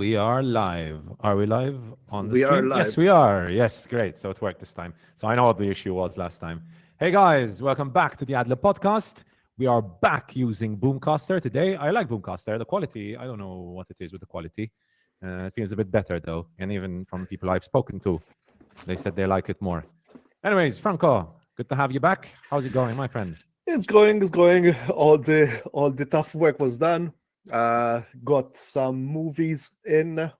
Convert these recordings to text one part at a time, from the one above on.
we are live. Are we live on the We are stream? Yes, live. we are. Yes, great. So it worked this time. So I know what the issue was last time. Hey guys, welcome back to the Ad Lib Podcast. We are back using Boomcaster today. I like Boomcaster. The quality, I don't know what it is with the quality. It feels a bit better though. And even from people I've spoken to, they said they like it more. Anyways, Franco, good to have you back. How's it going, my friend? It's going. All the tough work was done. Got some movies in.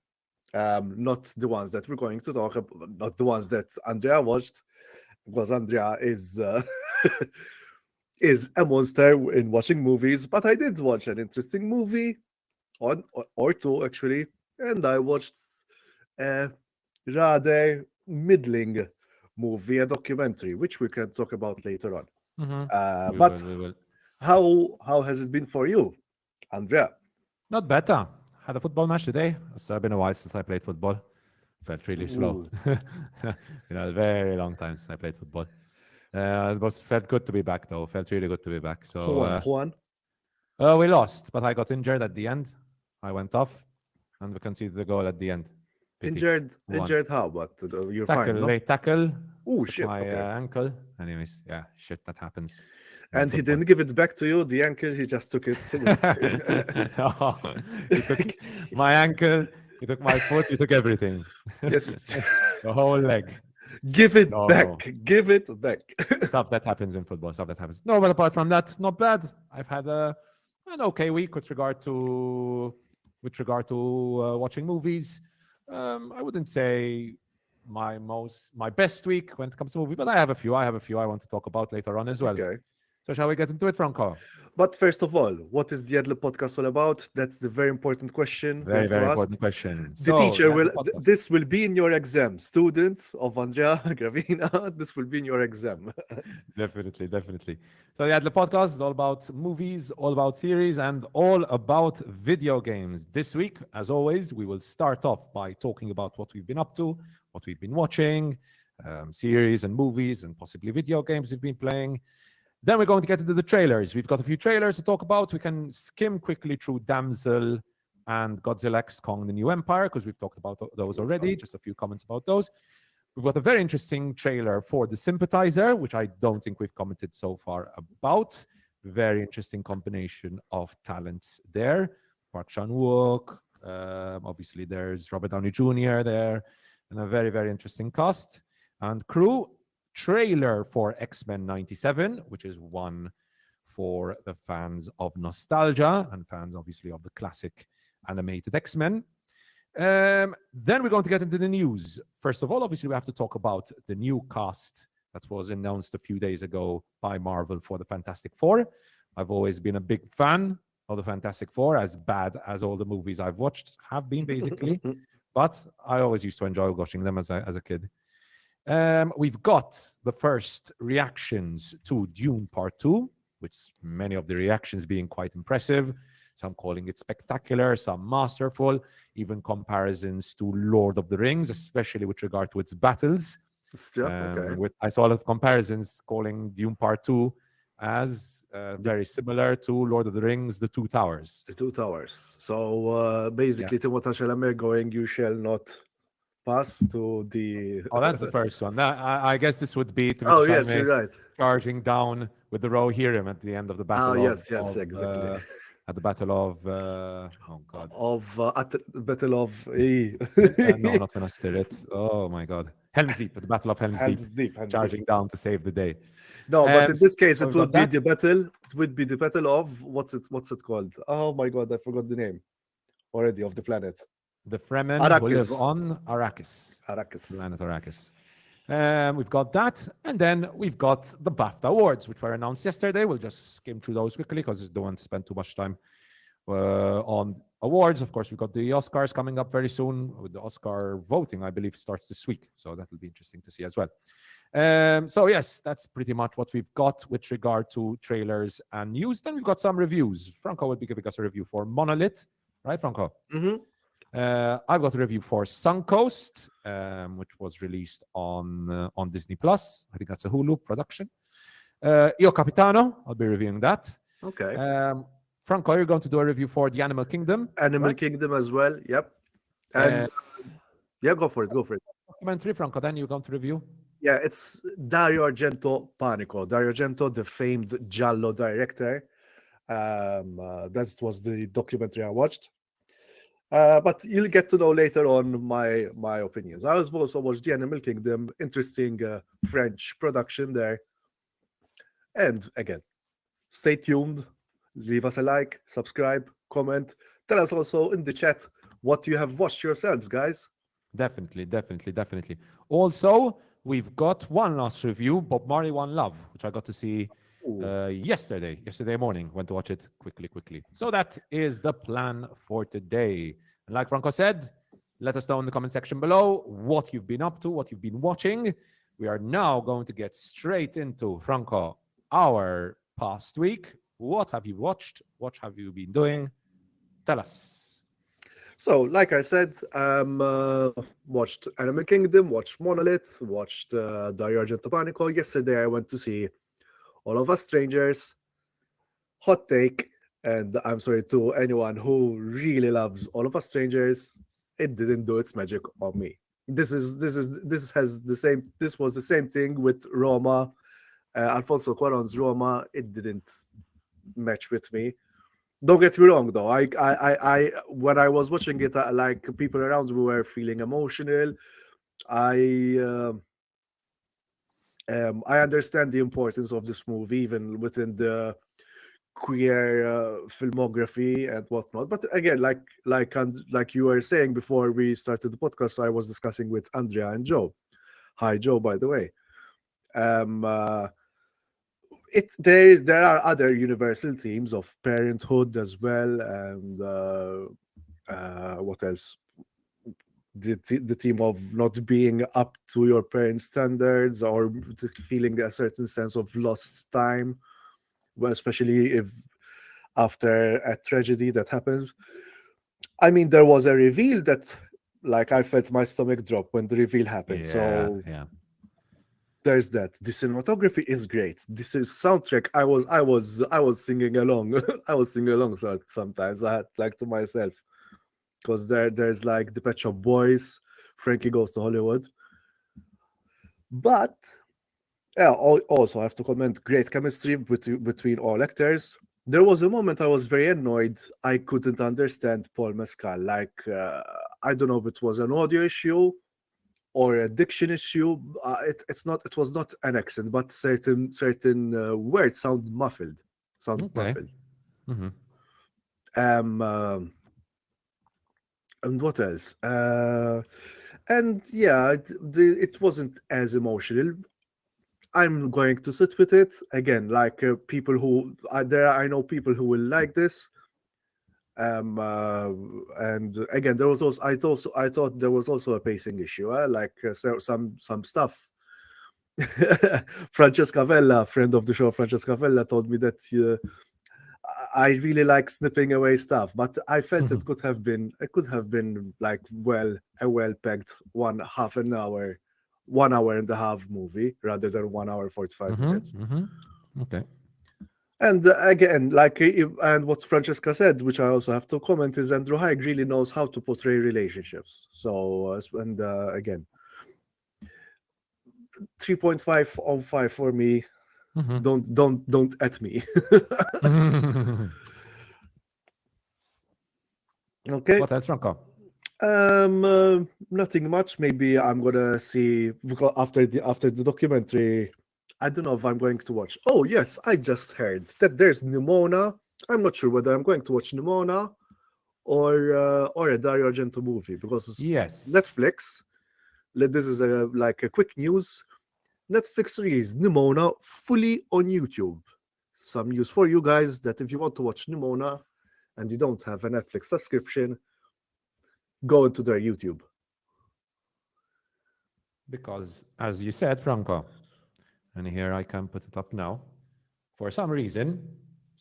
Not the ones that we're going to talk about, not the ones that Andrea watched, because Andrea is is a monster in watching movies. But I did watch an interesting movie, or two actually, and I watched a rather middling movie, a documentary, which we can talk about later on. We But will. how has it been for you, Andrea? Not better. Had a football match today. It's been a while since I played football. Felt really slow. A very long time since I played football. But felt good to be back though. Felt really good to be back. So Juan. we lost, but I got injured at the end. I went off, and we conceded the goal at the end. Pity. Injured how? But you're Tackle, fine, no? late tackle. Oh took shit! my Okay. ankle. Anyways, yeah, shit that happens. in And he football. didn't give it back to you. The ankle, he just took it. Oh, he took my ankle. He took my foot. He took everything. Yes. The whole leg. Give it No. back. Give it back. Stuff that happens in football. Stuff that happens. No, but apart from that, not bad. I've had an okay week with regard to watching movies. I wouldn't say my best week when it comes to movie, but I have a few I want to talk about later on as well. Okay. So shall we get into it, Franco? But first of all, what is the Ad Lib podcast all about? That's the very important question. we Very, have to very ask. important question. The So, teacher yeah, will. the podcast. This will be in your exam, students of Andrea Gravina. This will be in your exam. Definitely. So the Ad Lib Podcast is all about movies, all about series, and all about video games. This week, as always, we will start off by talking about what we've been up to, what we've been watching, series and movies, and possibly video games we've been playing. Then we're going to get into the trailers. We've got a few trailers to talk about. We can skim quickly through Damsel and Godzilla X Kong: The New Empire, because we've talked about those already. Just a few comments about those. We've got a very interesting trailer for The Sympathizer, which I don't think we've commented so far about. Very interesting combination of talents there. Park Chan-wook, obviously there's Robert Downey Jr. there, and a very, very interesting cast and crew. Trailer for X-Men 97, which is one for the fans of nostalgia and fans, obviously, of the classic animated X-Men. Then we're going to get into the news. First of all, obviously, we have to talk about the new cast that was announced a few days ago by Marvel for the Fantastic Four. I've always been a big fan of the Fantastic Four, as bad as all the movies I've watched have been, basically. But I always used to enjoy watching them as a kid. We've got the first reactions to Dune Part 2, which many of the reactions being quite impressive. Some calling it spectacular, some masterful, even comparisons to Lord of the Rings, especially with regard to its battles. Okay. I saw a lot of comparisons calling Dune Part 2 as very similar to Lord of the Rings, The Two Towers. The Two Towers. So basically, Timothée Chalamet going, you shall not pass to the. Oh, that's the first one. I guess this would be to Oh yes, you're right. charging down with the Rohirrim at the end of the battle. Oh yes, exactly. At the battle of oh god, At the Battle of no, not Minas Tirith. Oh my god, Helm's Deep. At the battle of Helm's Deep, charging down to save the day. No, but in this case, it we've would got be the battle. It would be the battle of what's it called? Oh my god, I forgot the name already of the planet. The Fremen who live Arrakis. on Arrakis. Arrakis. Planet Arrakis. We've got that, and then we've got the BAFTA awards, which were announced yesterday. We'll just skim through those quickly because I don't want to spend too much time on awards. Of course, we've got the Oscars coming up very soon. With the Oscar voting, I believe, starts this week, so that will be interesting to see as well. So yes, that's pretty much what we've got with regard to trailers and news. Then we've got some reviews. Franco will be giving us a review for Monolith, right, Franco? Mm-hmm. I've got a review for Suncoast, which was released on Disney Plus. I think that's a Hulu production. Io Capitano, I'll be reviewing that. Okay. Franco, you're going to do a review for The Animal Kingdom. Animal right? Kingdom as well. Yep. And yeah, go for it. Go for it. Documentary, Franco, then you come to review. Yeah, it's Dario Argento Panico. Dario Argento, the famed Giallo director. That was the documentary I watched. But you'll get to know later on my opinions. I also watched The Animal Kingdom, interesting French production there. And again, stay tuned. Leave us a like, subscribe, comment. Tell us also in the chat what you have watched yourselves, guys. Definitely, definitely, definitely. Also, we've got one last review, Bob Marley One Love, which I got to see yesterday morning. Went to watch it quickly. So that is the plan for today. And like Franco said, let us know in the comment section below what you've been up to, what you've been watching. We are now going to get straight into, Franco, our past week. What have you watched? What have you been doing? Tell us. So, like I said, watched Animal Kingdom, watched Monolith, watched Dario Argento Panico. Yesterday, I went to see All of Us Strangers. Hot take, and I'm sorry to anyone who really loves All of Us Strangers. It didn't do its magic on me. This was the same thing with Roma, Alfonso Cuarón's Roma. It didn't match with me. Don't get me wrong, though. I when I was watching it, like people around me were feeling emotional. I understand the importance of this movie, even within the queer filmography and whatnot. But again, like you were saying before we started the podcast, I was discussing with Andrea and Joe. Hi, Joe, by the way. There are other universal themes of parenthood as well, and what else? The theme of not being up to your parents' standards or feeling a certain sense of lost time, well, especially if after a tragedy that happens. I mean, there was a reveal that, like, I felt my stomach drop when the reveal happened. Yeah. There's that. The cinematography is great. This is soundtrack. I was singing along. I was singing along sometimes. I had like to myself, because there's like the Pet Shop Boys, Frankie Goes to Hollywood. But yeah, also I have to comment, great chemistry between all actors. There was a moment I was very annoyed. I couldn't understand Paul Mescal. Like I don't know if it was an audio issue or a diction issue. It was not an accent, but certain words sound muffled. Mm-hmm. And what else? And yeah, it wasn't as emotional. I'm going to sit with it again. Like people who I know people who will like this. And again, there was also I thought there was also a pacing issue. So some stuff. Francesca Vella, friend of the show, Francesca Vella, told me that I really like snipping away stuff, but I felt it could have been like a well pegged 1 hour and a half movie rather than 1 hour 45 minutes. Okay. And again, and what Francesca said, which I also have to comment, is Andrew Haig really knows how to portray relationships. So, and again, 3.5 on 5 for me. Don't at me. Okay. What else, Franco? Nothing much. Maybe I'm gonna see after the documentary. I don't know if I'm going to watch. Oh yes, I just heard that there's Nimona. I'm not sure whether I'm going to watch Nimona or a Dario Argento movie, because Yes. Netflix. This is like a quick news. Netflix released Nimona fully on YouTube. Some news for you guys that if you want to watch Nimona and you don't have a Netflix subscription, go into their YouTube. Because, as you said, Franco, and here I can put it up now, for some reason,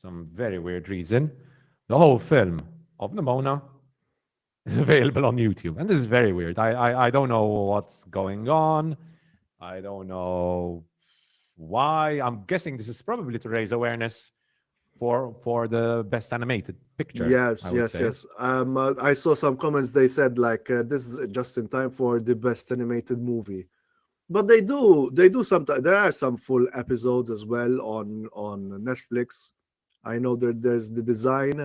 some very weird reason, the whole film of Nimona is available on YouTube. And this is very weird. I don't know what's going on. I don't know why. I'm guessing this is probably to raise awareness for the best animated picture. Yes, I would yes, say. yes. I saw some comments. They said like this is just in time for the best animated movie. But they do sometimes. There are some full episodes as well on Netflix. I know that there's the design.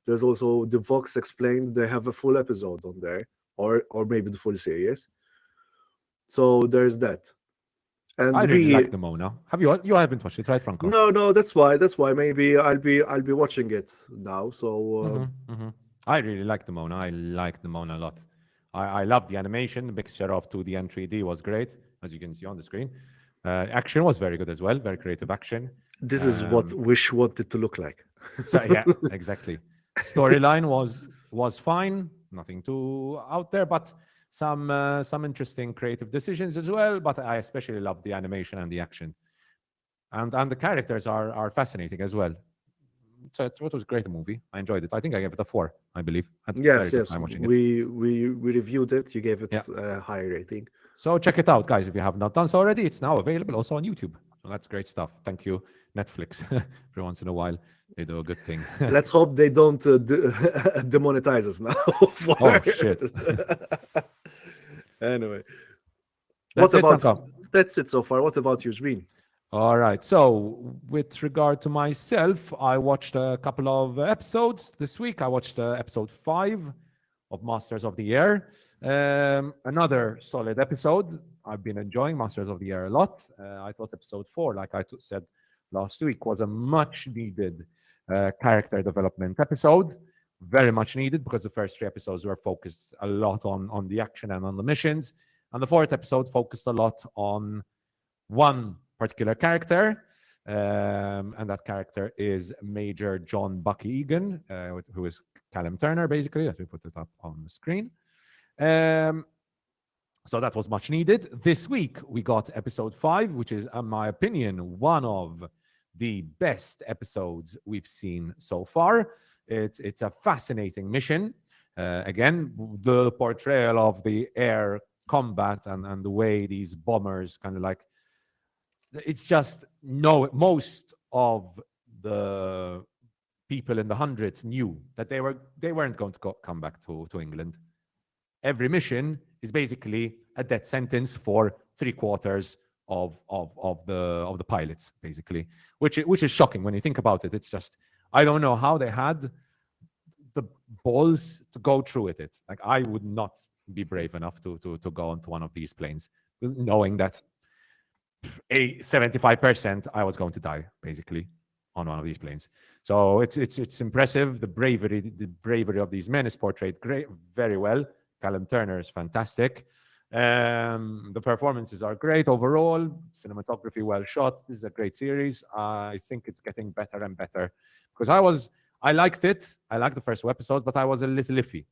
There's also the Vox Explained. They have a full episode on there, or maybe the full series. So there's that. I And really like the Mona. Have you? You haven't watched it, right, Franco? no, that's why maybe I'll be watching it now. So I really like the Mona. I like the Mona a lot. I love the animation. The mixture of 2D and 3D was great, as you can see on the screen. Action was very good as well. Very creative action. this is what Wish wanted to look like. So yeah, exactly. Storyline was fine. Nothing too out there, but some interesting creative decisions as well. But I especially love the animation and the action, and the characters are fascinating as well. So it was a great movie. I enjoyed it. I think I gave it a 4, I believe. I had a very Yes, good yes. time watching it. We reviewed it. You gave it Yeah. a high rating. So check it out, guys. If you have not done so already, it's now available also on YouTube. So that's great stuff. Thank you, Netflix. Every once in a while, they do a good thing. Let's hope they don't demonetize us now. Oh shit! Anyway, That's what it, about Franco. that's it so far? What about you, Jbin? All right. So, with regard to myself, I watched a couple of episodes this week. I watched episode 5 of Masters of the Air. Another solid episode. I've been enjoying Masters of the Air a lot. I thought episode 4, like I said last week, was a much needed character development episode. Very much needed because the first 3 episodes were focused a lot on the action and on the missions. And the 4th episode focused a lot on one particular character, and that character is Major John Bucky Egan, who is Callum Turner, basically. Let me put it up on the screen. So that was much needed. This week, we got episode 5, which is, in my opinion, one of the best episodes we've seen so far. It's a fascinating mission. Again, the portrayal of the air combat and the way these bombers kind of like, it's just most of the people in the 100 knew that they weren't going to come back to England. Every mission is basically a death sentence for 3/4 of the pilots, basically, which is shocking when you think about it. It's just, I don't know how they had the balls to go through with it. Like, I would not be brave enough to go onto one of these planes, knowing that 75% I was going to die, basically, on one of these planes. So it's impressive. The bravery of these men is portrayed very well. Callum Turner is fantastic. The performances are great overall. Cinematography well shot. This is a great series. I think it's getting better and better because I liked it. I liked the first 2 episodes, but I was a little iffy.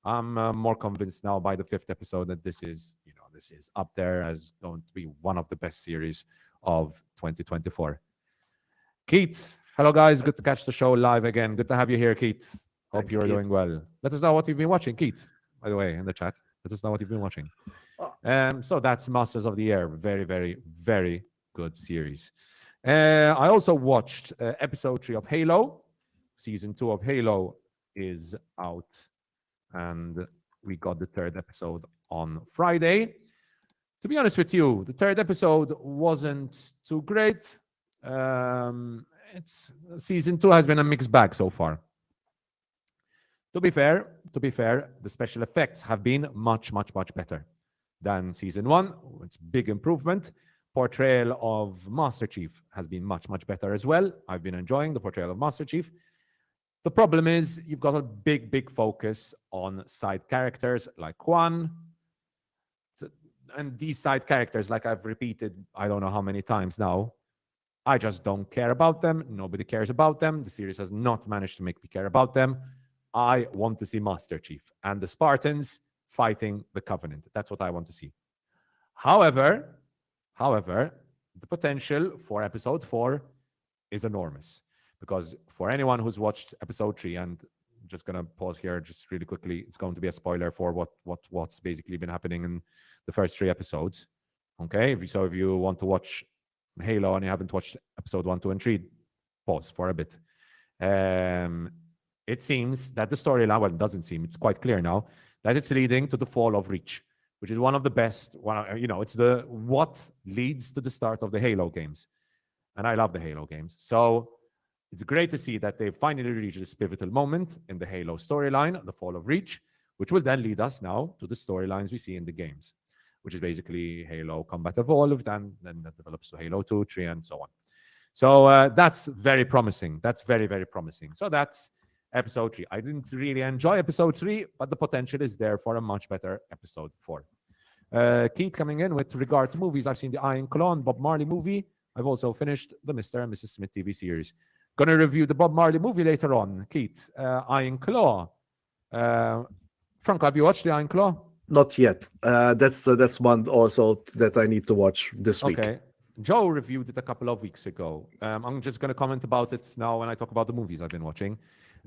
I'm more convinced now by the 5th episode that this is up there as going to be one of the best series of 2024. Keith, hello guys. Good to catch the show live again. Good to have you here, Keith. Hope Thank you're you, doing well. Let us know what you've been watching, Keith, by the way, in the chat. Let us know what you've been watching. So that's Masters of the Air. Very, very, very good series. I also watched episode 3 of Halo. Season 2 of Halo is out, and we got the 3rd episode on Friday. To be honest with you, the 3rd episode wasn't too great. Season 2 has been a mixed bag so far. To be fair, the special effects have been much, much, much better than season 1. It's big improvement. Portrayal of Master Chief has been much, much better as well. I've been enjoying the portrayal of Master Chief. The problem is you've got a big, big focus on side characters like Juan. And these side characters, like I've repeated, I don't know how many times now, I just don't care about them. Nobody cares about them. The series has not managed to make me care about them. I want to see Master Chief and the Spartans fighting the Covenant. That's what I want to see. However, the potential for episode 4 is enormous. Because for anyone who's watched episode 3, and I'm just going to pause here just really quickly, it's going to be a spoiler for what's basically been happening in the first 3 episodes. Okay? So if you want to watch Halo and you haven't watched episode 1, 2, and 3, pause for a bit. Um, it seems that the storyline, well, it doesn't seem, it's quite clear now, that it's leading to the fall of Reach, which is one of the best, it's the what leads to the start of the Halo games. And I love the Halo games. So it's great to see that they've finally reached this pivotal moment in the Halo storyline, the fall of Reach, which will then lead us now to the storylines we see in the games, which is basically Halo Combat Evolved, and then that develops to Halo 2, 3, and so on. So that's very promising. That's very, very promising. So that's episode 3. I didn't really enjoy episode 3, but the potential is there for a much better episode 4. Keith coming in with regard to movies. I've seen the Iron Claw and Bob Marley movie. I've also finished the Mr. and Mrs. Smith TV series. Gonna review the Bob Marley movie later on. Keith, Iron Claw. Franco, have you watched the Iron Claw? Not yet. That's one also that I need to watch this week. Okay. Joe reviewed it a couple of weeks ago. I'm just going to comment about it now when I talk about the movies I've been watching.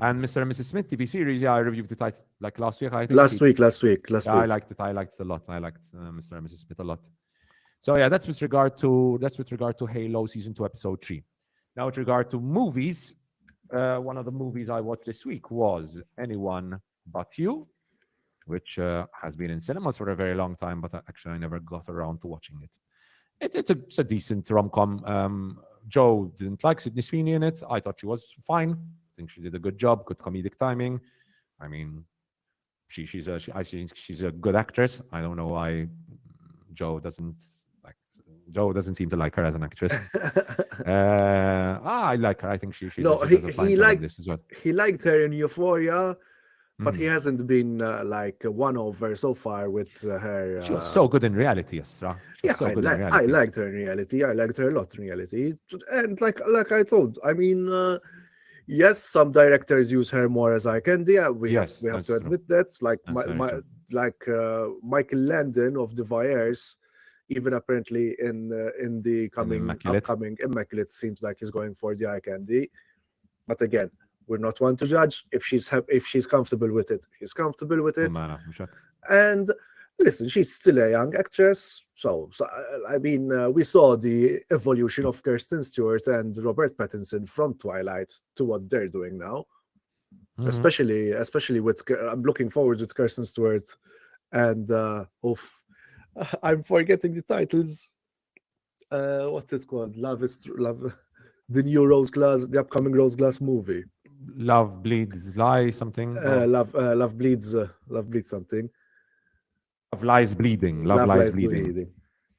And Mr. and Mrs. Smith TV series, yeah, I reviewed it like last week. I think last week. I liked it. I liked it a lot. I liked Mr. and Mrs. Smith a lot. So yeah, that's with regard to Halo Season 2, Episode 3. Now, with regard to movies, one of the movies I watched this week was Anyone But You, which has been in cinemas for a very long time, but actually I never got around to watching it. It's a decent rom-com. Joe didn't like Sydney Sweeney in it. I thought she was fine. I think she did a good job, good comedic timing. I mean, I think she's a good actress. I don't know why Joe doesn't seem to like her as an actress. I like her. I think she does a fine job in this as well. He liked her in Euphoria, but he hasn't been won over so far with her. She was so good in reality, Asra. I liked her in reality. I liked her a lot in reality. And like I told, I mean, yes, some directors use her more as eye candy. We have to admit that. Like Michael Landon of The Wires, even apparently in the upcoming Immaculate, seems like he's going for the eye candy. But again, we're not one to judge. If she's comfortable with it, he's comfortable with it. And listen, she's still a young actress. So I mean, we saw the evolution of Kirsten Stewart and Robert Pattinson from Twilight to what they're doing now. Especially with, I'm looking forward to Kirsten Stewart and I'm forgetting the titles. What's it called? Love, the new Rose Glass, the upcoming Rose Glass movie. Love Bleeds Lie something. Love bleeds something. Love Lies Bleeding. Love Lies Bleeding.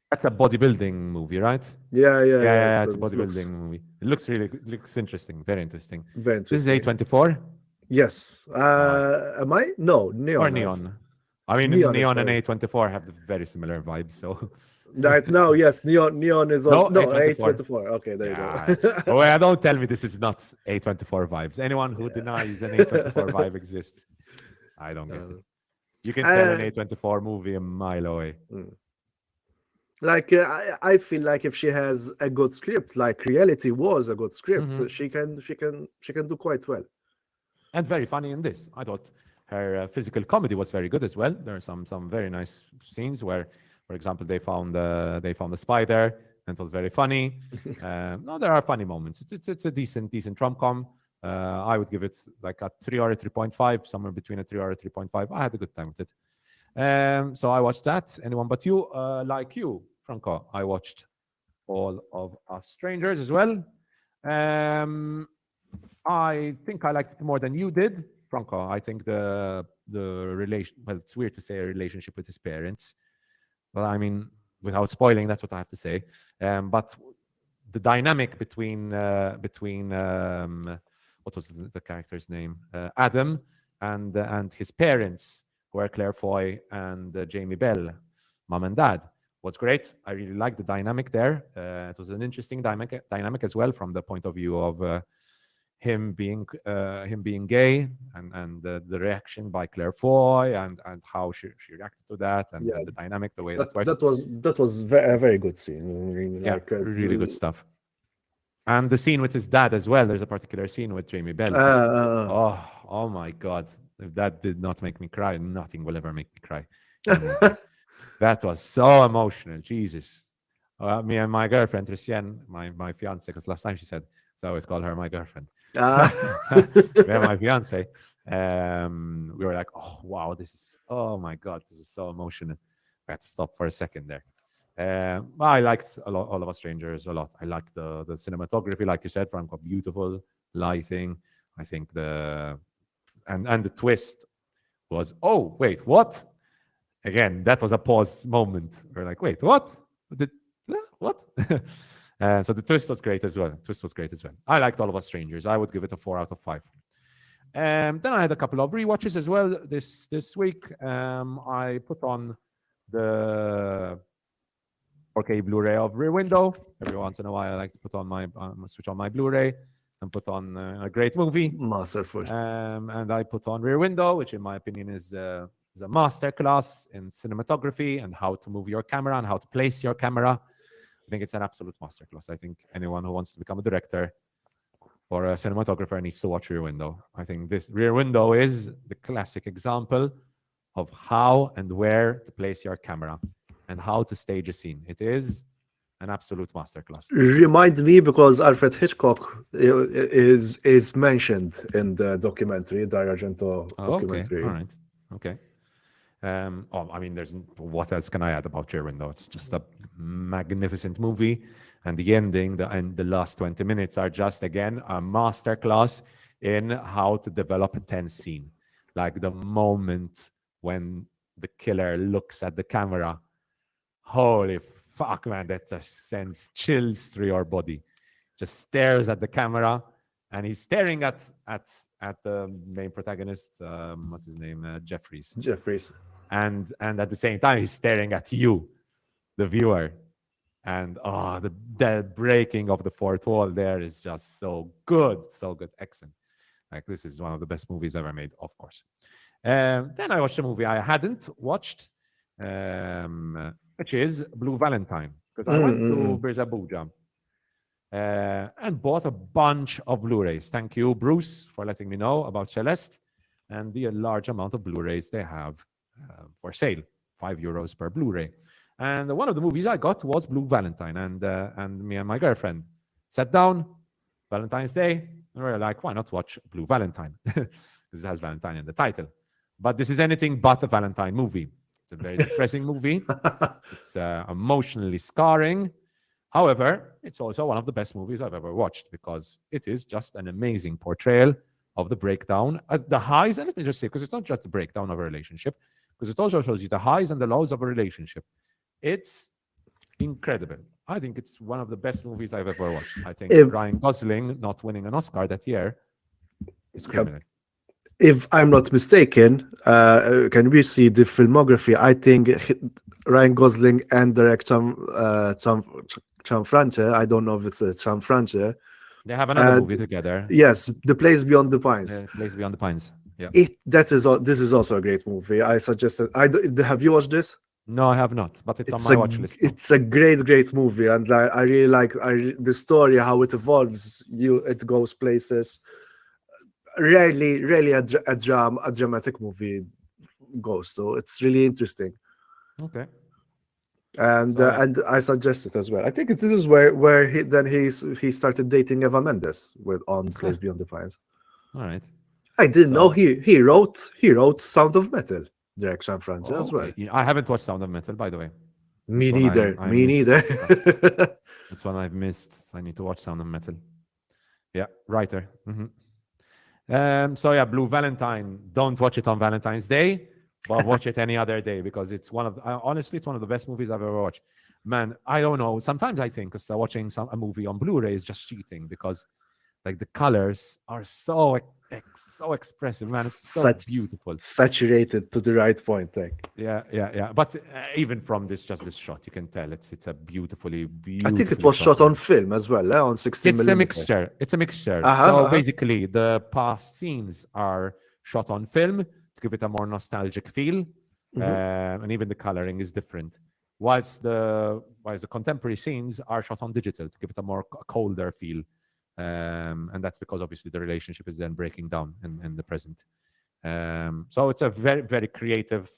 That's a bodybuilding movie, right? Yeah. It's a bodybuilding movie. It looks interesting. Very interesting. Very interesting. This is A24? Yes. Am I? No, Neon. Or Neon. I mean, Neon and A24 have very similar vibes, so... Right now, yes, Neon is also A24. Okay, there you go. Well, don't tell me this is not A24 vibes. Anyone who denies an A24 vibe exists, I don't get it. You can tell an A24 movie a mile away. Like I feel like if she has a good script, like Reality was a good script, she can do quite well. And very funny in this. I thought her physical comedy was very good as well. There are some very nice scenes where, for example, they found a spider, and it was very funny. No, there are funny moments. It's a decent rom-com. I would give it like a 3 or a 3.5, somewhere between a 3 or a 3.5. I had a good time with it. So I watched that. Anyone But You, like you, Franco, I watched All of Us Strangers as well. I think I liked it more than you did, Franco. I think the relation, well, it's weird to say a relationship with his parents. Well, I mean, without spoiling, that's what I have to say. But the dynamic between what was the character's name? Adam and his parents, who are Claire Foy and Jamie Bell, mom and dad, was great. I really liked the dynamic there. It was an interesting dynamic as well from the point of view of him being gay and the reaction by Claire Foy and how she reacted to that and the dynamic, the way that was a very good scene. Really good stuff. And the scene with his dad as well. There's a particular scene with Jamie Bell. Oh my God! If that did not make me cry, nothing will ever make me cry. That was so emotional. Jesus. Me and my girlfriend, Tristienne, my fiance, because last time she said, so I always call her my girlfriend. Me and my fiance, we were like, oh wow, oh my god, this is so emotional. I had to stop for a second there. I liked a lot, All of Us Strangers a lot. I liked the cinematography, like you said, Franco, beautiful lighting. I think and the twist was, oh wait, what? Again, that was a pause moment. We're like, wait, what? What? So the twist was great as well. I liked All of Us Strangers. I would give it a 4 out of 5. Then I had a couple of rewatches as well this week. I put on the 4K Blu-ray of Rear Window. Every once in a while, I like to put on switch on my Blu-ray and put on a great movie. Masterful. And I put on Rear Window, which in my opinion is a masterclass in cinematography and how to move your camera and how to place your camera. I think it's an absolute masterclass. I think anyone who wants to become a director or a cinematographer needs to watch Rear Window. I think this Rear Window is the classic example of how and where to place your camera and how to stage a scene. It is an absolute masterclass. Remind me, because Alfred Hitchcock is mentioned in the documentary, Dario Argento documentary. Okay. All right. Okay. I mean, what else can I add about Rear Window? It's just a magnificent movie, and the ending and the last 20 minutes are just, again, a masterclass in how to develop a tense scene. Like the moment when the killer looks at the camera, holy fuck, man, that just sends chills through your body. Just stares at the camera, and he's staring at the main protagonist, what's his name, Jeffries. And at the same time, he's staring at you, the viewer. And the breaking of the fourth wall there is just so good, excellent. Like, this is one of the best movies ever made, of course. Then I watched a movie I hadn't watched, which is Blue Valentine, because I went to Birza and bought a bunch of Blu-rays. Thank you, Bruce, for letting me know about Celeste and the large amount of Blu-rays they have for sale, €5 per Blu-ray. And one of the movies I got was Blue Valentine, and me and my girlfriend sat down, Valentine's Day, and we were like, why not watch Blue Valentine? Because it has Valentine in the title. But this is anything but a Valentine movie. It's a very depressing movie. It's emotionally scarring. However, it's also one of the best movies I've ever watched, because it is just an amazing portrayal of the breakdown at the highs. And let me just say, because it's not just the breakdown of a relationship, because it also shows you the highs and the lows of a relationship. It's incredible. I think it's one of the best movies I've ever watched. I think Ryan Gosling not winning an Oscar that year is criminal. If I'm not mistaken, can we see the filmography? I think Ryan Gosling and director Gianfranco, I don't know if it's Gianfranco. They have another movie together. Yes, The Place Beyond the Pines. Place Beyond the Pines. Yeah. This is also a great movie. I suggested. Have you watched this? No, I have not, but it's on my watch list. It's a great movie, and I really like the story, how it evolves. It goes places. Rarely a dramatic movie goes, so it's really interesting. Okay. And I suggest it as well. I think this is where he started dating Eva Mendes on Place Beyond the Pines. All right. I didn't know he wrote Sound of Metal, direction Franco as well. I haven't watched Sound of Metal, by the way. Me neither. That's one I've missed. I need to watch Sound of Metal. Yeah, writer. So yeah, Blue Valentine. Don't watch it on Valentine's Day, but watch it any other day, because it's honestly, it's one of the best movies I've ever watched. Man, I don't know. Sometimes I think watching a movie on Blu-ray is just cheating, because like the colors are so expressive, man. It's so beautiful, saturated to the right point. Yeah. But even from this shot, you can tell it's a beautifully. I think it was shot on film as well, on 16 mm. It's a mixture. So basically, the past scenes are shot on film to give it a more nostalgic feel, and even the coloring is different. Whilst the contemporary scenes are shot on digital to give it a more colder feel. And that's because obviously the relationship is then breaking down in the present. So it's a very, very creative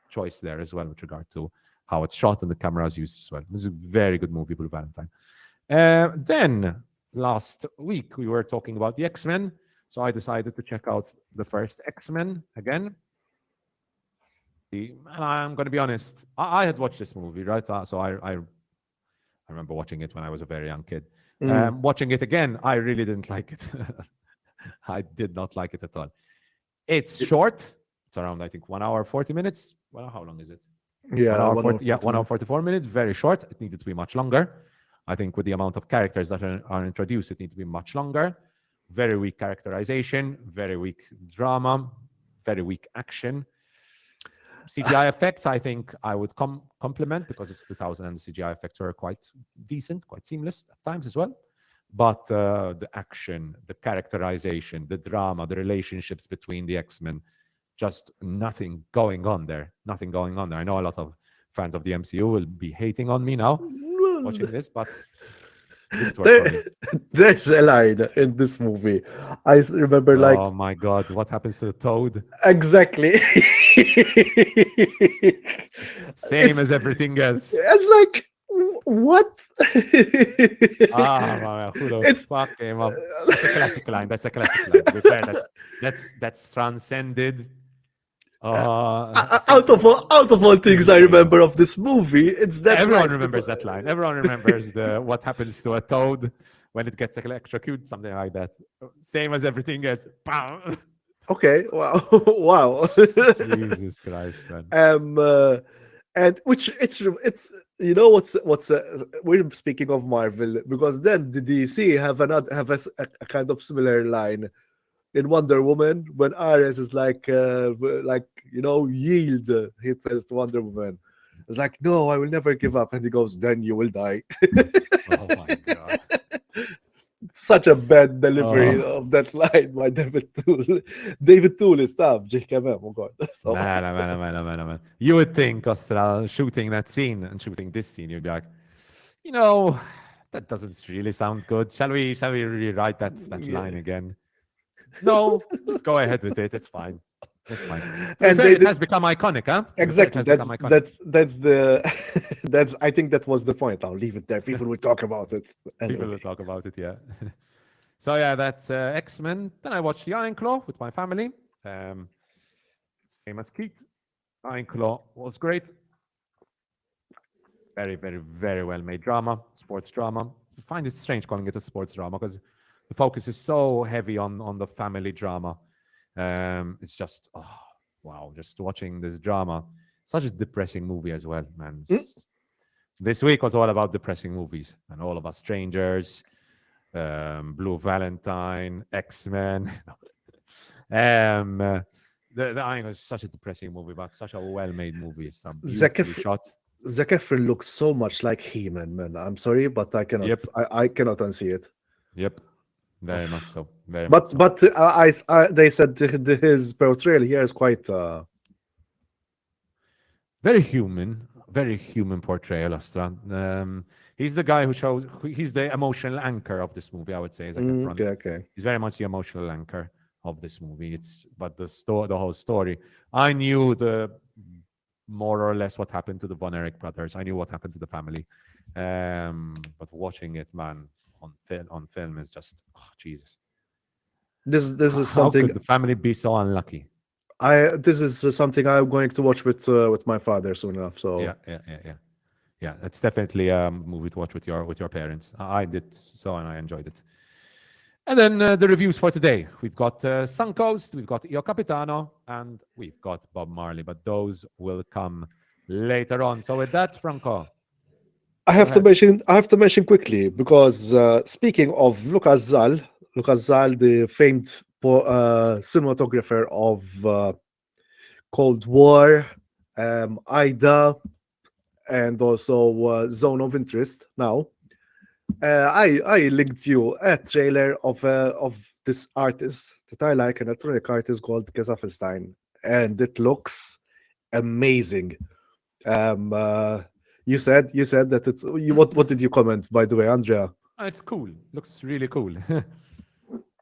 choice there as well with regard to how it's shot and the cameras used as well. It's a very good movie, Blue Valentine. Then last week we were talking about the X-Men, so I decided to check out the first X-Men again. And I'm going to be honest, I had watched this movie, right? So I remember watching it when I was a very young kid. Watching it again, I really didn't like it. I did not like it at all. It's short. It's around, I think, 1 hour 40 minutes. Well, how long is it? Yeah, 1 hour 1 40, yeah, 1 hour 44 minutes. Very short. It needed to be much longer. I think with the amount of characters that are introduced, it needs to be much longer. Very weak characterization, very weak drama, very weak action. CGI effects, I think I would compliment because it's 2000 and the CGI effects were quite decent, quite seamless at times as well. But the action, the characterization, the drama, the relationships between the X-Men, just nothing going on there. Nothing going on there. I know a lot of fans of the MCU will be hating on me now watching this, but it didn't work for me. There's a line in this movie. I remember, like, Oh my God, what happens to the Toad? exactly. Same as everything else. It's like, what? Who the It's- fuck came up? That's a classic line. That's a classic line. To be fair, that's transcended. Out of all things I remember of this movie, it's that Everyone line. remembers that line. Everyone remembers what happens to a toad when it gets electrocuted, something like that. Same as everything else. Pow! Okay, wow, wow. Jesus Christ, man. And which it's you know what's we're speaking of Marvel, because then the DC have a kind of similar line in Wonder Woman when Ares is like yield. He says to Wonder Woman, it's like, no, I will never give up, and he goes, then you will die. Oh my God. Such a bad delivery of that line by David Toole. David Toole is tough. Oh God. So, Man. You would think, Ostra, shooting that scene and shooting this scene, you'd be like, that doesn't really sound good. Shall we rewrite that line again? No, let's go ahead with it. It's fine. It's fine. And it has become iconic, huh? exactly. It has become iconic. That's I think that was the point. I'll leave it there. People will talk about it. People Anyway. will talk about it, yeah. So yeah, that's X-Men. Then I watched the Iron Claw with my family. Same as Keith. Iron Claw was great. Very, very, very well made drama, sports drama. I find it strange calling it a sports drama because the focus is so heavy on the family drama. It's just, wow, just watching this drama. Such a depressing movie as well, man. This week was all about depressing movies, and All of Us Strangers, Blue Valentine, X-Men. The Iron is such a depressing movie, but such a well-made movie. It's beautifully shot. Zac Efron looks so much like He-Man, man. I'm sorry, but I cannot. Yep. I cannot unsee it. Yep, very much so. Very But much so. they said his portrayal here is quite. Very human portrayal, Astra. He's the guy he's the emotional anchor of this movie, I would say. Zac Efron. Okay. He's very much the emotional anchor of this movie. But the whole story. I knew more or less what happened to the Von Erich brothers. I knew what happened to the family. But watching it, man, on film is just, Jesus. This is How something. could the family be so unlucky? This is something I'm going to watch with my father soon enough. So Yeah, it's definitely a movie to watch with your parents. I did so, and I enjoyed it. And then the reviews for today. We've got Suncoast, we've got Io Capitano, and we've got Bob Marley, but those will come later on. So with that, Franco. I have to mention quickly, because speaking of Lucas Zal, the famed cinematographer of Cold War, Ida, and also Zone of Interest. Now, I linked you a trailer of this artist that I like, an electronic artist called Kazafelstein, and it looks amazing. You said that it's you. What did you comment, by the way, Andrea? It's cool. Looks really cool.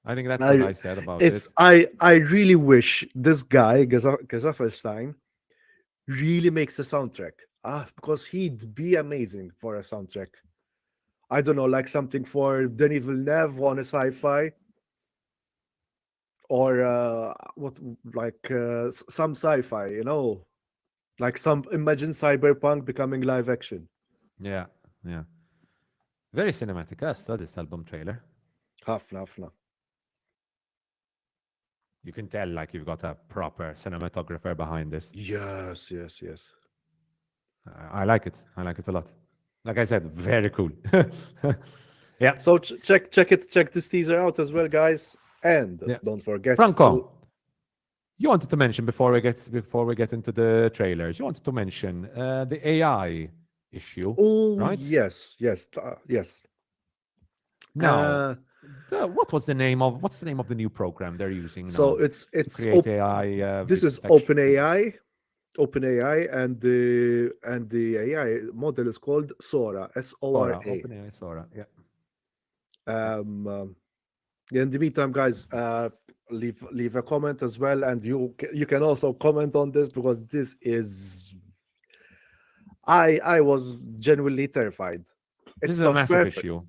I think that's what I said about it. I really wish this guy Kazafelstein really makes a soundtrack. Because he'd be amazing for a soundtrack. I don't know, like something for Denis Villeneuve on a sci-fi, or what, like some sci-fi, like some imagine cyberpunk becoming live action. Yeah, yeah. Very cinematic. I saw this album trailer. Hafna, hafna. You can tell like you've got a proper cinematographer behind this. Yes, yes, yes. I like it. I like it a lot. Like I said, very cool. Yeah. So check this teaser out as well, guys, and Yeah. don't forget Franco, you wanted to mention before we get into the trailers. You wanted to mention the AI issue, Oh right? yes, yes, yes. Now, what's the name of the new program they're using So now it's to create AI? this is detection? OpenAI, and the AI model is called Sora, Sora, Sora. OpenAI Sora. Yeah. In the meantime, guys, leave a comment as well, and you can also comment on this, because this is I was genuinely terrified. This It's is a not massive perfect. issue.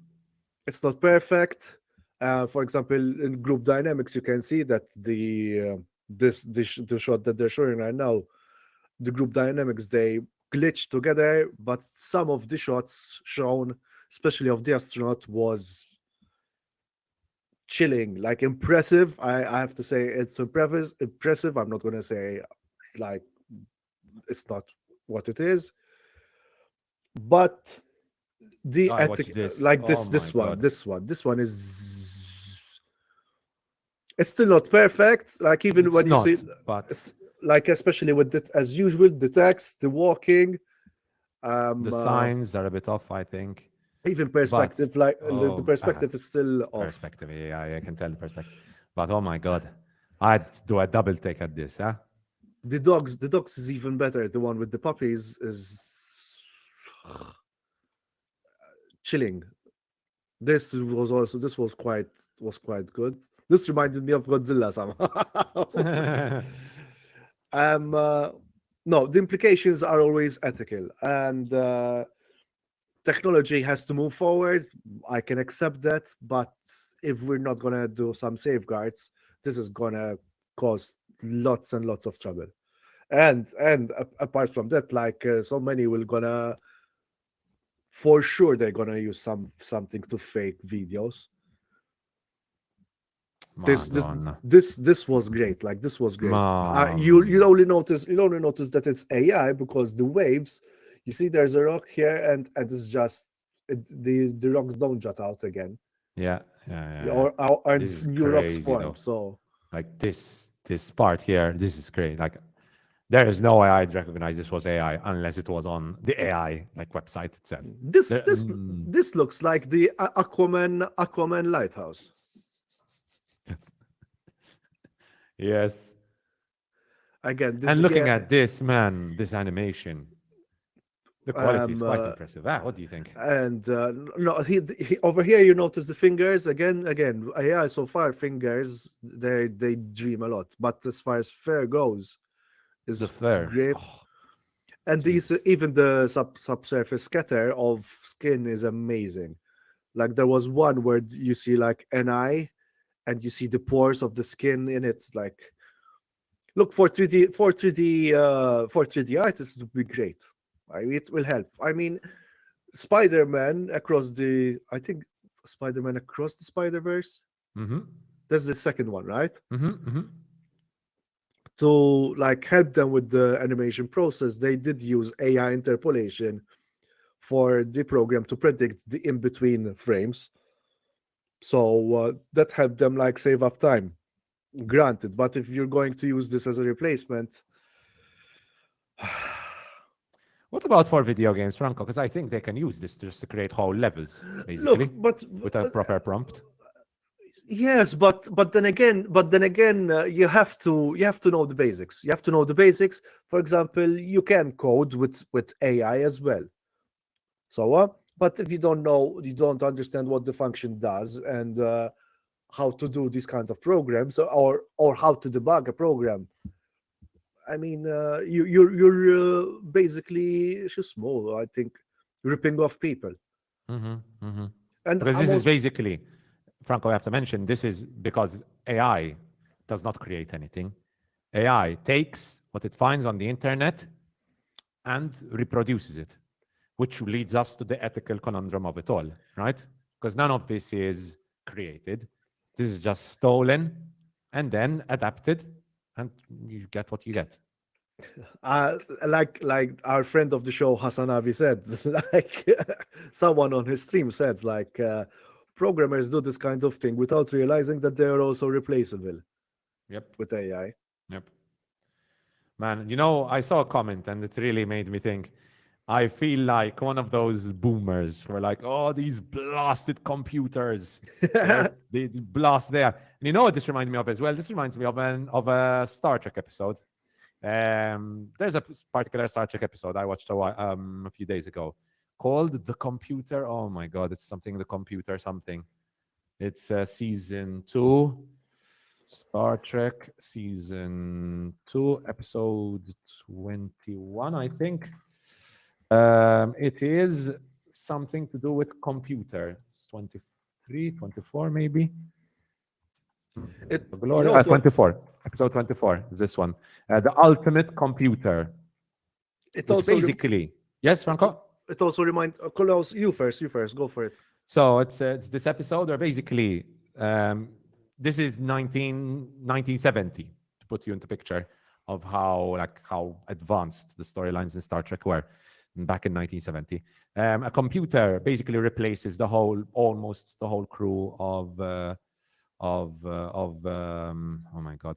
It's not perfect. For example, in group dynamics, you can see that the shot that they're showing right now, the group dynamics, they glitch together, but some of the shots shown, especially of the astronaut, was chilling, like impressive. I have to say it's impressive. I'm not gonna say like it's not what it is, but the I watched this. like Oh my God. this one is, it's still not perfect. Like even It's when you not, see, but like especially with the, as usual, the text, the walking, the um uh, signs are a bit off, I think. even But perspective, like the oh, perspective is still off. perspective. Yeah, I can tell the perspective. But oh my God, I'd do a double take at this, huh? The dogs is even better. The one with the puppies is chilling. This was good. This reminded me of Godzilla somehow. um uh, no, the implications are always ethical, and technology has to move forward. I can accept that, but if we're not gonna do some safeguards, this is gonna cause lots and lots of trouble. And apart from that, like so many will gonna, for sure they're gonna use something to fake videos. this this Madonna. this was great. Like this was great. Man. You'll only notice that it's AI because the waves, you see there's a rock here, and it's just the rocks don't jut out again, Yeah, yeah, yeah, yeah. or This is new rocks crazy form. though. So Like this part here, this is great. Like there is no way I'd recognize this was AI unless it was on the AI like website itself. this There, this this looks like the Aquaman lighthouse. yes. Again, this And looking here. at this, man, this animation, the quality is quite um impressive. Ah, what do you think? and no, he over here you notice the fingers again. Yeah, so far fingers, they dream a lot, but as far as fur goes, The is fur. great. Oh, And these, Jesus. even the subsurface scatter of skin is amazing. Like there was one where you see like an eye, and you see the pores of the skin in it. Like, look, for 3D artists, it would be great. It will help. I mean, Spider-Man across the, I think Spider-Man Across the Spider-Verse. Mm-hmm. That's the second one, right? Mm-hmm. Mm-hmm. To like help them with the animation process, they did use AI interpolation for the program to predict the in-between frames. So that helped them like save up time. Granted, but if you're going to use this as a replacement, What about for video games, Franco? Because I think they can use this just to create whole levels, look, basically, but with a proper prompt. yes, but then again, you have to know the basics. You have to know the basics. For example, you can code with AI as well. So, but if you don't know, you don't understand what the function does, and how to do these kinds of programs, or how to debug a program. I mean, you're basically just small. I think ripping off people. And Because I'm this is also, basically, Franco, I have to mention, this is because AI does not create anything. AI takes what it finds on the internet and reproduces it, which leads us to the ethical conundrum of it all, right? Because none of this is created. This is just stolen and then adapted, and you get what you get. like our friend of the show Hassan Abi said, like someone on his stream said, like programmers do this kind of thing without realizing that they are also replaceable Yep. with AI. Yep. Man, you know, I saw a comment and it really made me think. I feel like one of those boomers who are like, oh, these blasted computers. They blast there. And you know what this reminds me of as well? This reminds me of a Star Trek episode. There's a particular Star Trek episode I watched a few days ago called The Computer. Oh my God, it's something, The Computer something. It's season 2. Star Trek season 2, episode 21, I think. It is something to do with computer. It's 23, 24 maybe. Gloria, 24. Episode 24 is this one. The Ultimate Computer. It Which also basically... Yes, Franco? it also reminds Klaus, you first, go for it. So it's this episode, or basically, this is 1970, to put you into picture of how advanced the storylines in Star Trek were back in 1970. A computer basically replaces almost the whole crew of oh my God,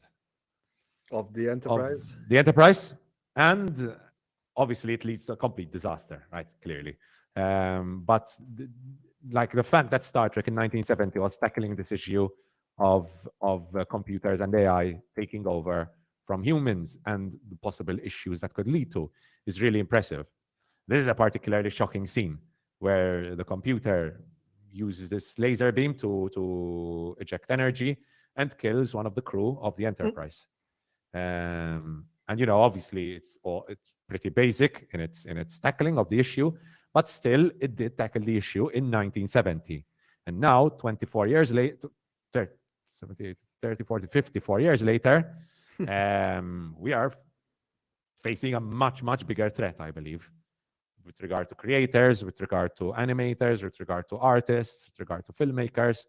Of the Enterprise. the Enterprise, and obviously it leads to a complete disaster, right? Clearly, but like the fact that Star Trek in 1970 was tackling this issue of computers and AI taking over from humans and the possible issues that could lead to is really impressive. This is a particularly shocking scene where the computer uses this laser beam to eject energy and kills one of the crew of the Enterprise. And you know, obviously, it's pretty basic in its tackling of the issue, but still, it did tackle the issue in 1970. And now, 24 years later, 30, 40, 54 years later, we are facing a much, much bigger threat, I believe, with regard to creators, with regard to animators, with regard to artists, with regard to filmmakers.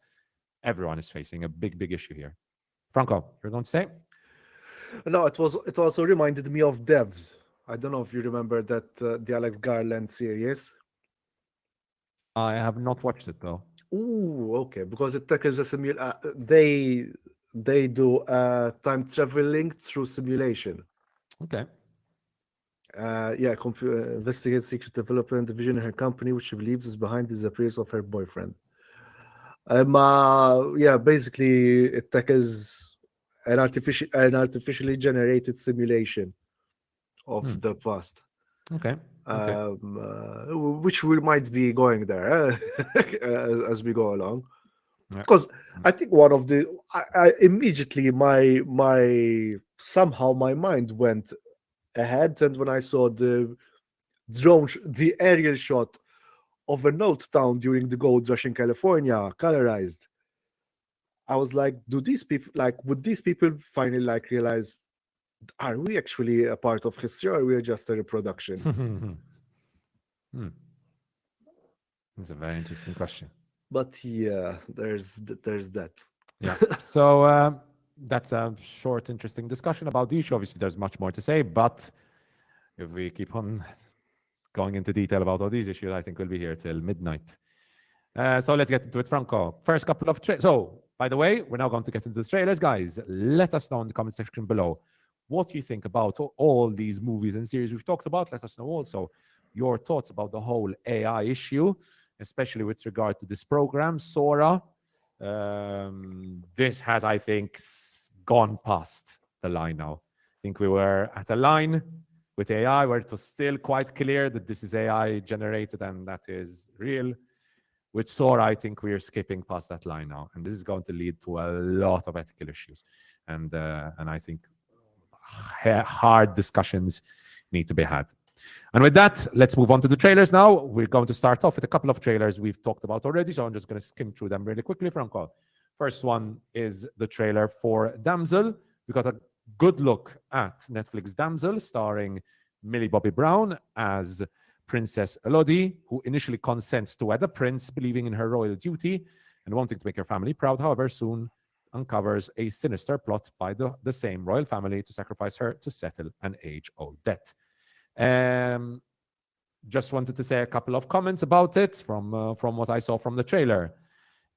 Everyone is facing a big, big issue here. Franco, you're going to say? No, it also reminded me of Devs. I don't know if you remember that the Alex Garland series. I have not watched it though. Ooh, okay, because it tackles a they do time traveling through simulation. Okay. Yeah, investigates secret development division in her company, which she believes is behind the disappearance of her boyfriend. Yeah, basically it tackles an artificially generated simulation of the past. Okay. Which we might be going there as we go along. Yeah. Because I think one of the I immediately my somehow my mind went ahead, and when I saw the aerial shot of a note town during the gold rush in California, colorized, I was like, would these people finally like realize, are we actually a part of history, or are we just a reproduction? It's a very interesting question. But yeah, there's that. Yeah. So that's a short, interesting discussion about the issue. Obviously, there's much more to say, but if we keep on going into detail about all these issues, I think we'll be here till midnight. So let's get into it, Franco. First couple of so, by the way, we're now going to get into the trailers, guys. Let us know in the comment section below what you think about all these movies and series we've talked about. Let us know also your thoughts about the whole AI issue, especially with regard to this program, Sora. This has, I think, gone past the line now. I think we were at a line with AI where it was still quite clear that this is AI generated and that is real. With Sora, I think we are skipping past that line now, and this is going to lead to a lot of ethical issues, and I think hard discussions need to be had. And with that, let's move on to the trailers now. We're going to start off with a couple of trailers we've talked about already, so I'm just going to skim through them really quickly, Franco. First one is the trailer for Damsel. We got a good look at Netflix Damsel, starring Millie Bobby Brown as Princess Elodie, who initially consents to wed a prince, believing in her royal duty and wanting to make her family proud. However, soon uncovers a sinister plot by the same royal family to sacrifice her to settle an age-old debt. Just wanted to say a couple of comments about it from what I saw from the trailer.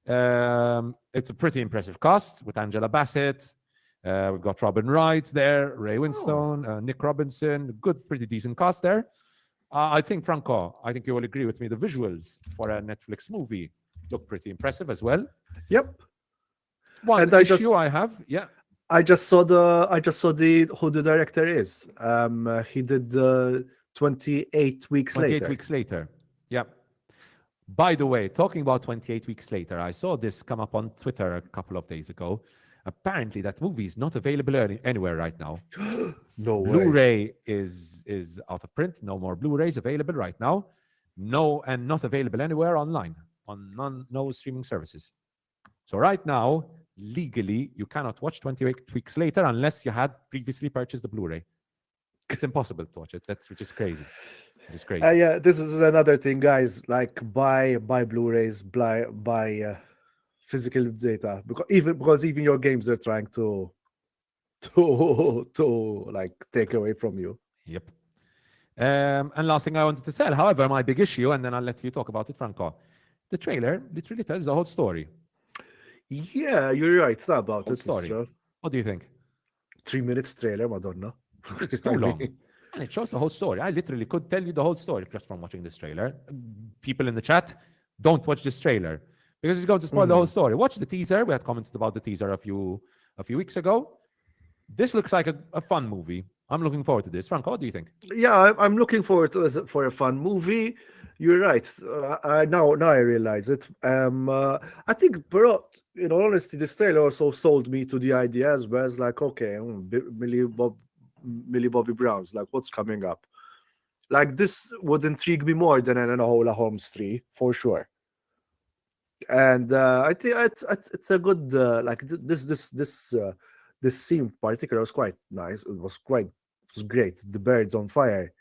It's a pretty impressive cast with Angela Bassett. We've got Robin Wright there, Ray Winstone, Nick Robinson. Good, pretty decent cast there. I think, Franco, I think you will agree with me. The visuals for a Netflix movie look pretty impressive as well. Yep. One And issue I have, yeah. I just saw who the director is. He did 28 weeks 28 later. weeks later. Yeah. By the way, talking about 28 weeks later, I saw this come up on Twitter a couple of days ago. Apparently, that movie is not available anywhere right now. No way. Blu-ray is out of print. No more Blu-rays available right now. No, and not available anywhere online on no streaming services. So right now, legally, you cannot watch 28 weeks later unless you had previously purchased the Blu-ray. It's impossible to watch it. Which is crazy. Which is crazy. Yeah, this is another thing, guys. Like buy Blu-rays, buy physical data, because even your games are trying to like take away from you. Yep. And last thing I wanted to say, however, my big issue, and then I'll let you talk about it, Franco. The trailer literally tells the whole story. Yeah, you're right about it. Story. What do you think? 3 minutes trailer, Madonna. It's too long. And it shows the whole story. I literally could tell you the whole story just from watching this trailer. People in the chat, don't watch this trailer because it's going to spoil the whole story. Watch the teaser. We had commented about the teaser a few weeks ago. This looks like a fun movie. I'm looking forward to this. Franco, what do you think? Yeah, I'm looking forward to for a fun movie. You're right. Now I realize it. I think, bro, in all honesty, this trailer also sold me to the idea as well. It's like, okay, Millie Bobby Brown's like, what's coming up? Like, this would intrigue me more than an Enola Holmes 3 for sure. And I think it's a good like this scene in particular was quite nice. It was great. The birds on fire.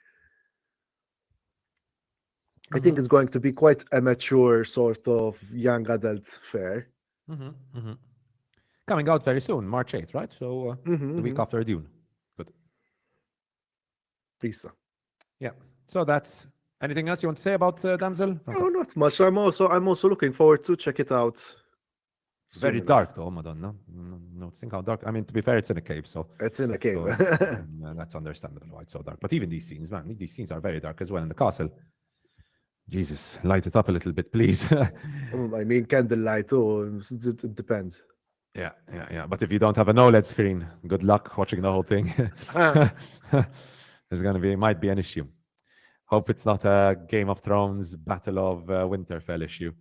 I think it's going to be quite a mature sort of young adult fare. Coming out very soon, March 8th, right? So the week after Dune. Good. Pizza. Yeah. So that's anything else you want to say about Damsel? No, not much. I'm also looking forward to check it out. Very dark though, Madonna. No, think how dark. I mean, to be fair, it's in a cave, so it's in a cave. So, that's understandable why it's so dark. But even these scenes, man, these scenes are very dark as well in the castle. Jesus, light it up a little bit, please. I mean, candlelight too. It depends. Yeah. But if you don't have an OLED screen, good luck watching the whole thing. There's might be an issue. Hope it's not a Game of Thrones Battle of Winterfell issue.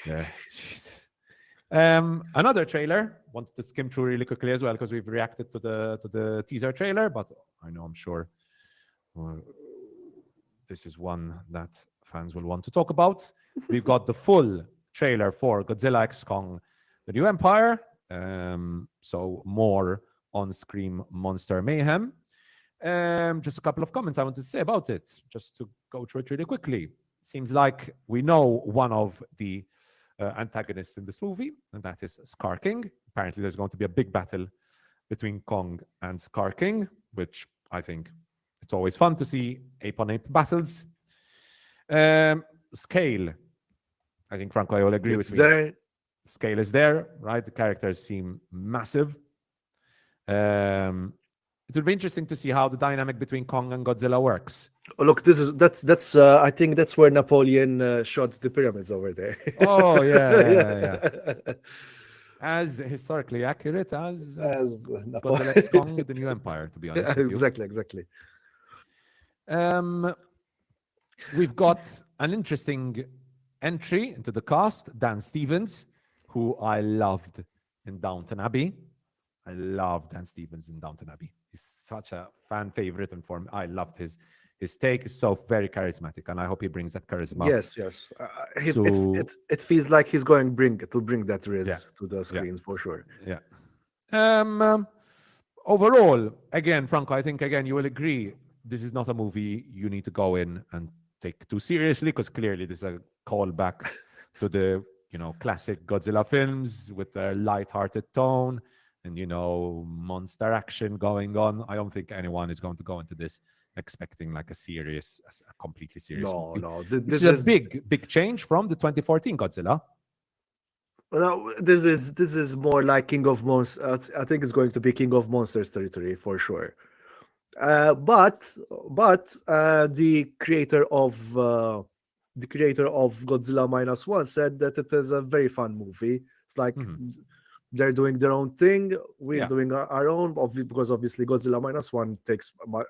Yeah. Jesus. Another trailer. Wanted to skim through really quickly as well because we've reacted to the teaser trailer, but I'm sure this is one that fans will want to talk about. We've got the full trailer for Godzilla x Kong: The New Empire. So more on-screen monster mayhem. Just a couple of comments I want to say about it, just to go through it really quickly. Seems like we know one of the antagonists in this movie, and that is Scar King. Apparently, there's going to be a big battle between Kong and Scar King, which I think it's always fun to see ape-on-ape battles. Scale. I think Franco, you will agree with me. There. Scale is there, right? The characters seem massive. It will be interesting to see how the dynamic between Kong and Godzilla works. Oh, look, that's I think that's where Napoleon shot the pyramids over there. Oh yeah. As historically accurate as Godzilla x Kong: The New Empire, to be honest with you. Exactly. We've got an interesting entry into the cast, Dan Stevens, who I loved in Downton Abbey. I love Dan Stevens in Downton Abbey. He's such a fan favorite, and I loved his his take is so very charismatic, and I hope he brings that charisma. Yes, yes. So It feels like he's going to bring that riz yeah, to the yeah, screens for sure. yeah. Overall, again, Franco, I think again you will agree this is not a movie you need to go in and take too seriously, because clearly this is a callback to the classic Godzilla films with their light-hearted tone and monster action going on. I don't think anyone is going to go into this expecting like a completely serious No, movie. no. Which This is is a big change from the 2014 Godzilla. no, this is more like King of Monsters. I think it's going to be King of Monsters territory for sure. But the creator of Godzilla Minus One said that it is a very fun movie. It's like Mhm. they're doing their own thing. We're Yeah. doing our own, because obviously Godzilla Minus One takes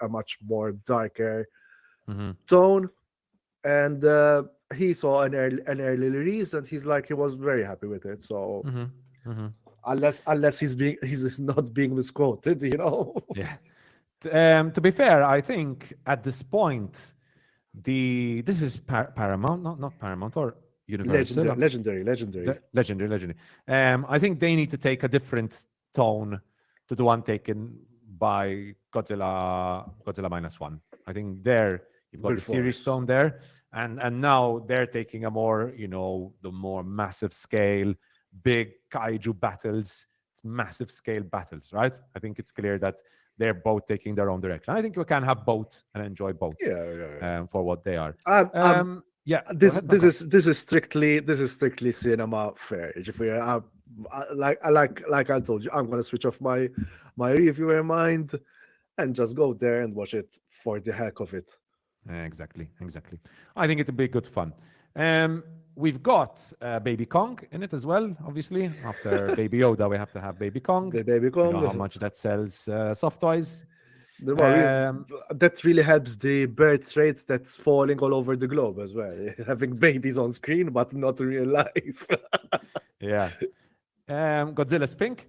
a much more darker Mhm. tone. And he saw an early release, and he was very happy with it. So Mhm. Mhm. unless he's not being misquoted, Yeah. To be fair, I think at this point, this is Paramount, not Paramount or Universal. legendary. Legendary. I think they need to take a different tone to the one taken by Godzilla Minus One. I think there you've got Good the series force. tone there, and now they're taking a more the more massive scale, big kaiju battles, massive scale battles, right? I think it's clear that they're both taking their own direction. I think we can have both and enjoy both Yeah. for what they are. Yeah, go This ahead, this Marco. is strictly cinema fair. If we are, like I told you, I'm gonna switch off my reviewer mind and just go there and watch it for the heck of it. Exactly. I think it'll be good fun. We've got Baby Kong in it as well, obviously. After Baby Yoda, we have to have Baby Kong. The Baby You know how Kong. much that sells soft toys. Well, Um, that really helps the birth rate that's falling all over the globe as well. Having babies on screen, but not in real life. yeah. Godzilla's pink.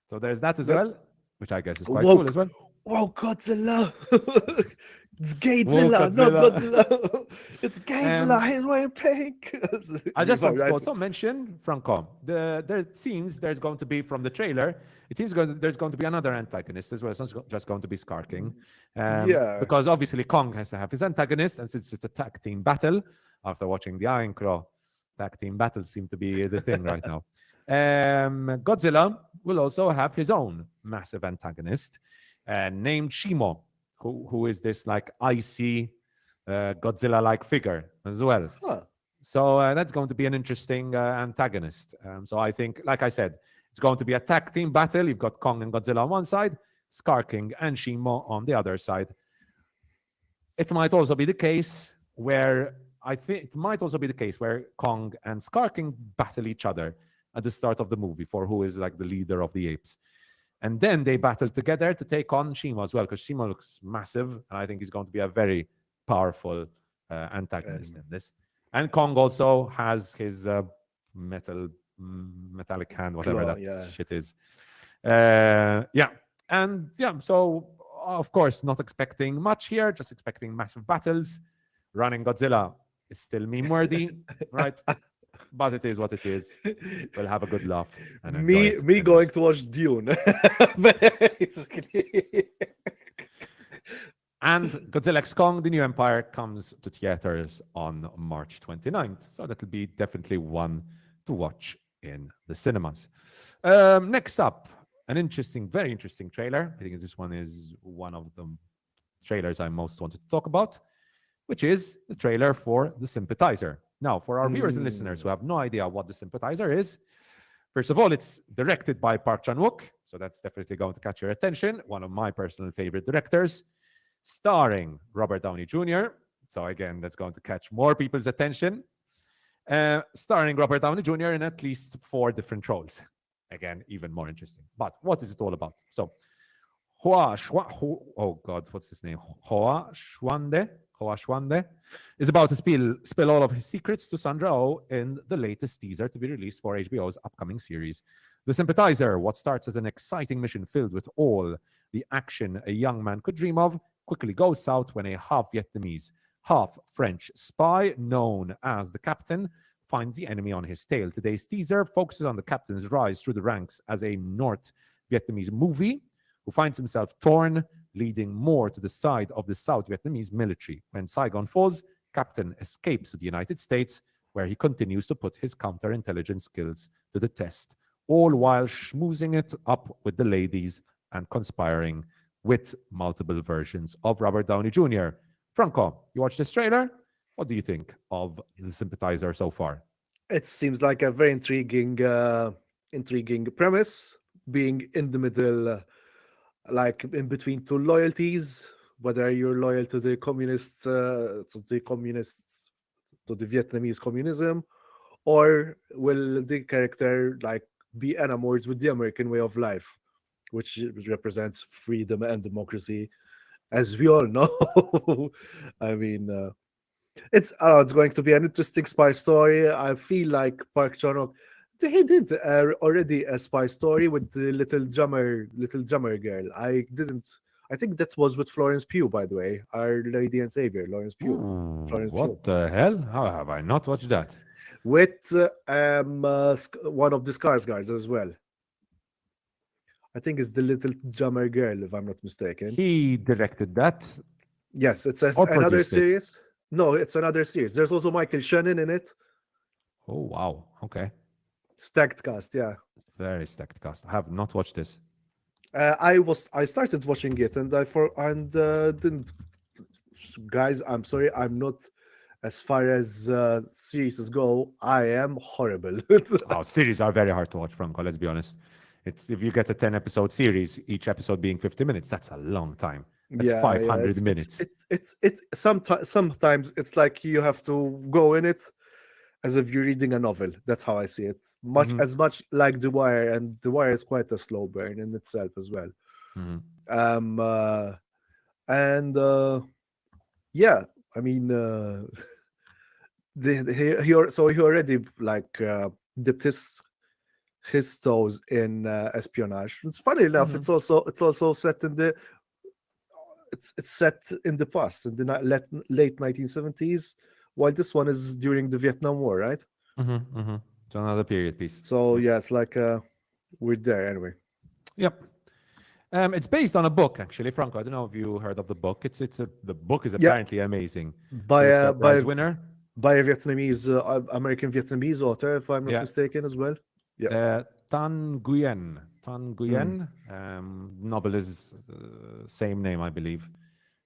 So there's that as That- well, which I guess is quite Whoa, cool as well. whoa, Godzilla! It's Whoa, Gayzilla, not Godzilla. Godzilla. It's Gayzilla. He's wearing pink. I just want Sorry, to also mention, Franco, there seems there's going to be, from the trailer, it seems there's going to be another antagonist as well. It's not just going to be Scar King. Yeah. Because obviously Kong has to have his antagonist, and since it's a tag team battle, after watching the Iron Claw, tag team battles seem to be the thing right now. Godzilla will also have his own massive antagonist named Shimo, who is this like icy Godzilla-like figure as well. Huh. So that's going to be an interesting antagonist. So I think, like I said, it's going to be a tag team battle. You've got Kong and Godzilla on one side, Scar King and Shimo on the other side. It might also be the case where Kong and Scar King battle each other at the start of the movie for who is like the leader of the apes. And then they battle together to take on Shimo as well, because Shimo looks massive, and I think he's going to be a very powerful antagonist in this. And Kong also has his metallic hand, whatever Claw, that yeah. shit is. So of course, not expecting much here, just expecting massive battles. Running Godzilla is still meme-worthy, right? But it is what it is. We'll have a good laugh. And enjoy Me it. me And going to watch Dune. Basically. And Godzilla X Kong, The New Empire, comes to theaters on March 29th. So that'll be definitely one to watch in the cinemas. Next up, an interesting, very interesting trailer. I think this one is one of the trailers I most wanted to talk about, which is the trailer for The Sympathizer. Now, for our viewers and listeners who have no idea what The Sympathizer is, first of all, it's directed by Park Chan-wook, so that's definitely going to catch your attention. One of my personal favorite directors. Starring Robert Downey Jr. So again, that's going to catch more people's attention. Starring Robert Downey Jr. in at least 4 different roles. Again, even more interesting. But what is it all about? So, Hoa Schwande is about to spill all of his secrets to Sandra Oh in the latest teaser to be released for HBO's upcoming series. The Sympathizer, what starts as an exciting mission filled with all the action a young man could dream of, quickly goes south when a half Vietnamese, half French spy known as the Captain finds the enemy on his tail. Today's teaser focuses on the Captain's rise through the ranks as a North Vietnamese movie who finds himself torn, leading more to the side of the South Vietnamese military. When Saigon falls, Captain escapes to the United States, where he continues to put his counterintelligence skills to the test, all while schmoozing it up with the ladies and conspiring with multiple versions of Robert Downey Jr. Franco, you watched this trailer? What do you think of the Sympathizer so far? It seems like a very intriguing premise, being in the middle, like in between two loyalties, whether you're loyal to the to the Vietnamese communism, or will the character like be enamored with the American way of life, which represents freedom and democracy, as we all know. I mean, it's going to be an interesting spy story. I feel like Park Chan-wook, he did already a spy story with the little drummer girl. I think that was with Florence Pugh, by the way, Our Lady and Savior, Florence Pugh. What the hell? How have I not watched that? With one of the Skarsgårds as well. I think it's the little drummer girl, if I'm not mistaken. He directed that. Yes, it's Or another produced it. series. No, it's another series. There's also Michael Shannon in it. Oh, wow. Okay. Stacked cast, yeah. Very stacked cast. I have not watched this. I started watching it and didn't. Guys, I'm sorry, I'm not, as far as series go. I am horrible. Oh, series are very hard to watch, Franco. Let's be honest. It's if you get a 10-episode series, each episode being 50 minutes, that's a long time. That's 500 minutes. Sometimes it's like you have to go in it as if you're reading a novel. That's how I see it. As much like The Wire, and The Wire is quite a slow burn in itself as well. Yeah, I mean, he already like dipped his toes in espionage. It's funny enough. It's also set in the it's set in the past, in the late 1970s, while this one is during the Vietnam War, right? It's another period piece. So yeah, it's like we're there anyway. Yep. It's based on a book, actually, Franco. I don't know if you heard of the book. The book is apparently amazing. By a winner by a Vietnamese American Vietnamese author, if I'm not mistaken, as well. Yeah. Tan Nguyen. Novel is same name, I believe.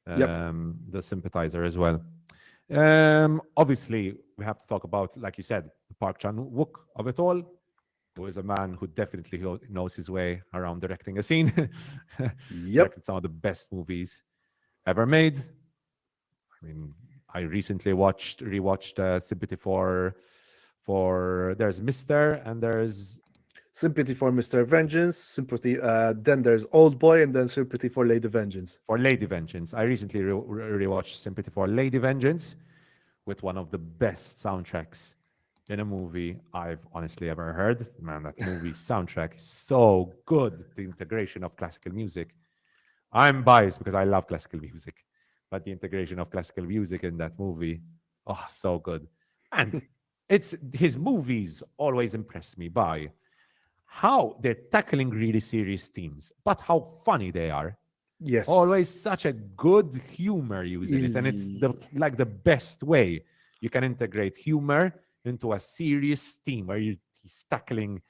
The Sympathizer as well. Obviously, we have to talk about, like you said, the Park Chan-wook of it all, who is a man who definitely knows his way around directing a scene. Directed some of the best movies ever made. I mean, I recently rewatched Sympathy for there's Mr. and there's Sympathy for Mr. Vengeance, Sympathy, then there's Old Boy, and then Sympathy for Lady Vengeance. For Lady Vengeance. I recently rewatched Sympathy for Lady Vengeance with one of the best soundtracks in a movie I've honestly ever heard. Man, that movie's soundtrack is so good. The integration of classical music. I'm biased because I love classical music, but the integration of classical music in that movie, oh, so good. And his movies always impress me by how they're tackling really serious themes, but how funny they are. Yes. Always such a good humor using it. And it's the best way you can integrate humor into a serious theme where he's tackling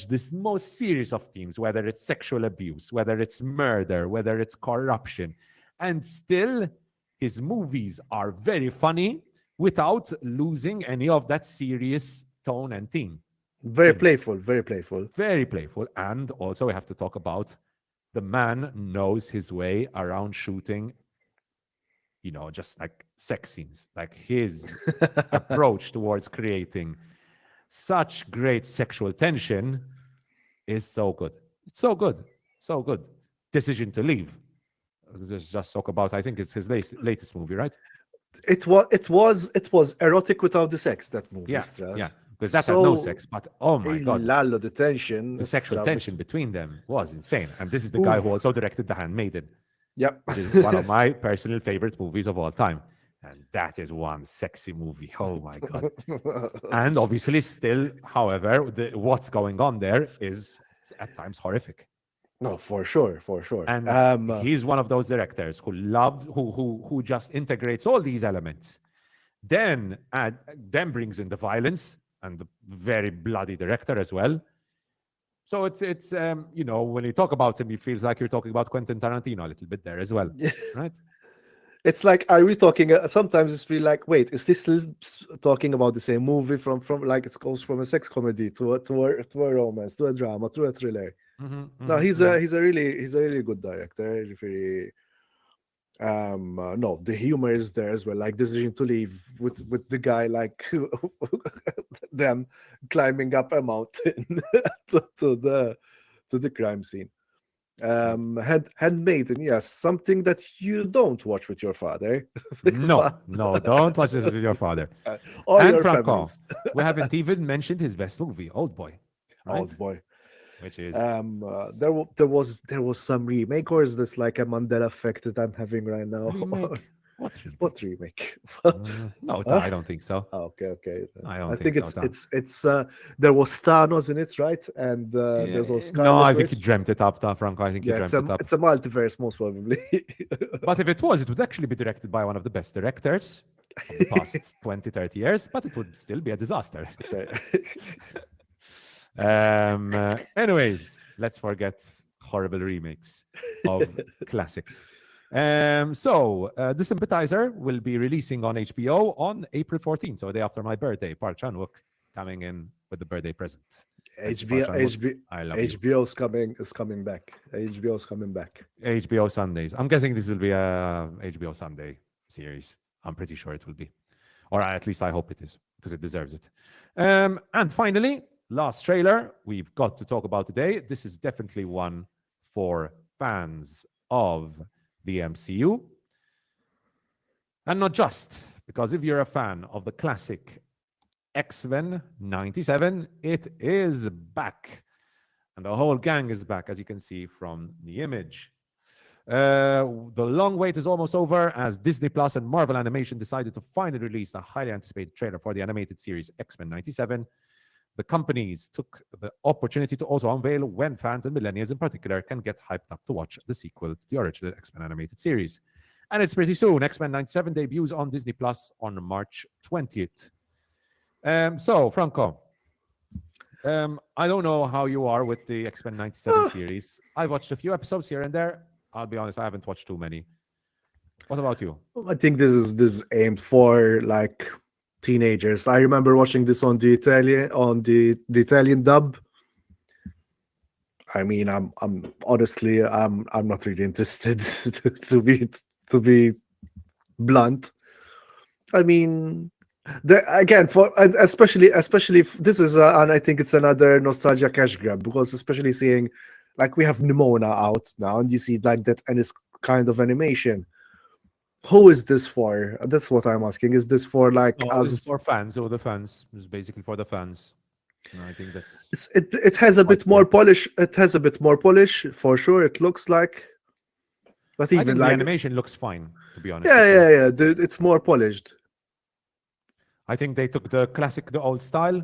this most serious of themes, whether it's sexual abuse, whether it's murder, whether it's corruption. And still, his movies are very funny without losing any of that serious tone and theme. Very playful, very playful. Very playful. And also we have to talk about the man knows his way around shooting, just like sex scenes. Like his approach towards creating such great sexual tension is so good. It's so good. So good. Decision to Leave. Let's just talk about, I think it's his latest movie, right? It was erotic without the sex, that movie. Yeah. Because that had no sex, but oh my God. The tension. The sexual tension between them was insane. And this is the guy who also directed The Handmaiden. Yep. which is one of my personal favorite movies of all time. And that is one sexy movie. Oh my God. And obviously, still, however, what's going on there is at times horrific. No, for sure, for sure. And he's one of those directors who who just integrates all these elements, then brings in the violence and the very bloody director as well. So it's you know, when you talk about him, it feels like you're talking about Quentin Tarantino a little bit there as well, right? It's like, are we talking? Sometimes it's feel like, wait, is this still talking about the same movie from like it goes from a sex comedy to a romance to a drama to a thriller? No, he's a really good director. Really, no, the humor is there as well. Like Decision to Leave with the guy like them climbing up a mountain to the crime scene. Handmaiden, yes, something that you don't watch with your father. No, don't watch this with your father. Or And your Franco, families. we haven't even mentioned his best movie, Old Boy, right? Old Boy. Which is There was some remake, or is this like a Mandela effect that I'm having right now? remake. What remake? What remake? No, Huh? I don't think so. Oh, okay. I don't think think so, it's there was Thanos in it, right? And there's also No, I Scarlet think he Witch. dreamt it up, Franco. I think he Yeah, dreamt it up. it's a multiverse, most probably. But if it was, it would actually be directed by one of the best directors of the past 20, 30 years, but it would still be a disaster. Anyways, let's forget horrible remakes of classics. The Sympathizer will be releasing on HBO on April 14th, so the day after my birthday. Park Chan-wook coming in with the birthday present. HBO's coming back. HBO's coming back. HBO Sundays. I'm guessing this will be a HBO Sunday series. I'm pretty sure it will be. Or at least I hope it is, because it deserves it. And finally, last trailer we've got to talk about today. This is definitely one for fans of the MCU. And not just, because if you're a fan of the classic X-Men 97, it is back. And the whole gang is back, as you can see from the image. The long wait is almost over as Disney Plus and Marvel Animation decided to finally release a highly anticipated trailer for the animated series X-Men 97. The companies took the opportunity to also unveil when fans and millennials in particular can get hyped up to watch the sequel to the original X-Men animated series. And it's pretty soon. X-Men 97 debuts on Disney Plus on March 20th. So, Franco, I don't know how you are with the X-Men 97 series. I've watched a few episodes here and there. I'll be honest, I haven't watched too many. What about you? I think this is aimed for like teenagers. I remember watching this on the Italian dub. I mean, I'm honestly I'm not really interested to be blunt. I mean, again, for especially if this is and I think it's another nostalgia cash grab, because especially seeing like we have Nimona out now and you see like that and it's kind of animation. Who is this for? That's what I'm asking. Is this for like This is for fans or the fans? It's basically for the fans. No, I think that's it has a bit more polish. It has a bit more polish for sure. It looks like, but I even think like the animation looks fine, to be honest. yeah. It's more polished. I think they took the old style,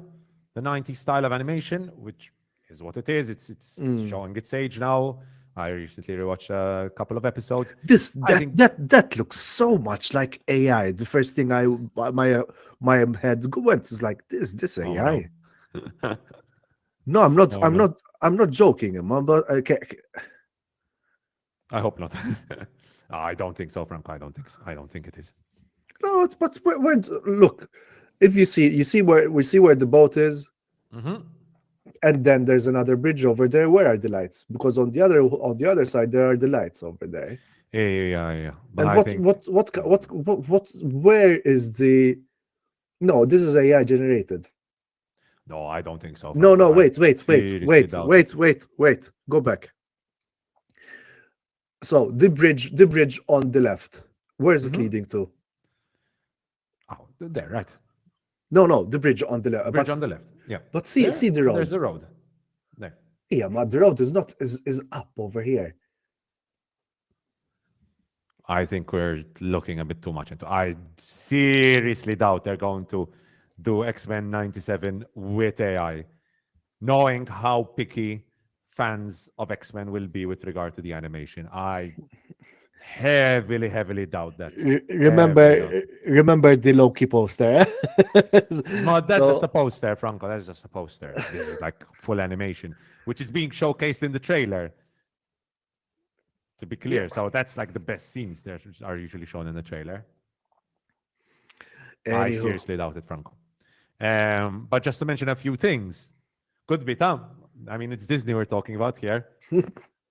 the 90s style of animation, which is what it is. It's showing its age now. I recently rewatched a couple of episodes. That looks so much like AI. The first thing my head went is like this AI. No, I'm not. I'm not joking, man. But okay. I hope not. I don't think so, Frank. I don't think it is. No, it's but look. If you see where the boat is. Mm-hmm. And then there's another bridge over there. Where are the lights? Because on the other side there are the lights over there. Yeah. But and what where is the? No, this is AI generated. No, I don't think so. No, wait. Go back. So the bridge on the left. Where is it leading to? Oh, there, right. No, the bridge on the left. Bridge on the left. Yeah. But see the road. There's the road. There. Yeah, but the road is up over here. I think we're looking a bit too much into. I seriously doubt they're going to do X-Men 97 with AI, knowing how picky fans of X-Men will be with regard to the animation. I heavily doubt that. Remember the Loki poster? No, that's So- just a poster, Franco. That's just a poster. This is like full animation, which is being showcased in the trailer. To be clear, so that's like the best scenes that are usually shown in the trailer. I Anywho. seriously doubt it, Franco. But just to mention a few things, could be Tom. I mean, it's Disney we're talking about here.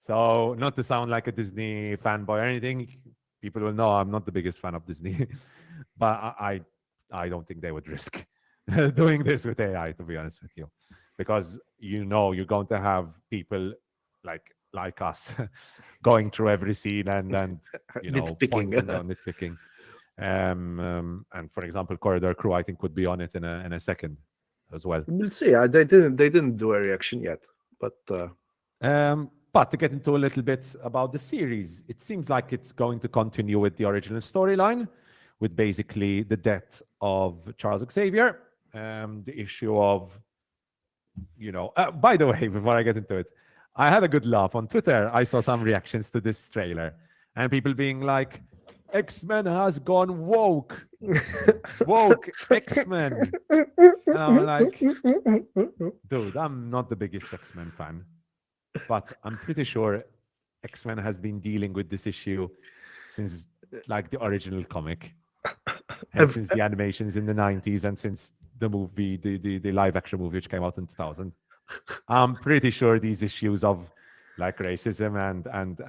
So not to sound like a Disney fanboy or anything, people will know I'm not the biggest fan of Disney, but I don't think they would risk doing this with AI, to be honest with you, because you know you're going to have people like us going through every scene and you know Nitpicking. pointing out, nitpicking. And for example, Corridor Crew I think would be on it in a second as well. We'll see. They didn't do a reaction yet, but But to get into a little bit about the series, it seems like it's going to continue with the original storyline, with basically the death of Charles Xavier, the issue of, you know. By the way, before I get into it, I had a good laugh on Twitter. I saw some reactions to this trailer, and people being like, "X-Men has gone woke, woke X-Men," and I'm like, dude, I'm not the biggest X-Men fan, but I'm pretty sure X-Men has been dealing with this issue since like the original comic, and since the animations in the 90s, and since the movie, the live action movie which came out in 2000. I'm pretty sure these issues of like racism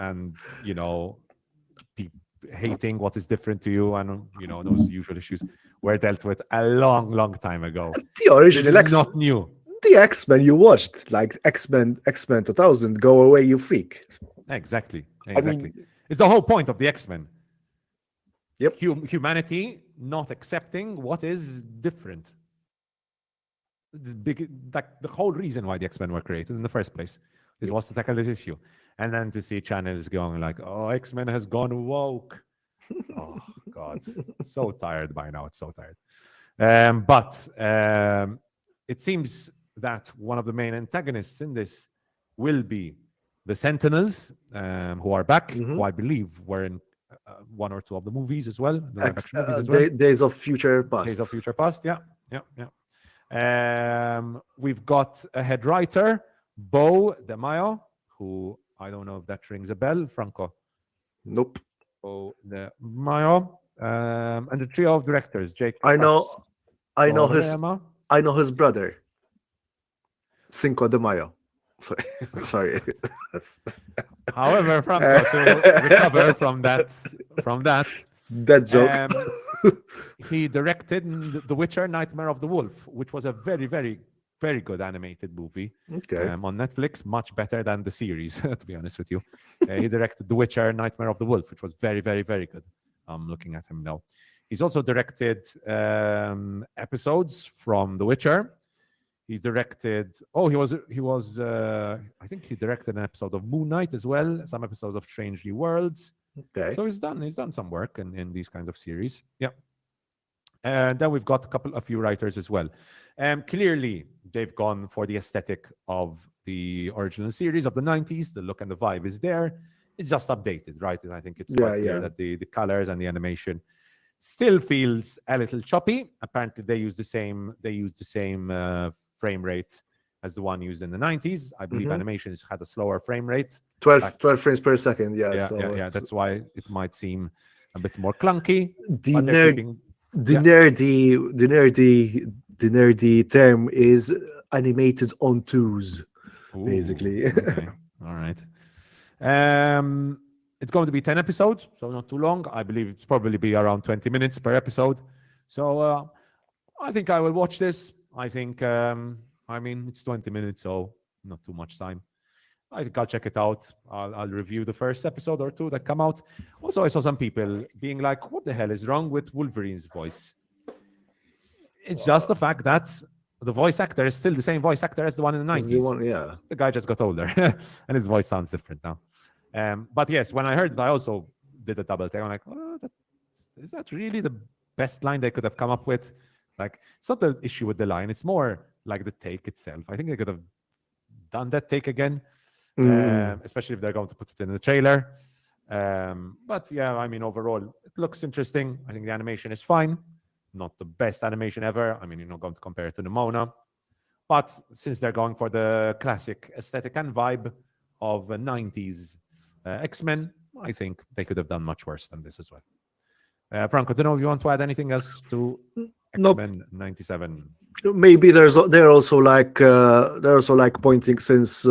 and you know hating what is different to you and you know those usual issues were dealt with a long time ago. the original This is not new. the X-Men you watched, like X-Men 2000, Go Away You Freak. Exactly. mean- It's the whole point of the X-Men. Yep. Humanity not accepting what is different. The whole reason why the X-Men were created in the first place was to tackle this issue. And then to see channels going like, oh, X-Men has gone woke. Oh, God. So tired by now. It's so tired. But it seems that one of the main antagonists in this will be the Sentinels, who are back, who I believe were in one or two of the movies as well. The live action movies as well. Days of Future Past. Days of Future Past, yeah. We've got a head writer, Bo De Mayo, who I don't know if that rings a bell, Franco. Nope. Bo De Mayo, and the trio of directors, Jake. I know Katz, I know his brother, Cinco de Mayo. Sorry. However, Franco, to recover from that, That joke. he directed The Witcher: Nightmare of the Wolf, which was a very good animated movie Okay. on Netflix, much better than the series, to be honest with you. He directed The Witcher: Nightmare of the Wolf, which was very good. I'm looking at him now. He's also directed episodes from The Witcher. He directed. Oh, he was. I think he directed an episode of Moon Knight as well. Some episodes of Strange New Worlds. Okay. So he's done some work in these kinds of series. Yeah. And then we've got a few writers as well. Clearly, they've gone for the aesthetic of the original series of the 90s. The look and the vibe is there. It's just updated, right? And I think it's quite clear that the colors and the animation still feels a little choppy. Apparently, they use the same frame rate as the one used in the 90s. I believe animations had a slower frame rate. 12 frames per second. Yeah. Yeah. That's why it might seem a bit more clunky. The but they're nerdy term is animated on twos, basically. Okay. All right. It's going to be 10 episodes, so not too long. I believe it's probably be around 20 minutes per episode. So I think I will watch this. I think, it's 20 minutes, so not too much time. I think I'll check it out. I'll review the first episode or two that come out. Also, I saw some people being like, what the hell is wrong with Wolverine's voice? It's just the fact that the voice actor is still the same voice actor as the one in the 90s. The guy just got older and his voice sounds different now. But yes, when I heard it, I also did a double take. I'm like, oh, is that really the best line they could have come up with? Like, it's not the issue with the line. It's more like the take itself. I think they could have done that take again, especially if they're going to put it in the trailer. But yeah, I mean, overall, it looks interesting. I think the animation is fine. Not the best animation ever. I mean, you're not going to compare it to Nimona. But since they're going for the classic aesthetic and vibe of 90s X-Men, I think they could have done much worse than this as well. Franco, I don't know if you want to add anything else to X-Men 97. Maybe they're also like pointing since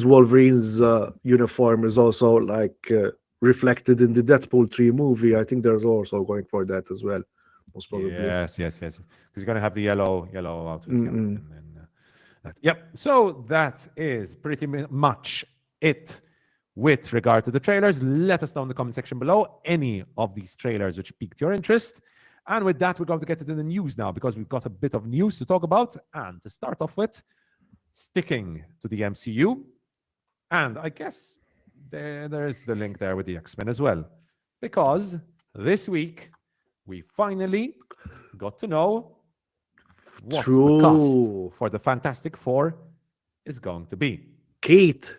Wolverine's uniform is also like reflected in the Deadpool 3 movie. I think there's also going for that as well. Most probably. Yes. Because you're going to have the yellow outfit. Yeah. And then, yep. So that is pretty much it with regard to the trailers. Let us know in the comment section below any of these trailers which piqued your interest. And with that, we're going to get into the news now because we've got a bit of news to talk about. And to start off with, sticking to the MCU. And I guess there's the link there with the X-Men as well. Because this week, we finally got to know what the cast for the Fantastic Four is going to be. Keith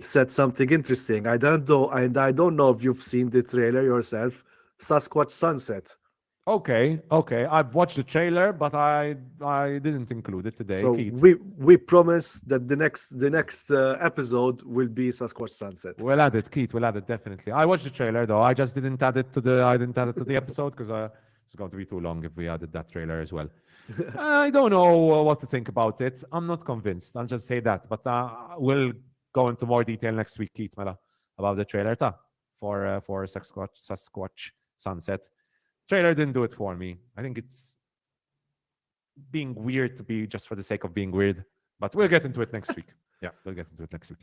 said something interesting. I don't know if you've seen the trailer yourself. Sasquatch Sunset. Okay. I've watched the trailer, but I didn't include it today. So Keith. we promise that the next episode will be Sasquatch Sunset. We'll add it, Keith. We'll add it definitely. I watched the trailer though. I just didn't add it to the episode because it's going to be too long if we added that trailer as well. I don't know what to think about it. I'm not convinced. I'll just say that. But we'll go into more detail next week, Keith Mela, about the trailer for Sasquatch Sunset. Trailer didn't do it for me. I think it's being weird to be just for the sake of being weird. But we'll get into it next week. Yeah, we'll get into it next week.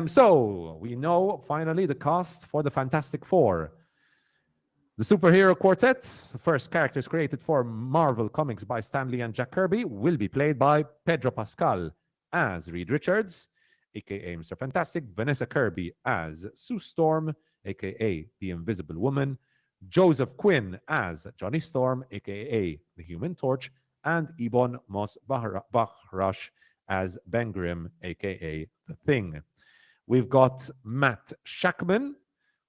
So we know finally the cast for the Fantastic Four. The superhero quartet, the first characters created for Marvel Comics by Stan Lee and Jack Kirby, will be played by Pedro Pascal as Reed Richards, aka Mr. Fantastic, Vanessa Kirby as Sue Storm, aka the Invisible Woman, Joseph Quinn as Johnny Storm, aka the Human Torch, and Ebon Moss-Bachrach as Ben Grimm, aka the Thing. We've got Matt Shakman,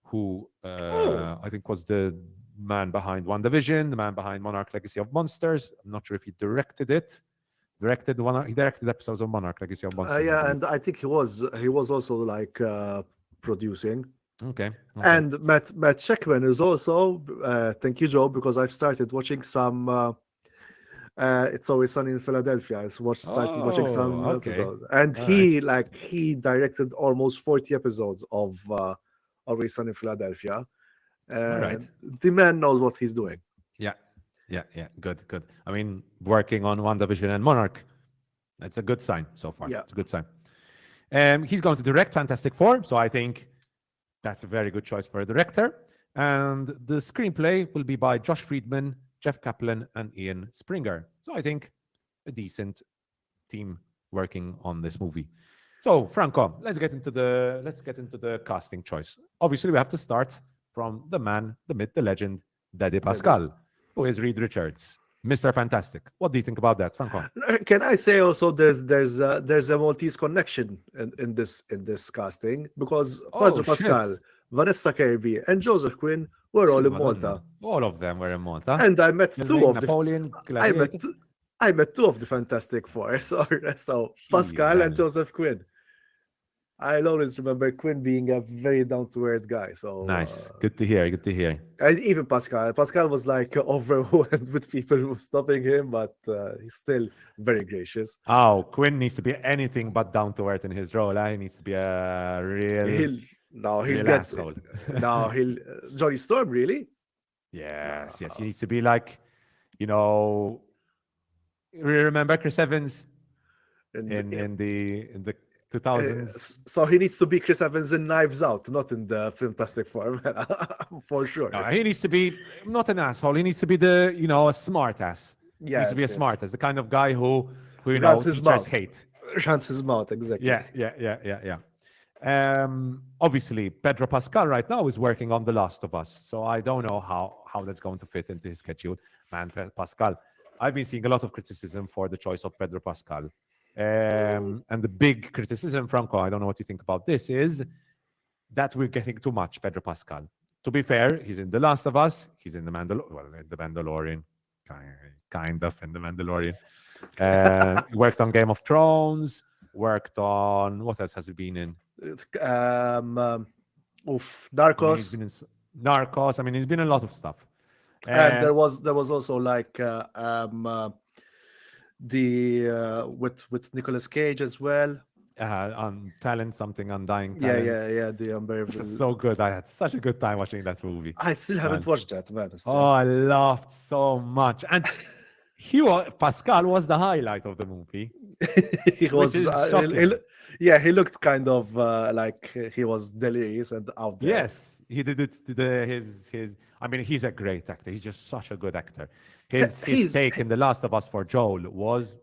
who I think was the man behind WandaVision, the man behind Monarch Legacy of Monsters. I'm not sure if he directed it. He directed episodes of Monarch Legacy of Monsters. Yeah, and I think he was also like producing. Okay. And Matt Shakman is also thank you, Joe, because I've started watching some It's Always Sunny in Philadelphia. I started watching some episodes, and he directed almost 40 episodes of Always Sunny in Philadelphia. The man knows what he's doing. Yeah. Good. I mean, working on WandaVision and Monarch, that's a good sign so far. Yeah, it's a good sign. He's going to direct Fantastic Four, so I think that's a very good choice for a director. And the screenplay will be by Josh Friedman, Jeff Kaplan, and Ian Springer. So I think a decent team working on this movie. So Franco, let's get into the casting choice. Obviously, we have to start from the man, the myth, the legend, Daddy Pascal, who is Reed Richards, Mr. Fantastic. What do you think about that, Franco? Can I say also there's a Maltese connection in this casting, because Pedro Pascal, Vanessa Kirby, and Joseph Quinn were all in Malta. All of them were in Malta. And I met two of Napoleon, I met two of the Fantastic Four. So Pascal and Joseph Quinn. I'll always remember Quinn being a very down-to-earth guy. So nice, good to hear. And even Pascal was like overwhelmed with people stopping him, but he's still very gracious. Oh, Quinn needs to be anything but down-to-earth in his role. He needs to be a real asshole. Johnny Storm, really? Yes. He needs to be like, remember Chris Evans in the 2000s. So he needs to be Chris Evans in Knives Out, not in the Fantastic Four, for sure. No, he needs to be not an asshole. He needs to be a smart ass. He needs to be a smart ass, the kind of guy who runs his mouth. Hate. Runs his mouth, exactly. Yeah. Obviously, Pedro Pascal right now is working on The Last of Us, so I don't know how that's going to fit into his schedule. Man, Pascal, I've been seeing a lot of criticism for the choice of Pedro Pascal. And the big criticism, Franco, I don't know what you think about this, is that we're getting too much Pedro Pascal. To be fair, he's in The Last of Us, he's in The Mandalorian, kind of in The Mandalorian. Worked on Game of Thrones, worked on, what else has he been in? Narcos. He's been in Narcos. I mean, he's been in a lot of stuff. And there was also like with Nicolas Cage as well. On Talent, something Undying Yeah, Talent. the unbearable. It's so good. I had such a good time watching that movie. I still haven't watched that, man. Oh, I laughed so much. And Pascal was the highlight of the movie. He was which is shocking. he looked kind of like he was delirious and out there. Yes, he did it. His. I mean, he's a great actor. He's just such a good actor. His take in The Last of Us for Joel was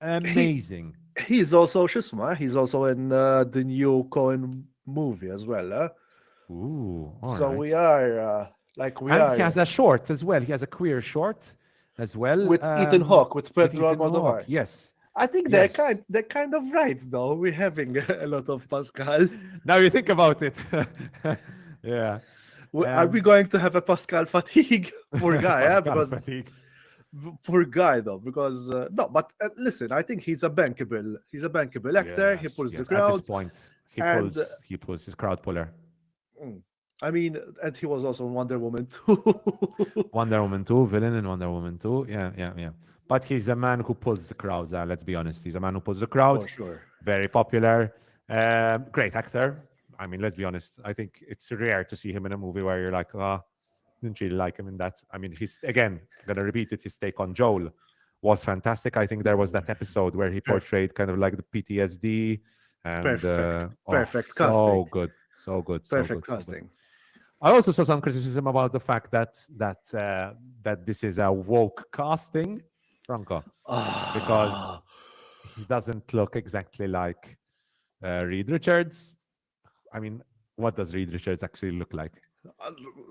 amazing. He's also He's also in the new Coen movie as well. Ooh, all so right. we are He has a short as well. He has a queer short as well with Ethan Hawke, with Pedro Ethan Almodovar. Hawke, yes. I think they're kind of right though. We're having a lot of Pascal. Now you think about it. Yeah. Are we going to have a Pascal fatigue? Poor guy, Pascal fatigue. Poor guy though, because no, but listen, I think he's a bankable actor. He pulls the crowd. At this point, he pulls his crowd puller. I mean, and he was also in Wonder Woman 2. Wonder Woman 2, villain in Wonder Woman 2. Yeah. But he's a man who pulls the crowds. Let's be honest. He's a man who pulls the crowds. For sure. Very popular. Great actor. I mean, let's be honest. I think it's rare to see him in a movie where you're like, didn't really like him in that. I mean, he's, again, going to repeat it, his take on Joel was fantastic. I think there was that episode where he portrayed kind of like the PTSD. And, perfect casting. So good. Perfect casting. I also saw some criticism about the fact that this is a woke casting, Franco, because he doesn't look exactly like Reed Richards. I mean, what does Reed Richards actually look like?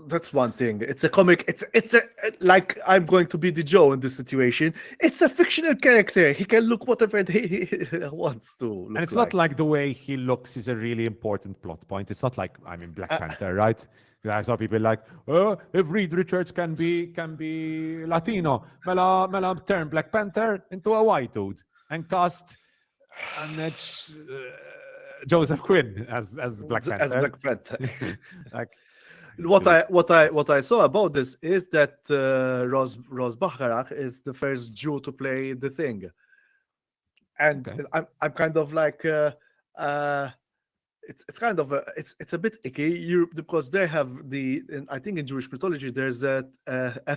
That's one thing. It's a comic. It's a like I'm going to be the Joe in this situation. It's a fictional character. He can look whatever he wants to look. And it's not like the way he looks is a really important plot point. It's not like Black Panther, right? I saw people like, if Reed Richards can be Latino, mela turn Black Panther into a white dude and cast Joseph Quinn as Black Panther. As Black Panther. Like, what I saw about this is that Moss-Bachrach is the first Jew to play the Thing, and I'm kind of like it's kind of it's a bit icky because they have I think in Jewish mythology there's a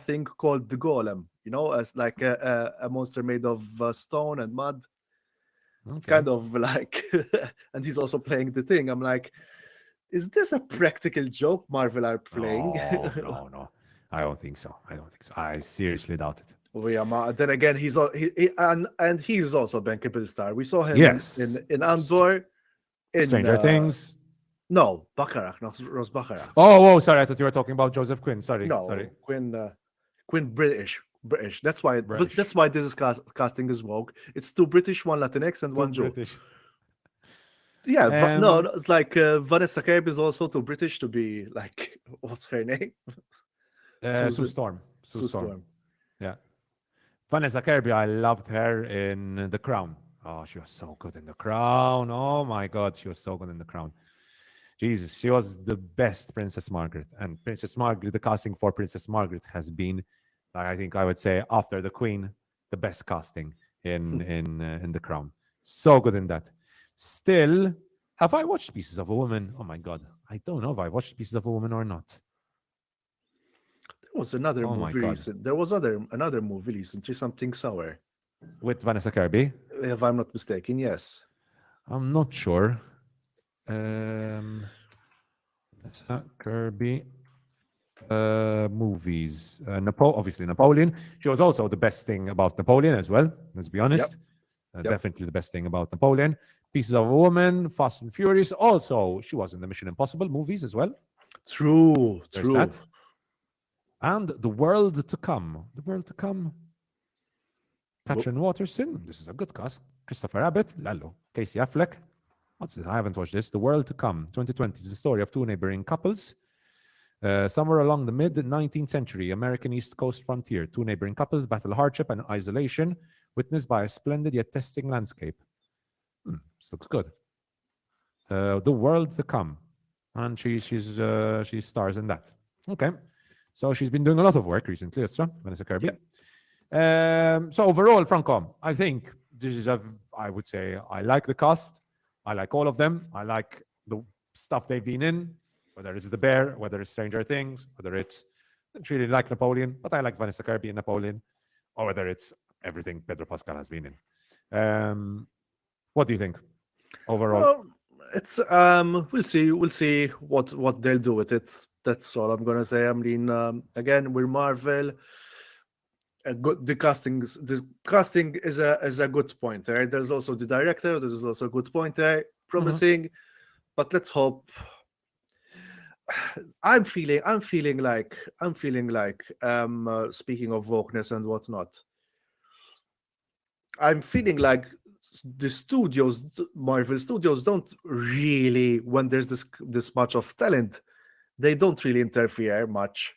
thing called the golem, as like a monster made of stone and mud. Okay. It's kind of like, and he's also playing the Thing. I'm like, is this a practical joke Marvel are playing? No. I don't think so. I seriously doubt it. Oh, yeah, then again, he's also a bankable star. We saw him in Andor. In Stranger Things. No, Bachrach, not Moss-Bachrach. Oh, sorry. I thought you were talking about Joseph Quinn. Sorry. Quinn British. That's why. That's why this is casting is woke. It's two British, one Latinx, and one Jew. British. Yeah, no, it's like Vanessa Kirby is also too British to be like, what's her name? Sue Storm. Yeah. Vanessa Kirby, I loved her in The Crown. Oh, she was so good in The Crown. Oh my God, she was so good in The Crown. Jesus, she was the best Princess Margaret. And Princess Margaret, the casting for Princess Margaret has been, I think I would say, after the Queen, the best casting in The Crown. So good in that. Still, have I watched Pieces of a Woman? Oh my God, I don't know if I watched Pieces of a Woman or not. There was another movie recent. There was another movie recently, Something Sour. With Vanessa Kirby? If I'm not mistaken, yes. I'm not sure. Vanessa Kirby movies. Obviously Napoleon. She was also the best thing about Napoleon as well, let's be honest. Definitely the best thing about Napoleon. Pieces of a Woman, Fast and Furious. Also, she was in the Mission Impossible movies as well. True. There's that. And The World to Come. The World to Come. Katrin Waterston. This is a good cast. Christopher Abbott. Lalo. Casey Affleck. What's this? I haven't watched this. The World to Come. 2020 is the story of two neighboring couples. Somewhere along the mid-19th century, American East Coast frontier, two neighboring couples battle hardship and isolation, witnessed by a splendid yet testing landscape. This looks good. The World to Come. And she stars in that. Okay. So she's been doing a lot of work recently, that's right, Vanessa Kirby. So overall, Franco, I think this is I would say I like the cast. I like all of them. I like the stuff they've been in, whether it's The Bear, whether it's Stranger Things, whether it's, I don't really like Napoleon, but I like Vanessa Kirby in Napoleon, or whether it's everything Pedro Pascal has been in. What do you think overall? Well, it's we'll see what they'll do with it. That's all I'm gonna say. I mean, again, we're Marvel. The casting is a good pointer. There's also the director. There's also a good pointer, promising. But let's hope. I'm feeling like speaking of wokeness and whatnot. I'm feeling like the studios, Marvel Studios, don't really, when there's this much of talent, they don't really interfere much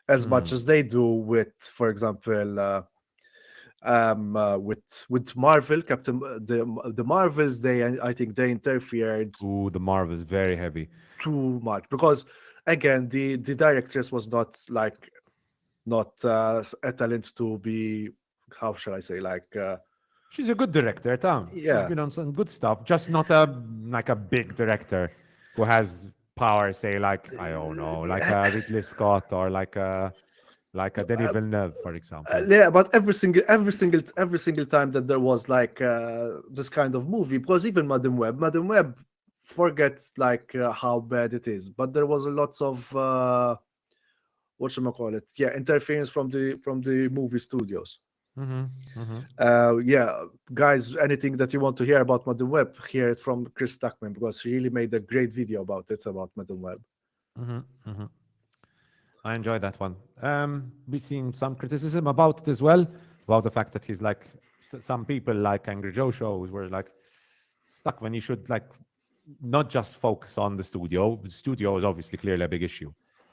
as much as they do with, for example, with Marvel, the Marvels. I think they interfered. Ooh, the Marvels very heavy. Too much, because again, the directress was not a talent to be, how shall I say, she's a good director, Tom. Yeah. She's been on some good stuff, just not a big director who has power, say I don't know, like a Ridley Scott or like a Denis Villeneuve, for example. Yeah, but every single time that there was this kind of movie, because even Madame Web forgets how bad it is, but there was lots of interference from the movie studios. Yeah, guys, anything that you want to hear about Madame Web, hear it from Chris Stuckman, because he really made a great video about Madame Web. I enjoyed that one. We've seen some criticism about it as well, about the fact that he's some people like Angry Joe shows were stuck when you should not just focus on the studio. The studio is obviously clearly a big issue,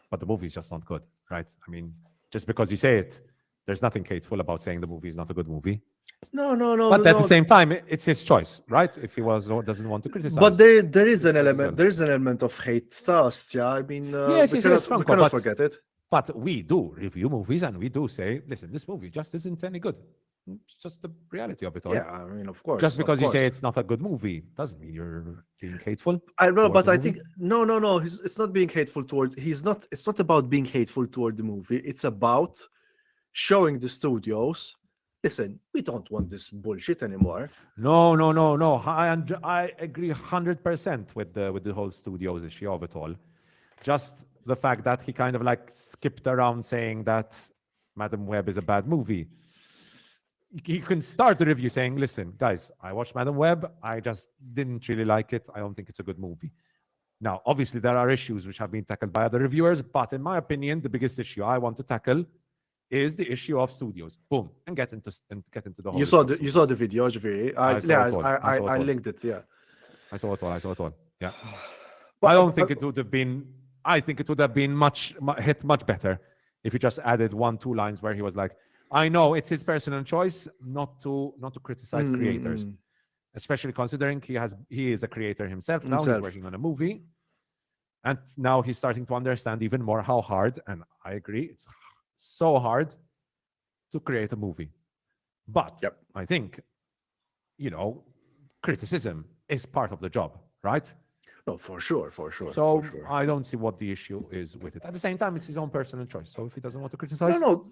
but the movie is just not good, right? I mean, just because you say it, there's nothing hateful about saying the movie is not a good movie. No. But at the same time, it's his choice, right? If he doesn't want to criticize. But there is an element of hate first. Yeah, I mean, we cannot forget it. But we do review movies and we do say, listen, this movie just isn't any good. It's just the reality of it all. Yeah, I mean, of course. Just because you say it's not a good movie doesn't mean you're being hateful. I know, but I think no. It's not being hateful toward. It's not about being hateful toward the movie. It's about showing the studios, listen, we don't want this bullshit anymore. No. I agree 100% with the whole studios issue of it all. Just the fact that he kind of skipped around saying that Madame Web is a bad movie. He can start the review saying, listen, guys, I watched Madame Web. I just didn't really like it. I don't think it's a good movie. Now, obviously, there are issues which have been tackled by other reviewers, but in my opinion, the biggest issue I want to tackle is the issue of studios. Boom, and get into the whole. You saw the video, Javier. I linked it. Yeah, I saw it all. Yeah, but, I don't think it would have been. I think it would have been hit much better if he just added 1-2 lines where he was like, "I know it's his personal choice not to criticize creators, especially considering he is a creator himself now. He's working on a movie, and now he's starting to understand even more how hard. And I agree, it's so hard to create a movie. But I think, criticism is part of the job, right? No, for sure. So I don't see what the issue is with it. At the same time, it's his own personal choice. So if he doesn't want to criticize, no.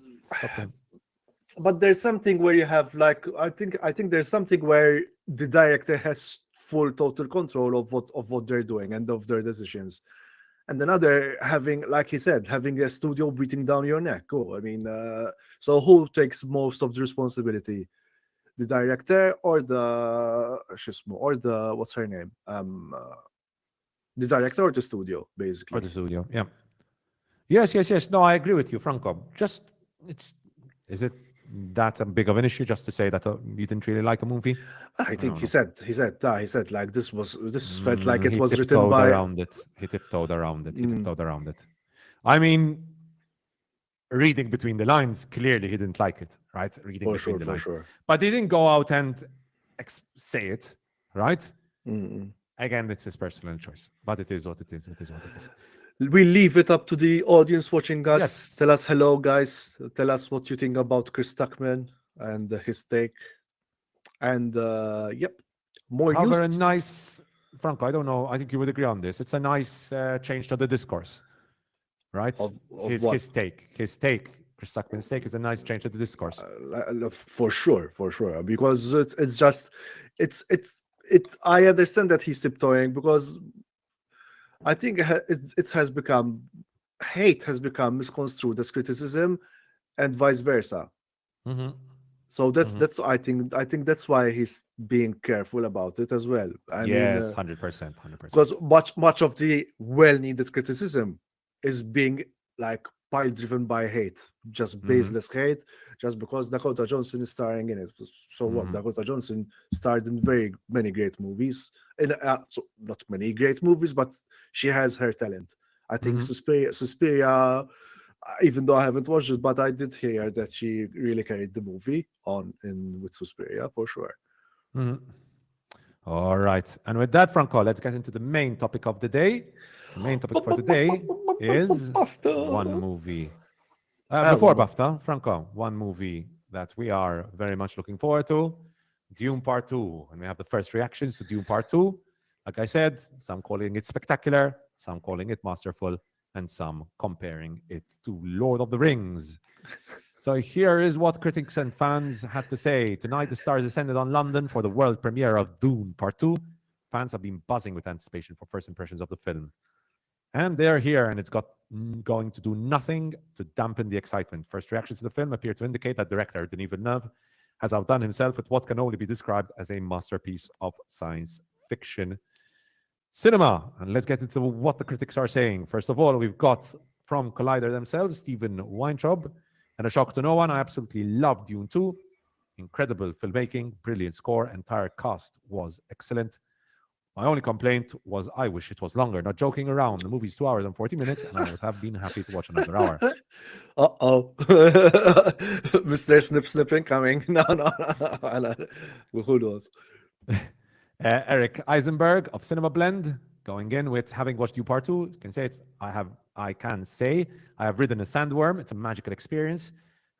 But there's something where you have I think there's something where the director has full total control of what they're doing and of their decisions. And another having, like he said, having a studio beating down your neck. I mean, so who takes most of the responsibility? the director or the what's her name? The director or the studio, basically. Or the studio, yeah. Yes. No, I agree with you, Franco. Is it that big of an issue just to say that you didn't really like a movie? I think he said like this felt like it He was written tiptoed by. around it. He tiptoed around it. I mean, reading between the lines, clearly he didn't like it, right? Reading For between sure, the for lines. sure. But he didn't go out and say it, right? Mm-mm. Again, it's his personal choice. But it is what it is. It is what it is. We leave it up to the audience watching us. Yes. Tell us hello, guys. Tell us what you think about Chris Tuckman and his take. And yep, more However, a news. nice, Franco, I don't know, I think you would agree on this. It's a nice change to the discourse, right? Of His take, Chris Tuckman's take is a nice change to the discourse. For sure, because I understand that he's tiptoeing because I think hate has become misconstrued as criticism, and vice versa. Mm-hmm. So that's I think that's why he's being careful about it as well. I mean, 100%. because much of the well-needed criticism is being like pile-driven by hate, just baseless hate, just because Dakota Johnson is starring in it. So what? Dakota Johnson starred in very many great movies, so not many great movies, but she has her talent. I think Suspiria, even though I haven't watched it, but I did hear that she really carried the movie with Suspiria for sure. All right. And with that, Franco, let's get into the main topic of the day. The main topic for today is BAFTA. one movie. Before BAFTA, Franco, one movie that we are very much looking forward to, Dune Part 2. And we have the first reactions to Dune Part 2. Like I said, some calling it spectacular, some calling it masterful, and some comparing it to Lord of the Rings. So here is what critics and fans had to say. Tonight, the stars descended on London for the world premiere of Dune Part 2. Fans have been buzzing with anticipation for first impressions of the film. And they're here, and it's going to do nothing to dampen the excitement. First reactions to the film appear to indicate that director Denis Villeneuve has outdone himself with what can only be described as a masterpiece of science fiction cinema. And let's get into what the critics are saying. First of all, we've got from Collider themselves, Stephen Weintraub. And a shock to no one, I absolutely loved Dune 2. Incredible filmmaking, brilliant score, entire cast was excellent. My only complaint was I wish it was longer. Not joking around. The movie's 2 hours and 40 minutes, and I would have been happy to watch another hour. Uh-oh. Mr. Snipping coming. No. Who knows? Eric Eisenberg of Cinema Blend, going in with having watched Dune Part 2, I can say I have ridden a sandworm. It's a magical experience,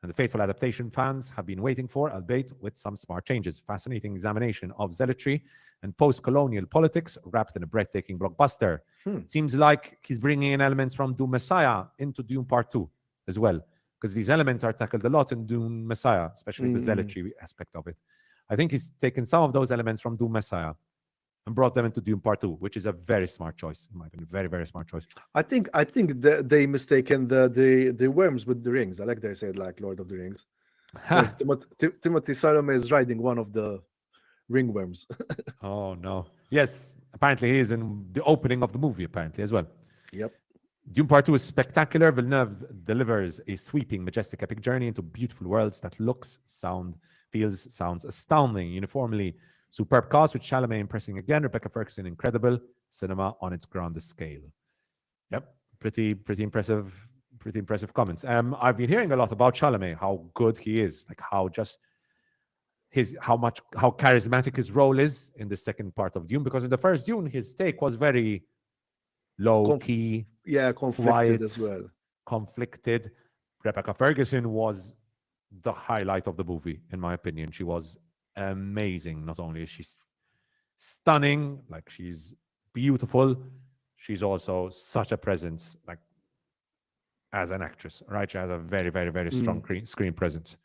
and the faithful adaptation fans have been waiting for, albeit with some smart changes. Fascinating examination of zealotry and post-colonial politics wrapped in a breathtaking blockbuster. Seems like he's bringing in elements from Dune Messiah into Dune Part 2 as well, because these elements are tackled a lot in Dune Messiah, especially the zealotry aspect of it. I think he's taken some of those elements from Dune Messiah and brought them into Dune Part 2, which is a very smart choice, in my opinion. Very, very smart choice. I think they mistaken the worms with the rings. I like they said like Lord of the Rings. Timothy Chalamet is riding one of the ringworms. Oh no! Yes, apparently he is in the opening of the movie. Apparently as well. Yep. Dune Part 2 is spectacular. Villeneuve delivers a sweeping, majestic, epic journey into beautiful worlds that sounds astounding. Uniformly superb cast with Chalamet impressing again. Rebecca Ferguson incredible. Cinema on its grandest scale. Yep, pretty impressive comments. I've been hearing a lot about Chalamet, how good he is, like how charismatic his role is in the second part of Dune. Because in the first Dune, his take was very low key, conflicted quiet, as well. Conflicted. Rebecca Ferguson was the highlight of the movie, in my opinion. She was amazing. Not only is she stunning, like she's beautiful, she's also such a presence, like as an actress, right? She has a very, very, very strong screen presence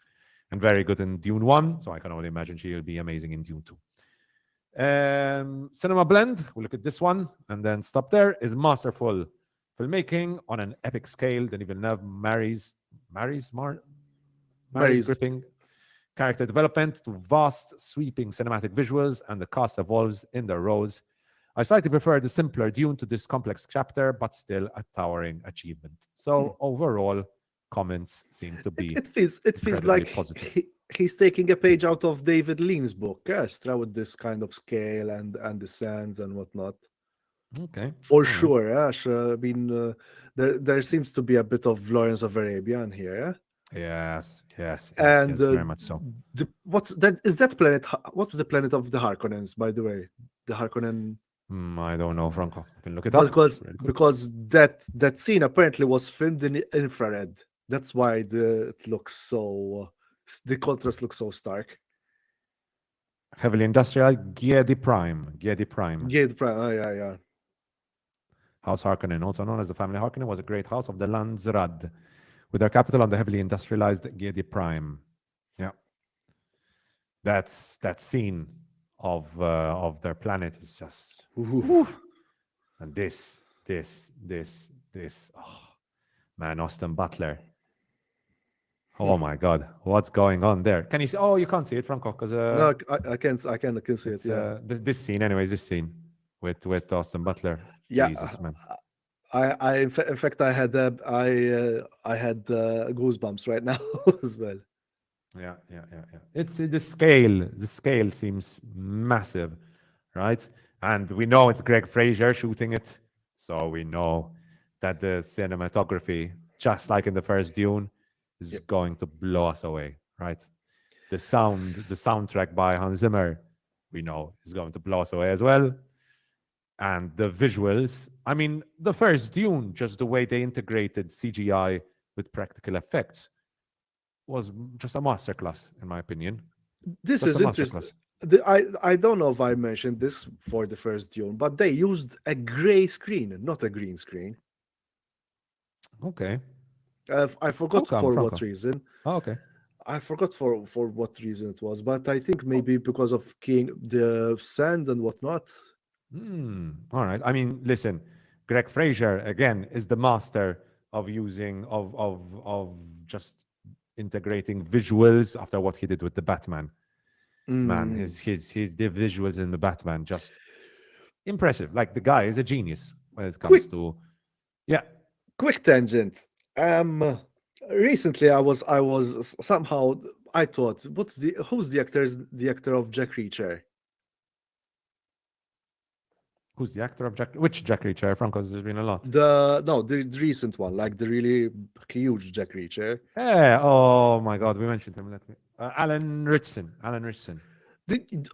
and very good in Dune 1. So I can only imagine she'll be amazing in Dune 2. Cinema Blend, we'll look at this one and then stop there, is masterful filmmaking on an epic scale. Denis Villeneuve marries gripping character development to vast, sweeping cinematic visuals, and the cast evolves in their roles. I slightly prefer the simpler Dune to this complex chapter, but still a towering achievement. So overall, comments seem to be It feels incredibly like positive. he's taking a page out of David Lean's book, yes, with this kind of scale and the sands and whatnot. Okay. For all right. sure, yeah. Sure. I mean, there seems to be a bit of Lawrence of Arabia in here, yeah? Yes, And very much so. what's that? Is that planet? What's the planet of the Harkonnens, by the way? The Harkonnen. I don't know, Franco. You can look it up. Because Really quick. because that scene apparently was filmed in infrared. That's why it looks so. The contrast looks so stark. Heavily industrial, Giedi Prime. Yeah. House Harkonnen, also known as the family Harkonnen, was a great house of the Landsrad, with their capital on the heavily industrialized Giedi Prime. Yeah. That scene of their planet is just... And this, oh, man, Austin Butler. Oh my God, what's going on there? Can you see? Oh, you can't see it, Franco, because No, I can see it. Yeah, this scene, anyways, this scene with Austin Butler. yeah. Jesus, man. In fact, I had goosebumps right now as well. Yeah. It's the scale seems massive, right? And we know it's Greg Fraser shooting it, so we know that the cinematography, just like in the first Dune, is going to blow us away, right? The soundtrack by Hans Zimmer, we know, is going to blow us away as well. And the visuals, I mean, the first Dune, just the way they integrated CGI with practical effects, was just a masterclass, in my opinion. This Just is a interesting. masterclass. I don't know if I mentioned this for the first Dune, but they used a gray screen, not a green screen. Okay. I forgot How come, for Franco? what reason. Oh, okay. I forgot for what reason it was, but I think maybe because of the sand and whatnot. All right. I mean, listen, Greg Fraser again is the master of using of just integrating visuals after what he did with the Batman. Man, his the visuals in the Batman just impressive. Like the guy is a genius when it comes to Quick tangent. Recently I was somehow I thought, who's the actor of Jack Reacher? Who's the actor of which Jack Reacher? Franco, there's been a lot. The recent one, like the really huge Jack Reacher. Yeah. Oh my God, we mentioned him. Let me. Alan Richardson.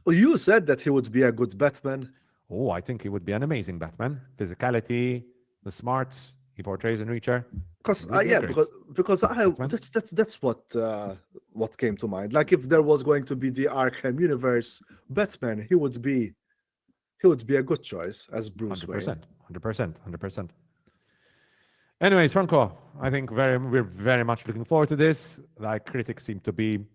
You said that he would be a good Batman. Oh, I think he would be an amazing Batman. Physicality, the smarts he portrays in Reacher. Because Would be great. because Batman. that's what came to mind. Like if there was going to be the Arkham universe Batman, he would be a good choice as Bruce Wayne. 100%. Anyways, Franco, I think we're very much looking forward to this. Like critics seem to be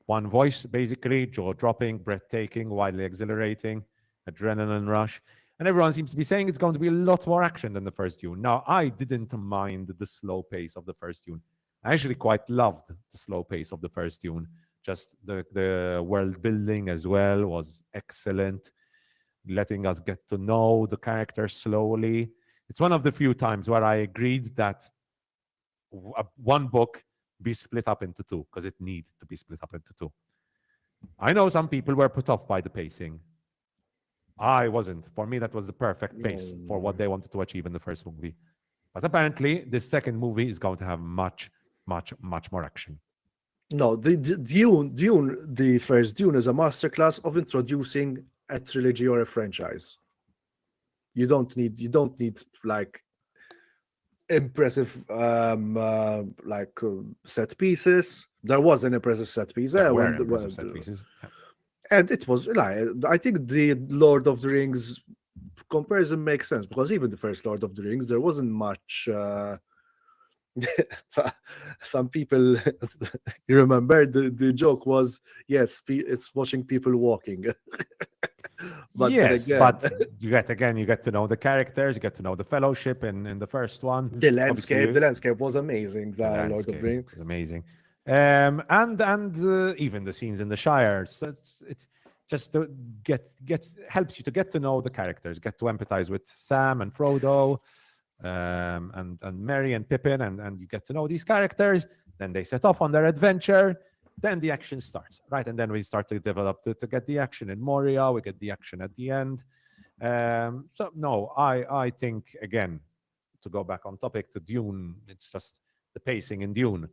one voice, basically, jaw-dropping, breathtaking, widely exhilarating, adrenaline rush. And everyone seems to be saying it's going to be a lot more action than the first Dune. Now, I didn't mind the slow pace of the first Dune. I actually quite loved the slow pace of the first Dune. Just the world building as well was excellent, letting us get to know the characters slowly. It's one of the few times where I agreed that one book be split up into two, because it needed to be split up into two. I know some people were put off by the pacing. I wasn't. For me, that was the perfect pace for what they wanted to achieve in the first movie. But apparently, this second movie is going to have much more action. No, the first Dune is a masterclass of introducing a trilogy or a franchise. You don't need like impressive set pieces. There was an impressive set piece there There were impressive set pieces. Yeah. and it was like I think the Lord of the Rings comparison makes sense, because even the first Lord of the Rings, there wasn't much. Some people you remember the joke was, yes, it's watching people walking. But yes, again, but you get to know the characters, you get to know the fellowship in the first one. the landscape was amazing. The Lord of the Rings. was amazing. And even the scenes in the Shire. So it's just to helps you to get to know the characters, get to empathize with Sam and Frodo, and Merry and Pippin, and you get to know these characters. Then they set off on their adventure. Then the action starts, right? And then we start to develop to get the action in Moria. We get the action at the end. So no, I think, again, to go back on topic to Dune, it's just the pacing in Dune.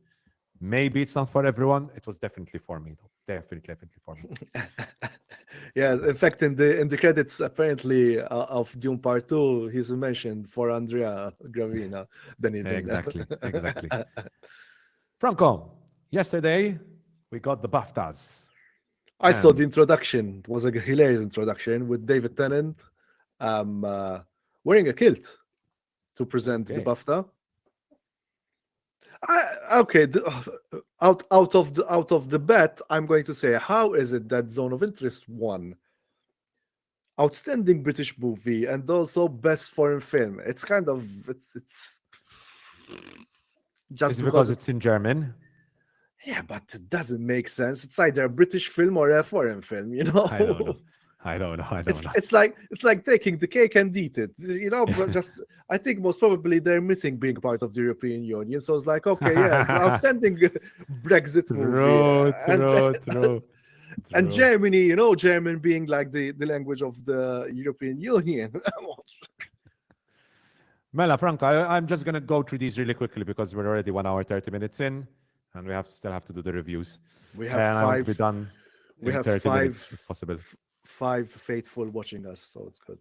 Maybe it's not for everyone. It was definitely for me, though. Definitely for me. Yeah, in fact, in the credits, apparently, of Dune Part 2, he's mentioned for Andrea Gravina. Exactly. Franco, yesterday we got the BAFTAs. I saw the introduction. It was a hilarious introduction with David Tennant wearing a kilt to present the BAFTA. Out of the bet, I'm going to say, how is it that Zone of Interest won Outstanding British Movie and also Best Foreign Film? It's kind of it's just because it's in German. Yeah, but it doesn't make sense. It's either a British film or a foreign film, you know. I don't know. It's like taking the cake and eat it, you know. But just I think most probably they're missing being part of the European Union. So it's like, okay, yeah, outstanding Brexit movie. True. And Germany, you know, German being like the language of the European Union. Mela, Franco, I'm just going to go through these really quickly because we're already 1 hour, 30 minutes in, and we still have to do the reviews. We have and five. I want to be done We in have 30 minutes, if possible. 5 faithful watching us, so it's good.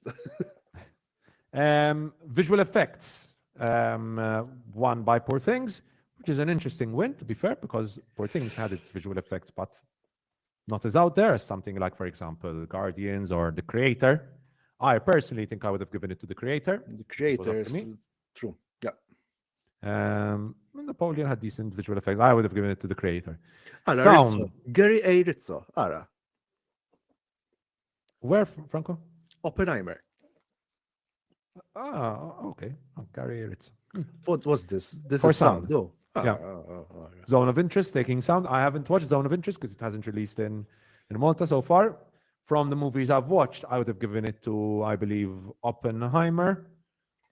Visual effects, won by Poor Things, which is an interesting win, to be fair, because Poor Things had its visual effects, but not as out there as something like, for example, Guardians or The Creator. I personally think I would have given it to The Creator. The Creator is true. Yeah. Napoleon had decent visual effects. I would have given it to The Creator. Sound. Gary A. Rizzo. Ara. Where, Franco? Oppenheimer. Okay. Gary Ritz. What was this? This For is sound. sound. Yeah. Zone of Interest, taking sound. I haven't watched Zone of Interest because it hasn't released in Malta so far. From the movies I've watched, I would have given it to, I believe, Oppenheimer,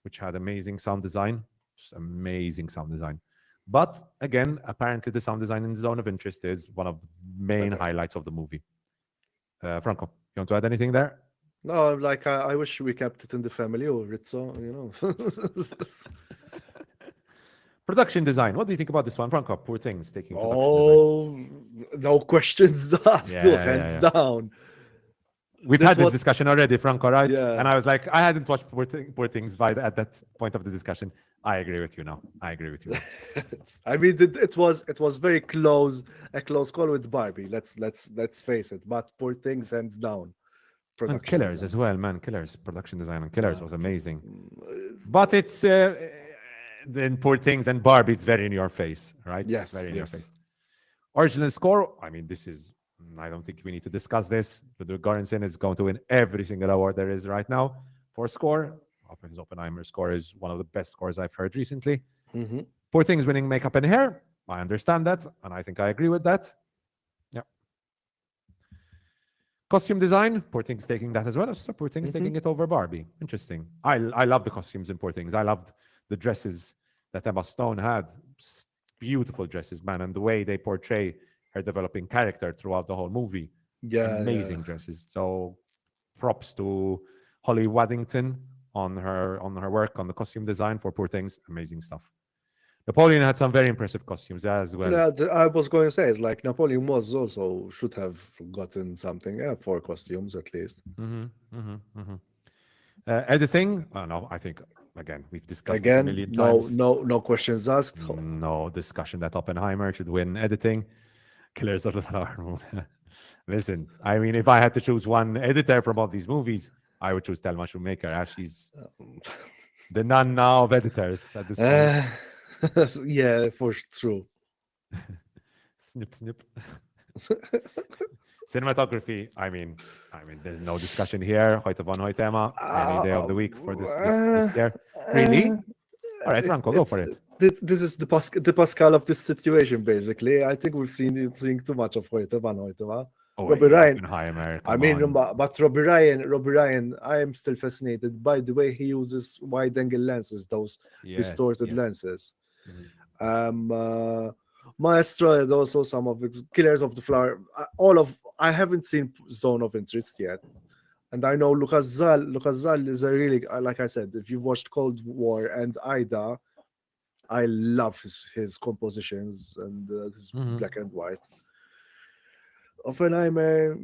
which had amazing sound design. Just amazing sound design. But again, apparently the sound design in Zone of Interest is one of the main highlights of the movie. Franco, you want to add anything there? No, like I wish we kept it in the family or Rizzo, you know. Production design. What do you think about this one, Franco? Poor Things taking production design. No questions asked. Hands down. We've had this discussion already, Franco, right? Yeah. And I was like, I hadn't watched Poor Things at that point of the discussion. I agree with you now. I mean, it was very close, a close call with Barbie. Let's face it. But Poor Things, hands down. And Killers design as well, man. Killers, production design and Killers was amazing. But it's in Poor Things and Barbie, it's very in your face, right? Yes, very in your face. Original score. I mean, I don't think we need to discuss this. Ludwig Göransson is going to win every single award there is right now for score. His Oppenheimer score is one of the best scores I've heard recently. Mm-hmm. Poor Things winning makeup and hair. I understand that, and I think I agree with that. Yeah. Costume design. Poor Things taking that as well. So Poor Things taking it over Barbie. Interesting. I love the costumes in Poor Things. I loved the dresses that Emma Stone had. Beautiful dresses, man, and the way they portray her developing character throughout the whole movie. Amazing dresses. So props to Holly Waddington on her work on the costume design for Poor Things. Amazing stuff. Napoleon had some very impressive costumes as well. Yeah, I was going to say, it's like Napoleon should have gotten something for costumes at least. Editing. No, I think again we've discussed this a million times. No questions asked. No discussion that Oppenheimer should win editing. Killers of the Flower Moon. Listen, I mean, if I had to choose one editor from all these movies, I would choose Thelma Shoemaker. She's the nun now of editors at this point. Yeah, for true. Snip. Cinematography. I mean, there's no discussion here. Heute von Hoytema, any day of the week for this year. Really? All right, Franco, go for it. this is the Pascal of this situation, basically. I think we've seen too much of Hoyte. Oh, Robbie wait, Ryan. Oppenheimer, I come mean, on. but Robbie Ryan, I am still fascinated by the way he uses wide-angle lenses, those Yes, distorted yes. lenses. Mhm. Maestro had also some of the Killers of the Flower. I haven't seen Zone of Interest yet, and I know Lucas Zal is a really, like I said, if you've watched Cold War and Ida, I love his compositions and his Mhm. black and white. Oppenheimer,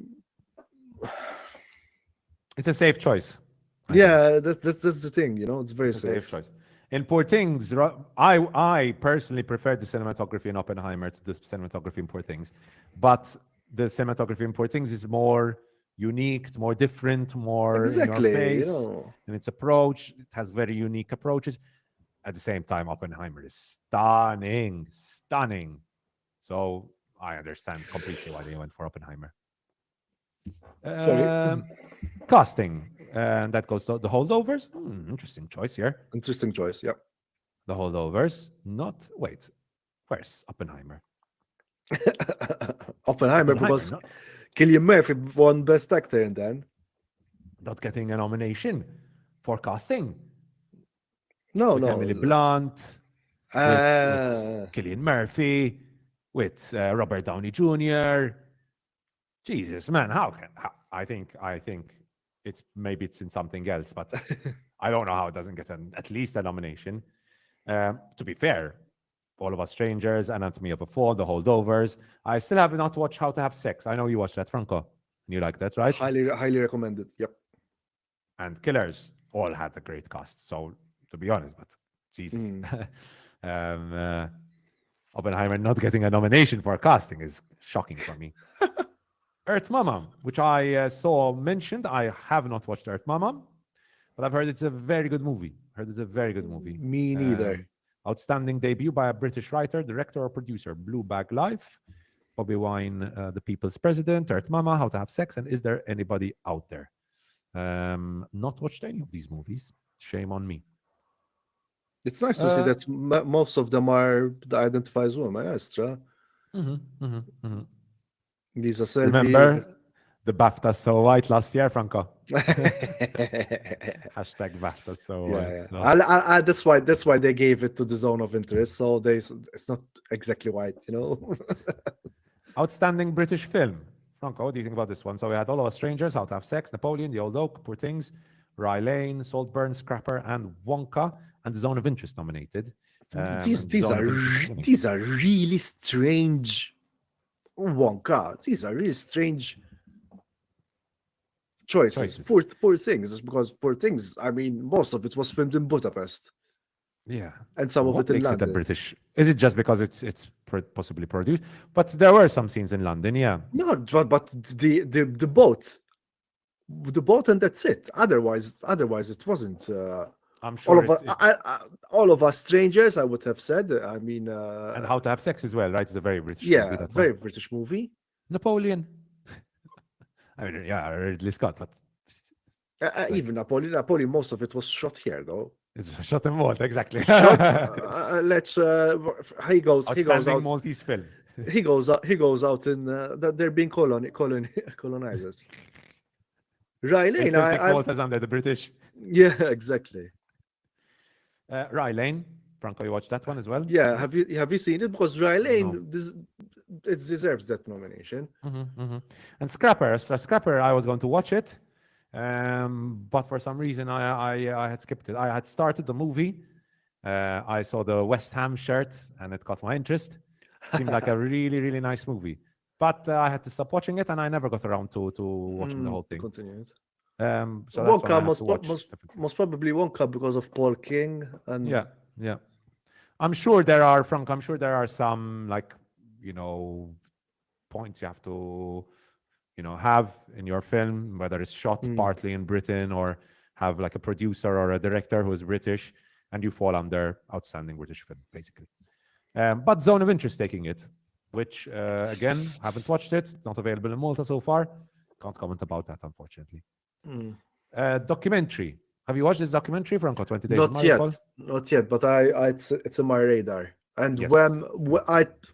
It's a safe choice. I think. yeah, that's the thing, it's very It's a safe safe. choice. In Poor Things, I personally prefer the cinematography in Oppenheimer to the cinematography in Poor Things, but the cinematography in Poor Things is more unique, it's more different, more in your Exactly, face, in its approach. It has very unique approaches. At the same time, Oppenheimer is stunning, stunning. So I understand completely why they went for Oppenheimer. Sorry. Casting, and that goes to the holdovers. Interesting choice here. Interesting choice. Yeah. The holdovers. Wait, where's Oppenheimer? Oppenheimer, because not, Cillian Murphy won Best Actor, and then not getting a nomination for casting. no, With no. Emily Blunt, with Uh, Cillian Murphy, with Robert Downey Jr. Jesus, man, how I think maybe it's in something else, but I don't know how it doesn't get at least a nomination. To be fair, All of Us Strangers, Anatomy of a Fall, The Holdovers. I still have not watched How to Have Sex. I know you watched that, Franco. You like that, right? highly recommended. Yep. And Killers all had a great cast. So, to be honest, but Jesus. Oppenheimer not getting a nomination for casting is shocking for me. Earth Mama, which I saw mentioned. I have not watched Earth Mama, but I've heard it's a very good movie. Me neither. Outstanding debut by a British writer, director, or producer. Blue Bag Life, Bobby Wine, The People's President, Earth Mama, How to Have Sex, and Is There Anybody Out There? Not watched any of these movies. Shame on me. It's nice to see that most of them are identified as women. Maestra. Lisa Selby. Remember the BAFTAs so white last year, Franco? Hashtag BAFTAs so white. Yeah. No. That's why they gave it to the Zone of Interest. So it's not exactly white, Outstanding British film. Franco, what do you think about this one? So we had All of Us Strangers, How to Have Sex, Napoleon, The Old Oak, Poor Things, Rye Lane, Saltburn, Scrapper, and Wonka, and The Zone of Interest nominated. These are really strange. Wonka. These are really strange choices. Poor Things, because Poor Things. I mean, most of it was filmed in Budapest. Yeah, and some of it in makes London. it a British? Is it just because it's possibly produced? But there were some scenes in London. Yeah. No, but the boat, and that's it. Otherwise, it wasn't. I'm sure All of us strangers, I would have said. I mean, and How to Have Sex as well, right? It's a very British yeah, movie. very British movie. Napoleon. I mean, yeah, Ridley Scott, but even Napoleon, most of it was shot here, though. it's shot in Malta, exactly. Let's. He goes out. Maltese film. He goes out in. They're being colonizers. Rye Lane. Malta's under the British. Yeah, exactly. Rye Lane. Franco, you watched that one as well? Yeah, have you seen it? Because Rye Lane, it deserves that nomination. And Scrapper. Scrapper, I was going to watch it, but for some reason I had skipped it. I had started the movie. I saw the West Ham shirt, and it caught my interest. Seemed like a really, really nice movie. But I had to stop watching it, and I never got around to watching the whole thing. Continued. So Wonka most probably Wonka because of Paul King. And yeah. I'm sure there are, Frank. I'm sure there are some points you have to have in your film, whether it's shot partly in Britain or have like a producer or a director who is British, and you fall under outstanding British film, basically. But Zone of Interest taking it, which again, haven't watched it, not available in Malta so far. Can't comment about that, unfortunately. Documentary. Have you watched this documentary, Franco? 20 Days in Not yet, Mariupol? not yet. But it's in my radar. And Yes.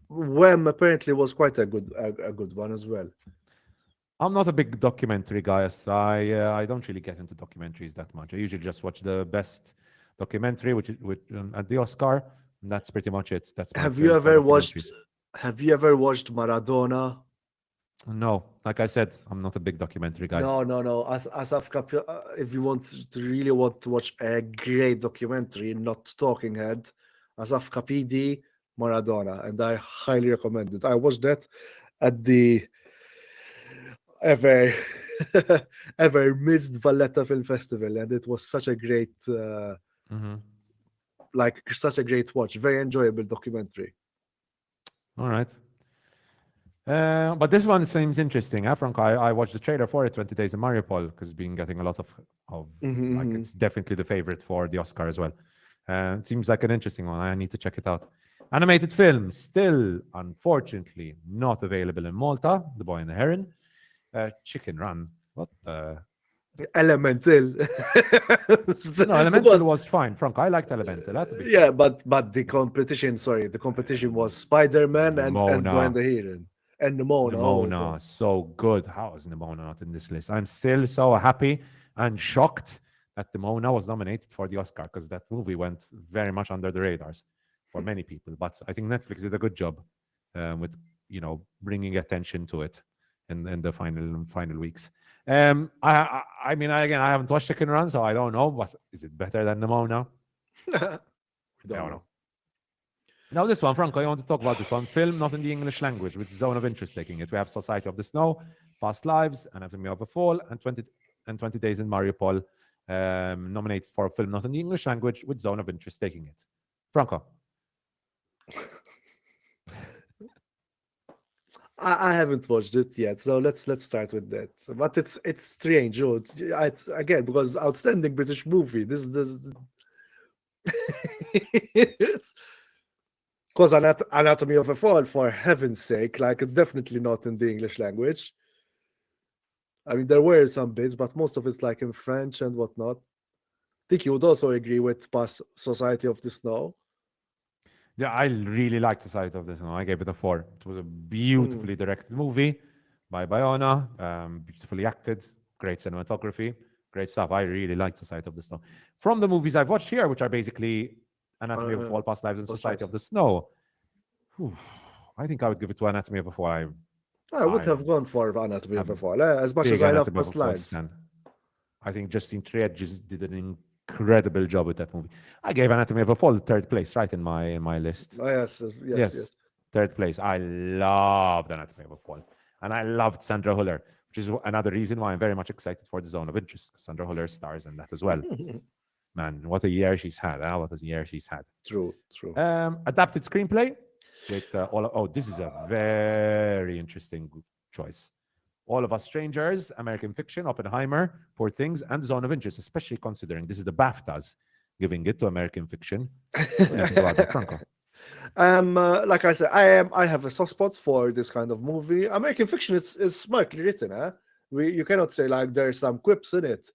Wham apparently was quite a good one as well. I'm not a big documentary guy. I don't really get into documentaries that much. I usually just watch the best documentary, which is at the Oscar. And that's pretty much it. That's my Have film you for ever watched? documentaries. Have you ever watched Maradona? No, like I said, I'm not a big documentary guy. No. If you really want to watch a great documentary, not talking head, Asaf Kapidi, Maradona, and I highly recommend it. I watched that at the ever ever missed Valletta Film Festival, and it was such a great Mhm. such a great watch. Very enjoyable documentary. All right. But this one seems interesting, Franco. I watched the trailer for it, 20 Days in Mariupol, because it's been getting a lot of Mhm. it's definitely the favorite for the Oscar as well. It seems like an interesting one. I need to check it out. Animated film, still unfortunately not available in Malta. The Boy and the Heron. Chicken Run. What the? Elemental. No, Elemental was fine, Franco. I liked Elemental. That to be Yeah, but the competition was Spider-Man and Boy Nimona. and the Heron and Nimona. Oh, Nimona, so good. How is Nimona not in this list? I'm still so happy and shocked that Nimona was nominated for the Oscar, because that movie went very much under the radars for many people. But I think Netflix did a good job with bringing attention to it in the final weeks. I mean, again, I haven't watched Chicken Run, so I don't know. But is it better than Nimona? don't know. Now, this one, Franco, I want to talk about this one. Film not in the English language, with Zone of Interest taking it. We have Society of the Snow, Past Lives, Anatomy of a Fall, and 20 Days in Mariupol, nominated for a film not in the English language, with Zone of Interest taking it. Franco. I haven't watched it yet, so let's start with that. But it's strange. It's again because outstanding British movie. This because Anatomy of a Fall, for heaven's sake, definitely not in the English language. I mean, there were some bits, but most of it's in French and whatnot. I think you would also agree with Past Society of the Snow. Yeah, I really liked Society of the Snow. I gave it a 4. It was a beautifully directed movie by Bayona, beautifully acted, great cinematography, great stuff. I really liked Society of the Snow. From the movies I've watched here, which are basically Anatomy of a Fall, Past Lives, and Society of the Snow, I think I would give it to Anatomy of a Fall. I would have gone for Anatomy of a Fall, as much as I love Past Lives. I think Justine Triet just did an incredible job with that movie. I gave Anatomy of a Fall 3rd place, right, in my list. Oh, yes. 3rd place. I loved Anatomy of a Fall. And I loved Sandra Huller, which is another reason why I'm very much excited for the Zone of Interest. Sandra Huller stars in that as well. Man, what a year she's had. What a year she's had. True. Adapted screenplay. This is a very interesting choice. All of Us Strangers, American Fiction, Oppenheimer, Poor Things, and Zone of Interest, especially considering this is the BAFTAs giving it to American Fiction. What do you think about that, Franco? Like I said, I have a soft spot for this kind of movie. American Fiction is smartly written. You cannot say there's some quips in it,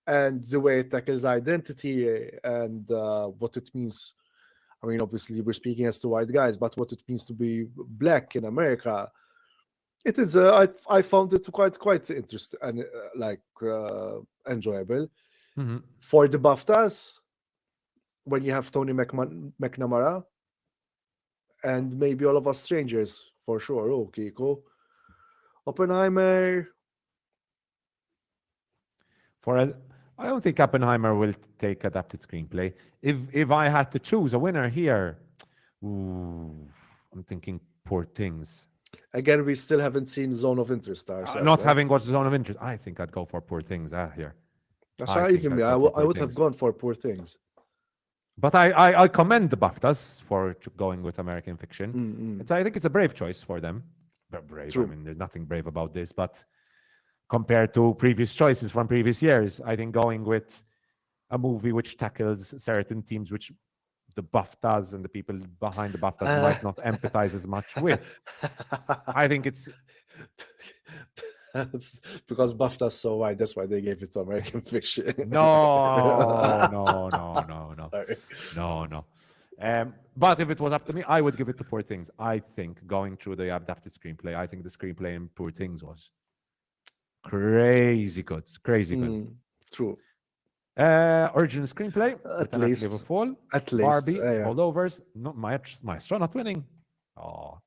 and the way it tackles identity and what it means. I mean, obviously we're speaking as to white guys, but what it means to be black in America. It is. I found it quite interesting and enjoyable. Mm-hmm. For the BAFTAs, when you have Tony McNamara and maybe All of Us Strangers for sure. Okay, cool. Oppenheimer. I don't think Oppenheimer will take adapted screenplay. If I had to choose a winner here, I'm thinking Poor Things. Again, we still haven't seen Zone of Interest. Not having watched Zone of Interest, I think I'd go for Poor Things here. That's not even me. I would have gone for Poor Things. But I commend the BAFTAs for going with American Fiction. I think it's a brave choice for them. They're brave. True. I mean, there's nothing brave about this. But compared to previous choices from previous years, I think going with a movie which tackles certain themes which the BAFTAs and the people behind the BAFTAs might not empathize as much with. I think it's Because BAFTA's so wide, that's why they gave it to American Fiction. No. Sorry. No. But if it was up to me, I would give it to Poor Things. I think going through the adapted screenplay, I think the screenplay in Poor Things was crazy good. True. Original screenplay, At Anatomy least. of a Fall, At least. Barbie, yeah. Holdovers, no, Maestro not winning. Oh.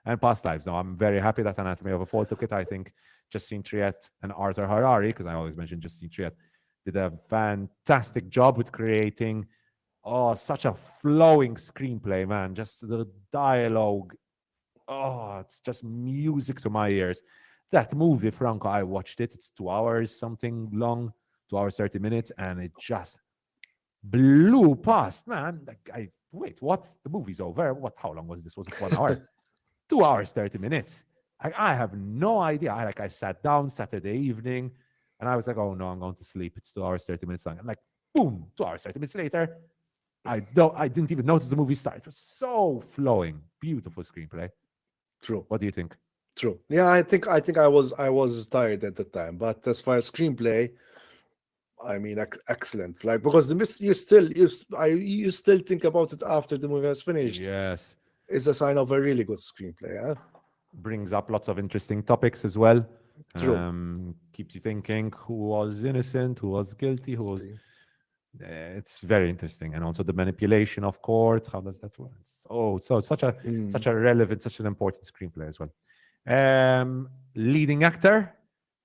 And Past Lives. No, I'm very happy that Anatomy of a Fall took it. I think Justine Triet and Arthur Harari, because I always mention Justine Triet, did a fantastic job with creating such a flowing screenplay, man. Just the dialogue. Oh, it's just music to my ears. That movie, Franco, I watched it. It's 2 hours, something long, 2 hours, 30 minutes, and it just blew past, man. Like, wait, what? The movie's over. What? How long was this? Was it 1 hour? 2 hours, 30 minutes. I have no idea. I sat down Saturday evening, and I was like, oh no, I'm going to sleep. It's 2 hours, 30 minutes long. And like, boom, 2 hours, 30 minutes later, I didn't even notice the movie start. It was so flowing, beautiful screenplay. True. What do you think? True. Yeah, I think I was tired at the time, but as far as screenplay, I mean, excellent. Like, because you still think about it after the movie has finished. Yes. It's a sign of a really good screenplay. Yeah? Brings up lots of interesting topics as well. True. Keeps you thinking who was innocent, who was guilty, who was. It's very interesting, and also the manipulation of court. How does that work? So such a relevant, such an important screenplay as well. Leading actor,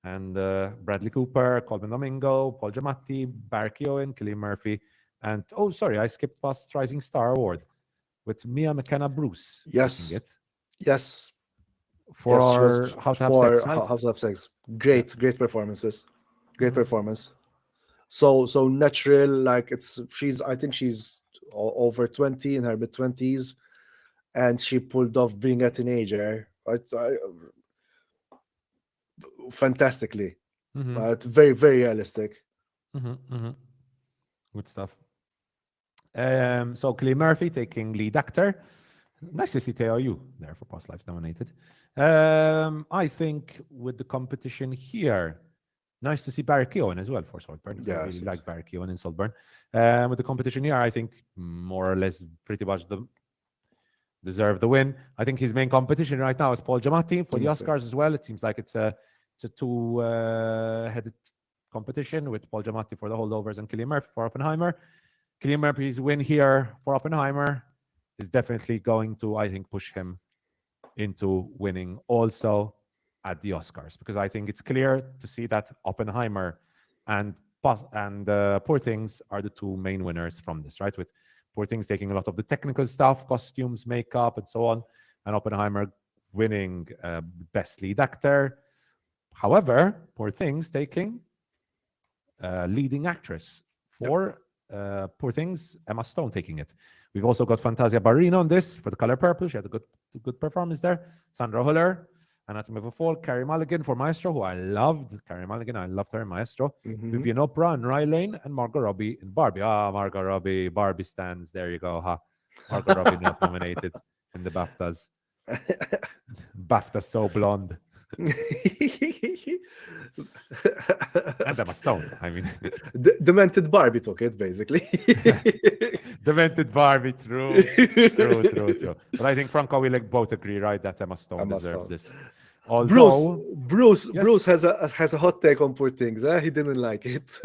and Bradley Cooper, Colman Domingo, Paul Giamatti, Barry Keoghan, Cillian Murphy, and I skipped past Rising Star Award with Mia McKenna Bruce. Yes. Yes. For How to Have Sex. Right? How to Have Sex. Great performances. Great performance. So natural, like I think she's over 20, in her mid-20s, and she pulled off being a teenager fantastically. It's very, very realistic. Good stuff. So Cillian Murphy taking lead actor. Nice to see Teo Yu there for Past Lives nominated. I think with the competition here, nice to see Barry Keoghan as well for Saltburn. I really like Barry Keoghan in Saltburn. With the competition here, I think more or less pretty much deserve the win. I think his main competition right now is Paul Giamatti for the Oscars as well. It seems like it's a two-headed competition with Paul Giamatti for The Holdovers and Cillian Murphy for Oppenheimer. Cillian Murphy's win here for Oppenheimer is definitely going to, I think, push him into winning also at the Oscars, because I think it's clear to see that Oppenheimer and Poor Things are the two main winners from this, right? With Poor Things taking a lot of the technical stuff, costumes, makeup, and so on, and Oppenheimer winning Best Lead Actor. However, Poor Things taking leading actress for Poor Things, Emma Stone taking it. We've also got Fantasia Barrino on this for The Color Purple. She had a good performance there. Sandra Huller, Anatomy of a Fall. Carey Mulligan for Maestro, who I loved. Carey Mulligan, I loved her in Maestro. Vivian Oprah and Rye Lane, and Margot Robbie in Barbie. Margot Robbie, Barbie stands. There you go, huh? Margot Robbie not nominated in the BAFTAs. BAFTA so blonde. And Emma Stone, I mean. Demented Barbie took it, basically. Demented Barbie, true. But I think Franco will both agree, right, that Emma Stone deserves this. Although, Bruce has a hot take on Poor Things. He didn't like it.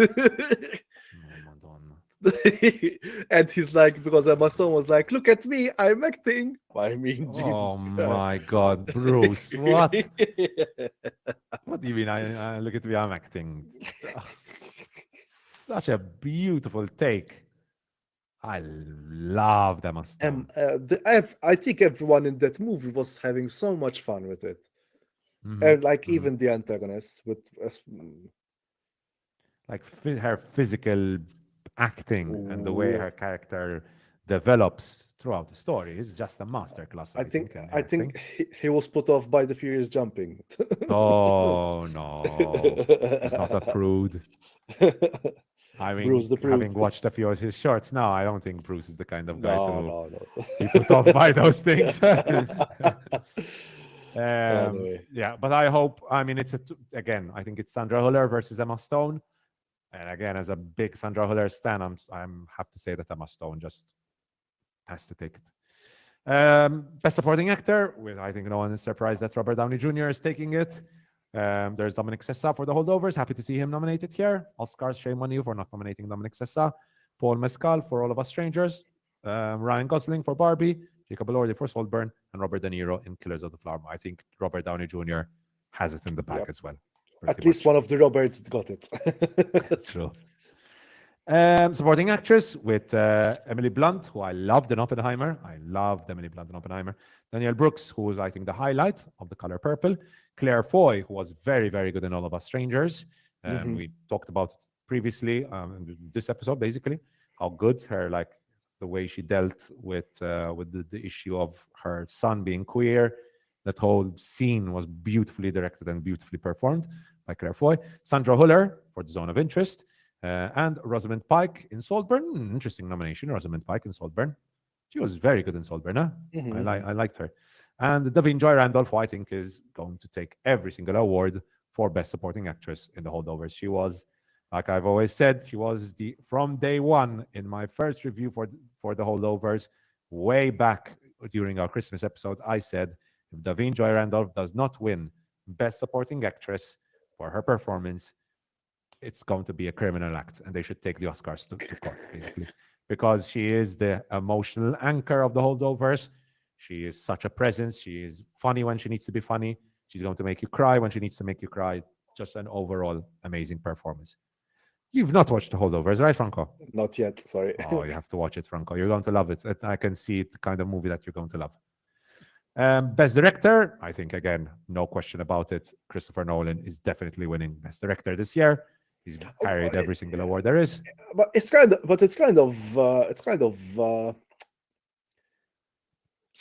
And he's like, because Emma Stone was like, look at me, I'm acting. I mean, Jesus. Oh my God, Bruce, what? What do you mean? I look at me, I'm acting. Such a beautiful take. I love Emma Stone. I think everyone in that movie was having so much fun with it. And even the antagonist with like her physical acting and the way her character develops throughout the story is just a masterclass. I think he was put off by the furious jumping. Oh no, he's not a prude. I mean, Bruce the Prude. Having watched a few of his shorts now, I don't think Bruce is the kind of guy No. to be put off by those things. Anyway. Yeah, but I hope. I mean, again. I think it's Sandra Huller versus Emma Stone, and again, as a big Sandra Huller stan, I'm have to say that Emma Stone just has to take it. Best supporting actor, with I think no one is surprised that Robert Downey Jr. is taking it. There's Dominic Sessa for The Holdovers. Happy to see him nominated here. Oscars, shame on you for not nominating Dominic Sessa. Paul Mescal for All of Us Strangers. Ryan Gosling for Barbie. Jacob Elordi for Saltburn. And Robert De Niro in Killers of the Flower Moon. I think Robert Downey Jr. has it in the bag as well. At least one of the Roberts got it. True. Supporting actress with Emily Blunt, who I loved in Oppenheimer. I loved Emily Blunt in Oppenheimer. Danielle Brooks, who was, I think, the highlight of The Color Purple. Claire Foy, who was very, very good in All of Us Strangers. We talked about it previously in this episode, basically, how good her, like, the way she dealt with the issue of her son being queer. That whole scene was beautifully directed and beautifully performed by Claire Foy. Sandra Huller for The Zone of Interest. And Rosamund Pike in Saltburn. Interesting nomination, Rosamund Pike in Saltburn. She was very good in Saltburn. Huh? I liked her. And Davine Joy Randolph, who I think is going to take every single award for Best Supporting Actress in The Holdovers. She was, like I've always said, she was from day one in my first review for The Holdovers, way back during our Christmas episode. I said, if Davine Joy Randolph does not win Best Supporting Actress for her performance, it's going to be a criminal act, and they should take the Oscars to court, basically, because she is the emotional anchor of The Holdovers. She is such a presence. She is funny when she needs to be funny. She's going to make you cry when she needs to make you cry. Just an overall amazing performance. You've not watched The Holdovers, right, Franco? Not yet, sorry. Oh, you have to watch it, Franco. You're going to love it. I can see it, the kind of movie that you're going to love. Best Director, I think, again, no question about it. Christopher Nolan is definitely winning Best Director this year. He's carried every single award there is. But it's kind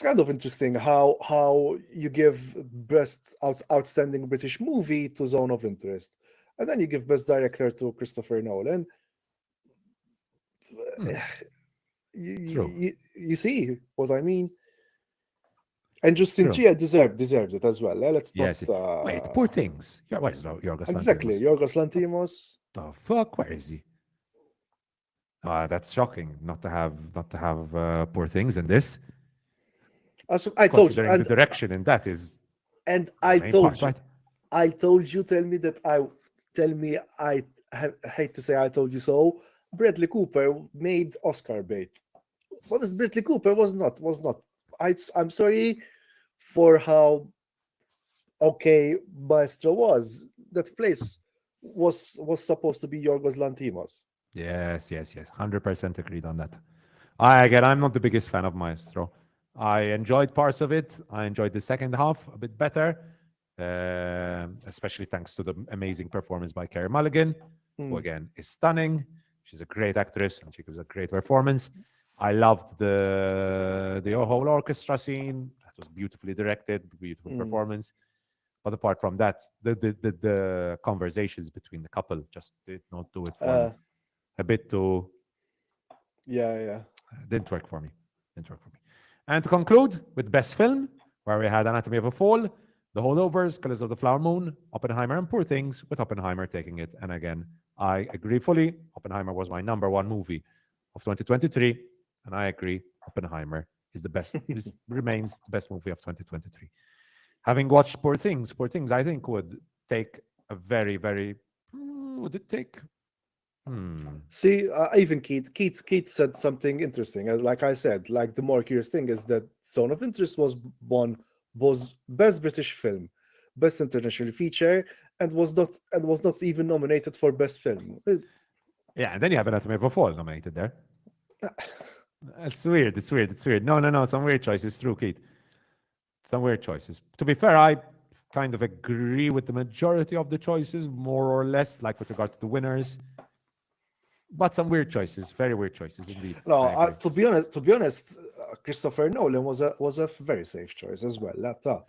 of interesting how you give best outstanding British movie to Zone of Interest, and then you give Best Director to Christopher Nolan. You see what I mean? And Justin Trier deserved it as well. Let's not. Wait, Poor Things. Where is Yorgos Lanthimos? Exactly, Yorgos Lanthimos. The fuck? Where is he? That's shocking. Not to have Poor Things in this. As I told you, and the direction in that is. And I told you, right? I told you. I hate to say I told you so. Bradley Cooper made Oscar bait. What is Bradley Cooper was not. I'm sorry for how okay Maestro was. That place was supposed to be Yorgos Lanthimos. Yes. 100% agreed on that. I'm not the biggest fan of Maestro. I enjoyed parts of it. I enjoyed the second half a bit better, especially thanks to the amazing performance by Carey Mulligan, who again is stunning. She's a great actress and she gives a great performance. I loved the whole orchestra scene. That was beautifully directed, beautiful performance. But apart from that, the conversations between the couple just did not do it for me. A bit too. Yeah. Didn't work for me. And to conclude with Best Film, where we had Anatomy of a Fall, The Holdovers, Colors of the Flower Moon, Oppenheimer, and Poor Things, with Oppenheimer taking it. And again, I agree fully. Oppenheimer was my number one movie of 2023. And I agree, Oppenheimer is the best, remains the best movie of 2023. Having watched Poor Things, I think would take a very, very, would it take? See, even Keith said something interesting. Like I said, like the more curious thing is that Zone of Interest was Best British Film, Best International Feature, and was not even nominated for Best Film. Yeah, and then you have Anatomy of a Fall nominated there. It's weird. No. Some weird choices. True, Keith. Some weird choices. To be fair, I kind of agree with the majority of the choices, more or less, like with regard to the winners. But some weird choices, very weird choices indeed. No, to be honest, Christopher Nolan was a very safe choice as well.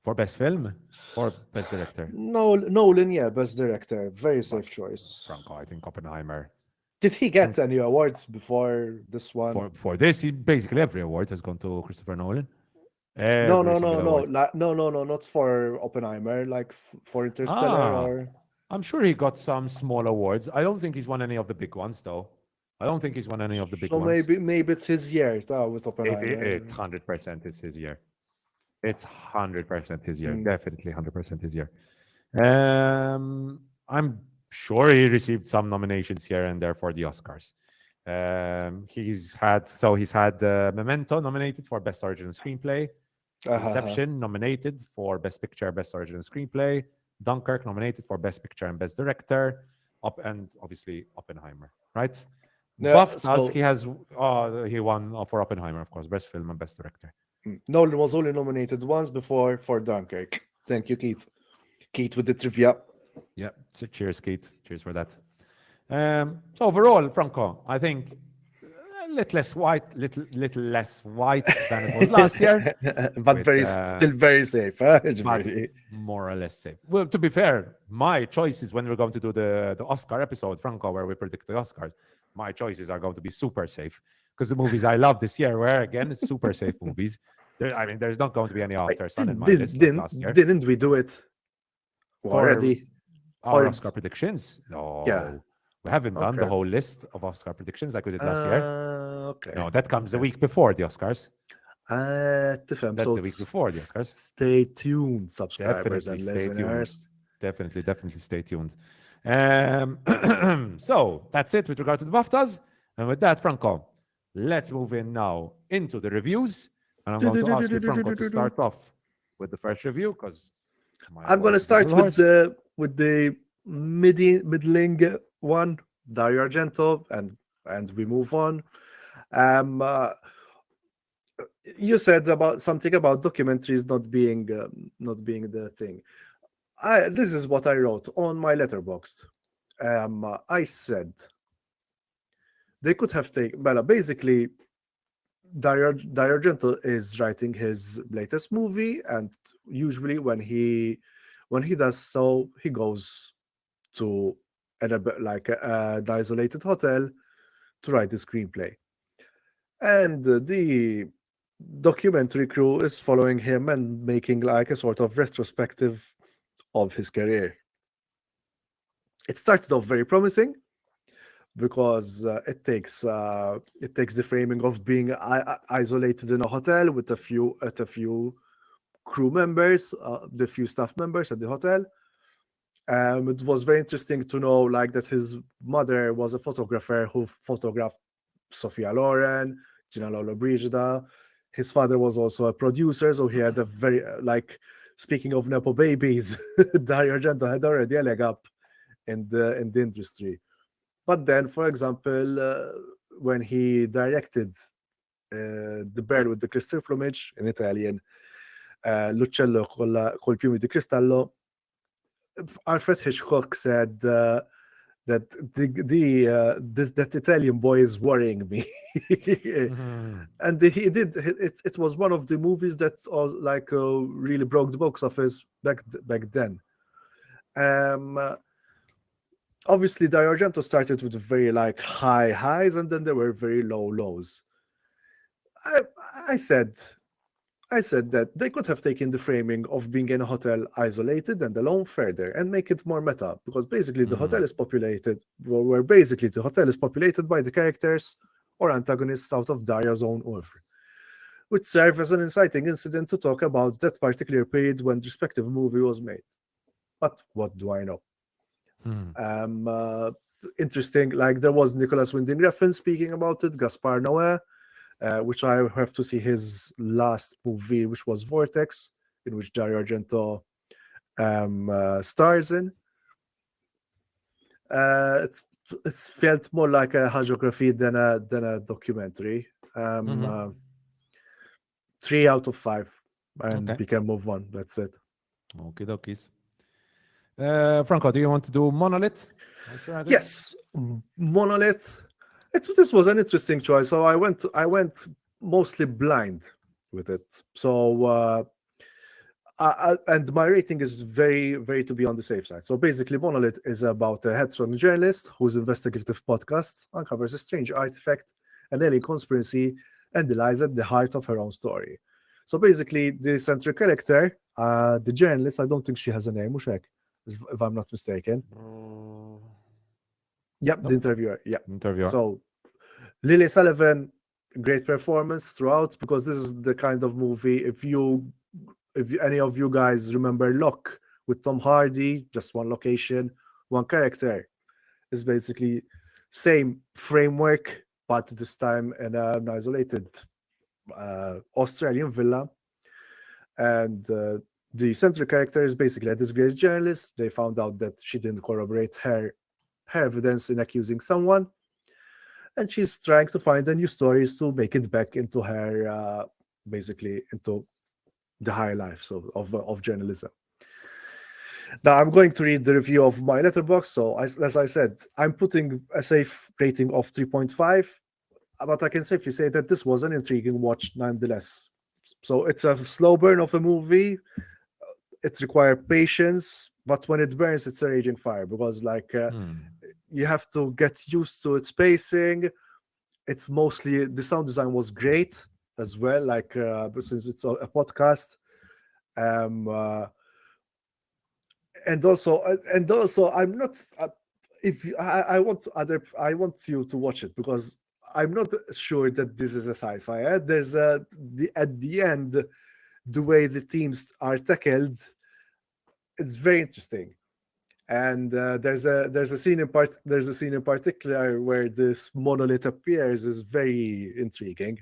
For Best Film or Best Director? Nolan, yeah, Best Director, very safe choice. Franco, I think Oppenheimer. Did he get any awards before this one? For this, basically every award has gone to Christopher Nolan. No, Every no, single no, no, award. no, not for Oppenheimer, like for Interstellar Ah, or. I'm sure he got some small awards. I don't think he's won any of the big ones, though. I don't think he's won any of the big So ones. maybe it's his year with Oppenheimer. 100% is his year. It's 100% his year. Mm. Definitely 100% his year. I'm sure he received some nominations here and there for the Oscars. He's had Memento nominated for Best Original Screenplay, Inception nominated for Best Picture, Best Original Screenplay, Dunkirk nominated for Best Picture and Best Director, and obviously Oppenheimer, right? Yeah, BAFTAs, so he won for Oppenheimer, of course, Best Film and Best Director. Nolan was only nominated once before for Dunkirk. Thank you, Keith. Keith with the trivia. Yeah, so cheers, Keith. Cheers for that. So overall, Franco, I think a little less white than it was last year, But with, still very safe. Huh? but more or less safe. Well, to be fair, my choices when we're going to do the Oscar episode, Franco, where we predict the Oscars, my choices are going to be super safe because the movies I love this year were again super safe movies. There's not going to be any After Sun in my list like last year. Didn't we do it already? Our Or- Oscar predictions? No. Yeah. We haven't done the Okay. whole list of Oscar predictions like we did last year. Okay. No, that comes the week before the Oscars. تفهم. That's So the week before the Oscars. Stay tuned, subscribers Definitely and stay listeners. tuned. Definitely stay tuned. So that's it with regard to the BAFTAs. And with that, Franco, let's move in now into the reviews. And I'm going to ask you, Franco, to start off with the first review because I'm going to start with the middling one, Dario Argento, and we move on. You said something about documentaries not being the thing. This is what I wrote on my letterboxd. I said they could have taken. Well, basically, Dario Argento is writing his latest movie, and usually when he does so, he goes to an isolated hotel to write the screenplay, and the documentary crew is following him and making like a sort of retrospective of his career. It started off very promising because it takes the framing of being isolated in a hotel with a few crew members, the few staff members at the hotel. It was very interesting to know like that his mother was a photographer who photographed Sophia Loren, Gina Lollobrigida. His father was also a producer, so he had a very speaking of nepo babies, Dario Argento had already a leg up in the industry. But then, for example, when he directed The Bird with the Crystal Plumage in Italian, L'Uccello col piume di cristallo, Alfred Hitchcock said that that Italian boy is worrying me. And he did. It was one of the movies that really broke the box office back then. Obviously, Dario Argento started with very high highs, and then there were very low lows. I said that they could have taken the framing of being in a hotel isolated and alone further and make it more meta, because basically the hotel is populated, the hotel is populated by the characters or antagonists out of Dario's own oeuvre, which serve as an inciting incident to talk about that particular period when the respective movie was made. But what do I know? Interesting, there was Nicolas Winding Refn speaking about it, Gaspar Noé, which I have to see his last movie, which was Vortex, in which Dario Argento stars in. It's felt more like a hagiography than a documentary. 3 out of 5, and we can move on. That's it. Okay, dokies. Franco, do you want to do Monolith? Yes, Monolith. This was an interesting choice. So I went mostly blind with it. So and my rating is very, very to be on the safe side. So basically, Monolith is about a headstrong journalist whose investigative podcast uncovers a strange artifact, an alien conspiracy, and lies at the heart of her own story. So basically, the central character, the journalist, I don't think she has a name, Ushek, if I'm not mistaken. Yep, the Nope. interviewer. Yeah. Interviewer. So Lily Sullivan, great performance throughout, because this is the kind of movie, if any of you guys remember Locke with Tom Hardy, just one location, one character, is basically same framework, but this time in an isolated Australian villa. And the central character is basically a disgraced journalist. They found out that she didn't corroborate her evidence in accusing someone, and she's trying to find a new stories to make it back into her basically into the high life of journalism. Now I'm going to read the review of my letterbox. So as I said, I'm putting a safe rating of 3.5, but I can safely say that this was an intriguing watch nonetheless. So it's a slow burn of a movie. It requires patience, but when it burns, it's a raging fire, because you have to get used to its pacing. It's mostly, the sound design was great as well, like since it's a podcast. And also I'm not I want you to watch it, because I'm not sure that this is a sci-fi. There's at the end, the way the themes are tackled, it's very interesting. And there's a scene in particular where this monolith appears, is very intriguing.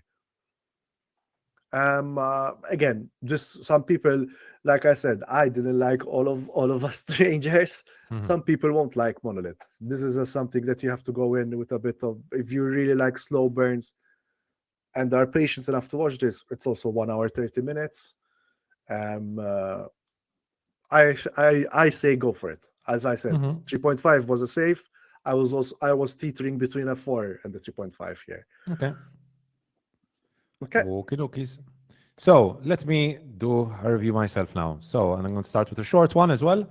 Again, just some people, like I said, I didn't like all of us strangers. Some people won't like Monolith. This is something that you have to go in with a bit of, if you really like slow burns and are patient enough to watch this. It's also 1 hour 30 minutes. I say go for it. As I said, 3.5 was a safe. I was teetering between a 4 and the 3.5 here. Okay. Okay. Okie dokies. So let me do a review myself now. So, and I'm going to start with a short one as well.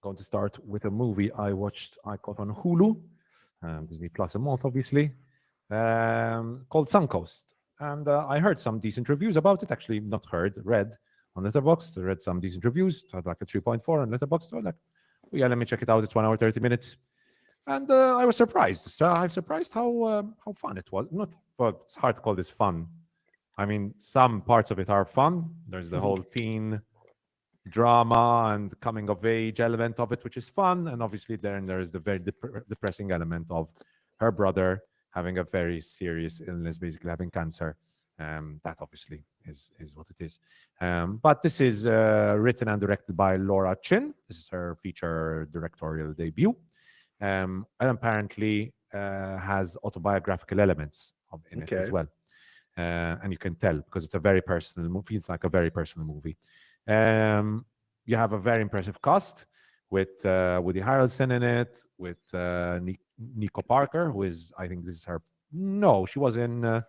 Going to start with a movie I caught on Hulu, Disney Plus a month, obviously, called Suncoast. And I heard some decent reviews about it. Actually, not heard, read on Letterboxd. I read some decent reviews. Had like a 3.4 on Letterboxd. So like, oh, yeah, let me check it out. It's 1 hour 30 minutes. And I was surprised. I'm surprised how fun it was. But it's hard to call this fun. I mean, some parts of it are fun. There's the whole teen drama and coming of age element of it, which is fun. And obviously there's the very depressing element of her brother having a very serious illness, basically having cancer. That obviously is what it is. But this is written and directed by Laura Chin. This is her feature directorial debut. And apparently has autobiographical elements in it as well. And you can tell because it's a very personal movie. It's like a very personal movie. You have a very impressive cast with Woody Harrelson in it, with Nico Parker, who is, I think this is her. No, she was in.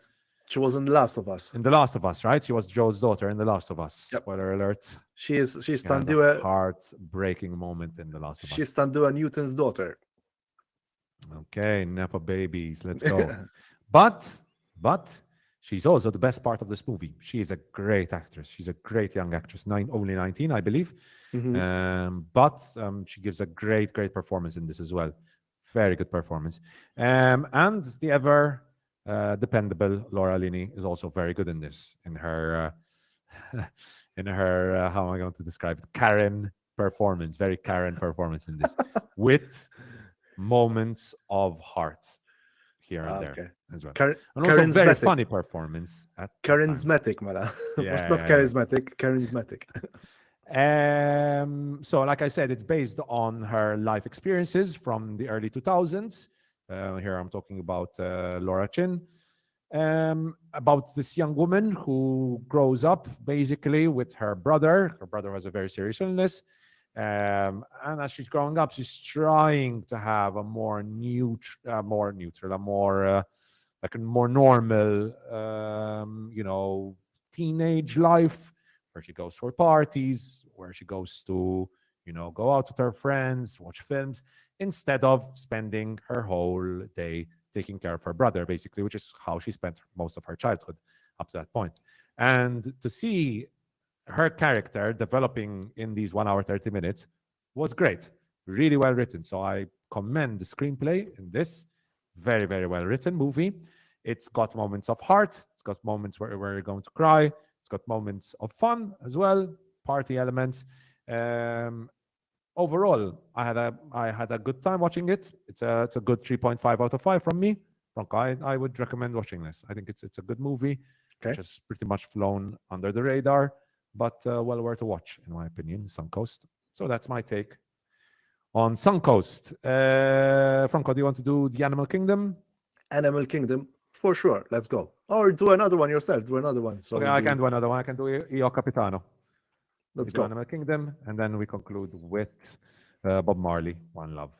She was in The Last of Us. In The Last of Us, right? She was Joe's daughter in The Last of Us. Yep. Spoiler alert. She's She has Tandua. a heartbreaking moment in The Last of Us. She's Tandua Newton's daughter. Okay, Napa babies, let's go. But she's also the best part of this movie. She is a great actress. She's a great young actress, only 19, I believe. But she gives a great performance in this as well. Very good performance. And the ever dependable Laura Linney is also very good in this. In her, how am I going to describe it? Karen performance. Very Karen performance in this, with moments of heart here and there as well. And also very funny performance. Charismatic, Mala. Yeah, not charismatic, charismatic. So like I said, it's based on her life experiences from the early 2000s. Here I'm talking about Laura Chin, about this young woman who grows up basically with her brother. Her brother has a very serious illness. And as she's growing up, she's trying to have a more neutral, a more normal, teenage life, where she goes for parties, where she goes to, go out with her friends, watch films, instead of spending her whole day taking care of her brother, basically, which is how she spent most of her childhood up to that point. And to see her character developing in these 1 hour 30 minutes was great, really well written. So I commend the screenplay in this very, very well written movie. It's got moments of heart, it's got moments where you're going to cry, it's got moments of fun as well, party elements. Overall, I had a good time watching it. It's a good 3.5 out of 5 from me. Franco, I would recommend watching this. I think it's a good movie, Okay. which has pretty much flown under the radar, but well worth a watch, in my opinion, Suncoast. So that's my take on Suncoast. Franco, do you want to do the Animal Kingdom? Animal Kingdom, for sure. Let's go. Or do another one yourself. Do another one. So Okay, I can do another one. I can do Io Capitano. let's We do go. Animal Kingdom, and then we conclude with Bob Marley, One Love.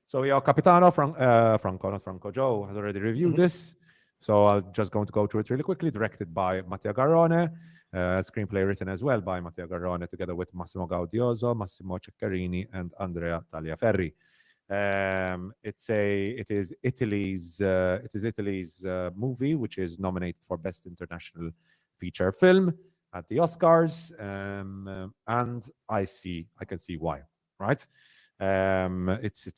So Io Capitano, Franco, not Franco, Joe has already reviewed this. So I'm just going to go through it really quickly. Directed by Matteo Garrone, screenplay written as well by Matteo Garrone, together with Massimo Gaudioso, Massimo Ceccarini, and Andrea Tagliaferri. It is Italy's movie, which is nominated for Best International Feature Film at the Oscars, and I can see why, right? It's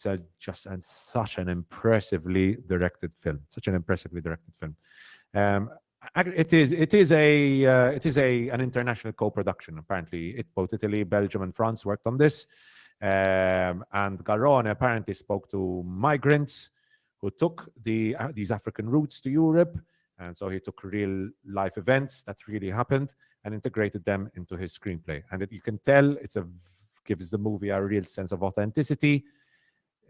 such an impressively directed film, It is an international co-production. Apparently, both Italy, Belgium, and France worked on this. And Garrone apparently spoke to migrants who took these African routes to Europe, and so he took real life events that really happened and integrated them into his screenplay. And you can tell gives the movie a real sense of authenticity.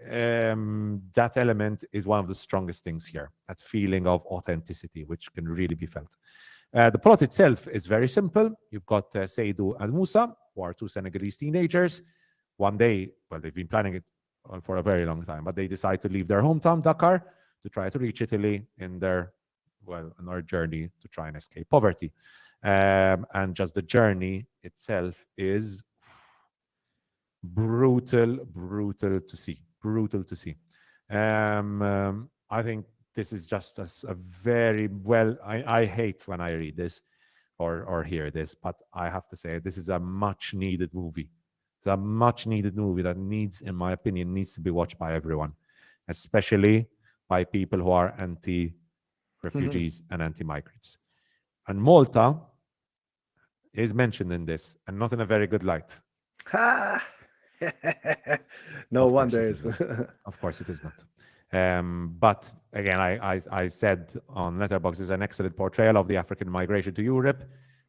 That element is one of the strongest things here, that feeling of authenticity, which can really be felt. The plot itself is very simple. You've got Seydou and Moussa, who are two Senegalese teenagers. One day, well, they've been planning it for a very long time, but they decide to leave their hometown, Dakar, to try to reach Italy in their journey to try and escape poverty. And just the journey itself is brutal to see. I think this is just a very I hate when I read this or hear this, but I have to say this is a much needed movie. It's a much needed movie that in my opinion, needs to be watched by everyone, especially by people who are anti-refugees and anti-migrants. And Malta is mentioned in this, and not in a very good light. No Of course wonder. it is not. Of course it is not. But again, I said on Letterboxd is an excellent portrayal of the African migration to Europe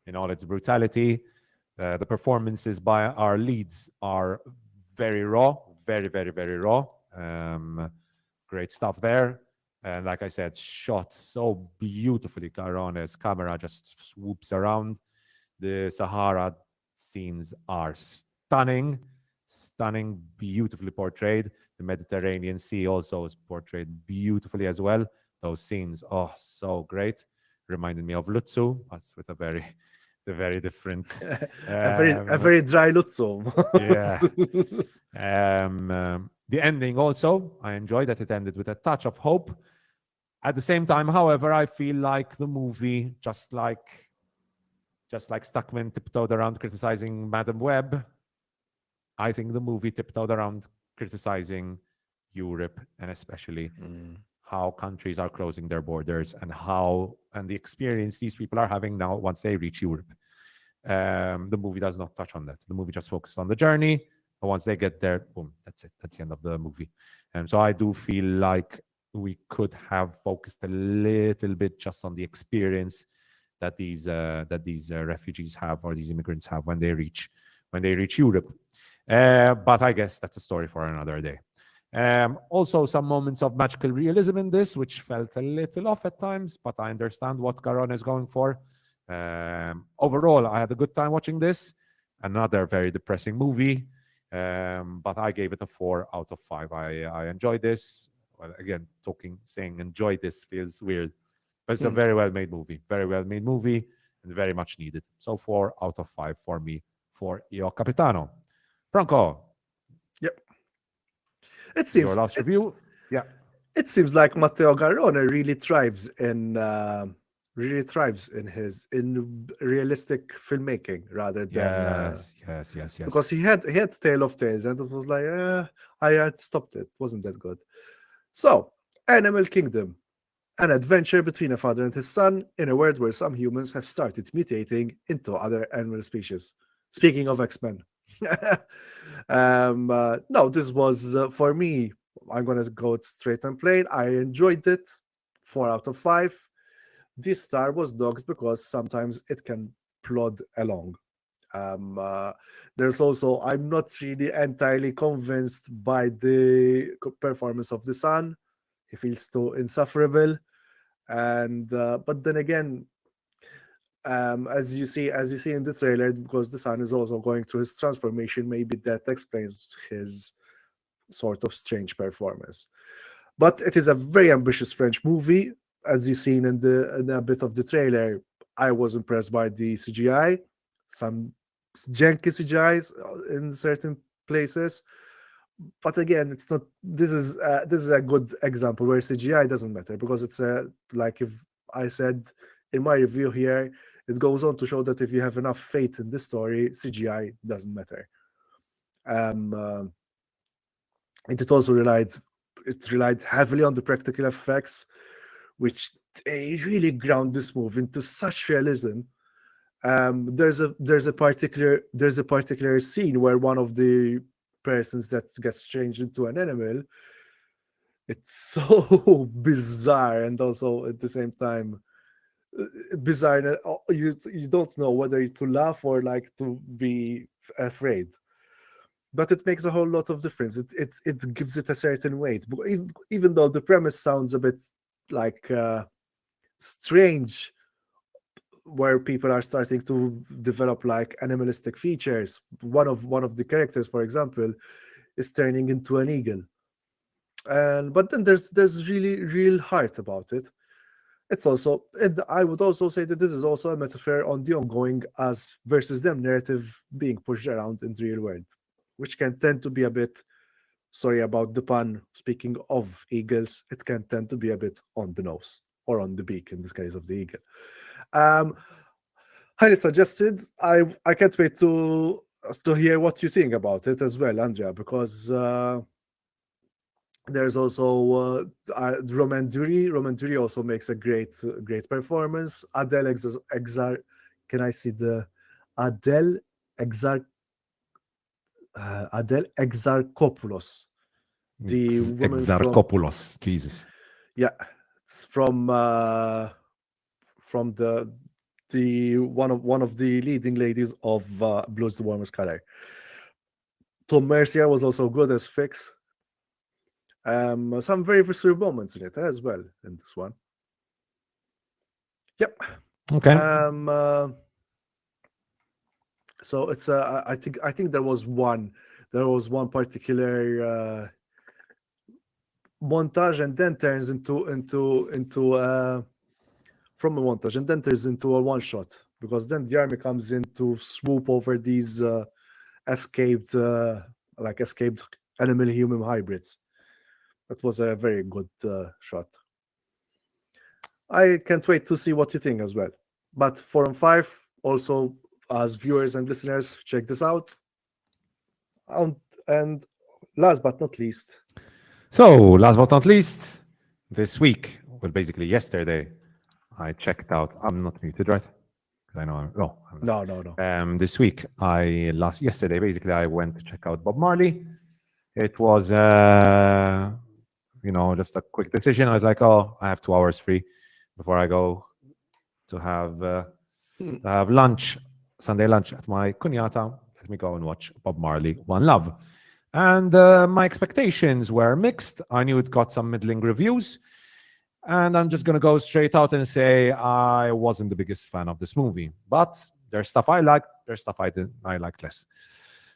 in all its brutality. The performances by our leads are very raw, very, very, very raw. Great stuff there. And like I said, shot so beautifully. Garrone's camera just swoops around. The Sahara scenes are stunning, beautifully portrayed. The Mediterranean Sea also is portrayed beautifully as well. Those scenes, so great. Reminded me of Lutsu, but with a very different. a very dry Lutzo. Yeah. The ending also, I enjoyed that it ended with a touch of hope. At the same time, however, I feel like the movie, just like Stuckman tiptoed around criticizing Madam Web, I think the movie tiptoed around criticizing Europe, and especially how countries are closing their borders and the experience these people are having now once they reach Europe. The movie does not touch on that. The movie just focuses on the journey. But once they get there, boom, that's it. That's the end of the movie. And so I do feel like we could have focused a little bit just on the experience that these refugees have, or these immigrants have when they reach Europe. But I guess that's a story for another day. Also, some moments of magical realism in this, which felt a little off at times, but I understand what Garrone is going for. Overall, I had a good time watching this. Another very depressing movie, but I gave it a 4 out of 5. I enjoyed this. Well, again, saying enjoy this feels weird, but it's a very well-made movie. Very well-made movie and very much needed. So 4 out of 5 for me for Io Capitano. Franco. Yep. It seems your last review. Yeah. It seems like Matteo Garrone really thrives in really thrives in realistic filmmaking rather than Yes. because he had Tale of Tales, and it was like I had stopped it. It wasn't that good. So, Animal Kingdom, an adventure between a father and his son in a world where some humans have started mutating into other animal species. Speaking of X-Men. No, this was for me. I'm gonna go straight and plain. I enjoyed it. 4 out of 5. This star was dogged because sometimes it can plod along. There's also I'm not really entirely convinced by the performance of the son. He feels too insufferable, and but then again, as you see in the trailer, because the son is also going through his transformation, maybe that explains his sort of strange performance. But it is a very ambitious French movie, as you've seen in a bit of the trailer. I was impressed by the CGI, some janky CGIs in certain places, but again, it's not. This is a good example where CGI doesn't matter, because it's like if I said in my review here, it goes on to show that if you have enough faith in the story, CGI doesn't matter. And it also relied heavily on the practical effects, which they really ground this movie into such realism. There's a particular scene where one of the persons that gets changed into an animal. It's so bizarre, and also at the same time bizarre. You don't know whether to laugh or like to be afraid. But it makes a whole lot of difference. It gives it a certain weight. Even though the premise sounds a bit like strange, where people are starting to develop like animalistic features. One of the characters, for example, is turning into an eagle. But then there's really real heart about it. It's also, and I would also say that this is also a metaphor on the ongoing us versus them narrative being pushed around in the real world, which can tend to be a bit, sorry about the pun, speaking of eagles, it can tend to be a bit on the nose, or on the beak in this case of the eagle. Highly suggested. I can't wait to hear what you think about it as well, Andrea, because there's also Roman Dury. Roman Dury also makes a great performance. Adele Exar, can I see the Adele Exarchopoulos, the woman Exarchopoulos, Jesus. Yeah, it's from the one of the leading ladies of Blues the Warmest Color. Tom Mercier was also good as Fix. Some very visceral moments in it as well in this one. Yep. Okay. So it's I think there was one particular montage, and then turns into from a montage, and then turns into a one shot, because then the army comes in to swoop over these escaped animal human hybrids. That was a very good shot. I can't wait to see what you think as well. But 4 and 5, also as viewers and listeners, check this out. And last but not least. So, last but not least, this week, well, basically yesterday, I checked out. I'm not muted, right? Because I know. I'm not. No. This week, yesterday, basically, I went to check out Bob Marley. It was, just a quick decision. I was like, I have 2 hours free before I go to have lunch, Sunday lunch at my kunyata. Let me go and watch Bob Marley, One Love. And my expectations were mixed. I knew it got some middling reviews. And I'm just going to go straight out and say I wasn't the biggest fan of this movie. But there's stuff I liked, there's stuff I liked less.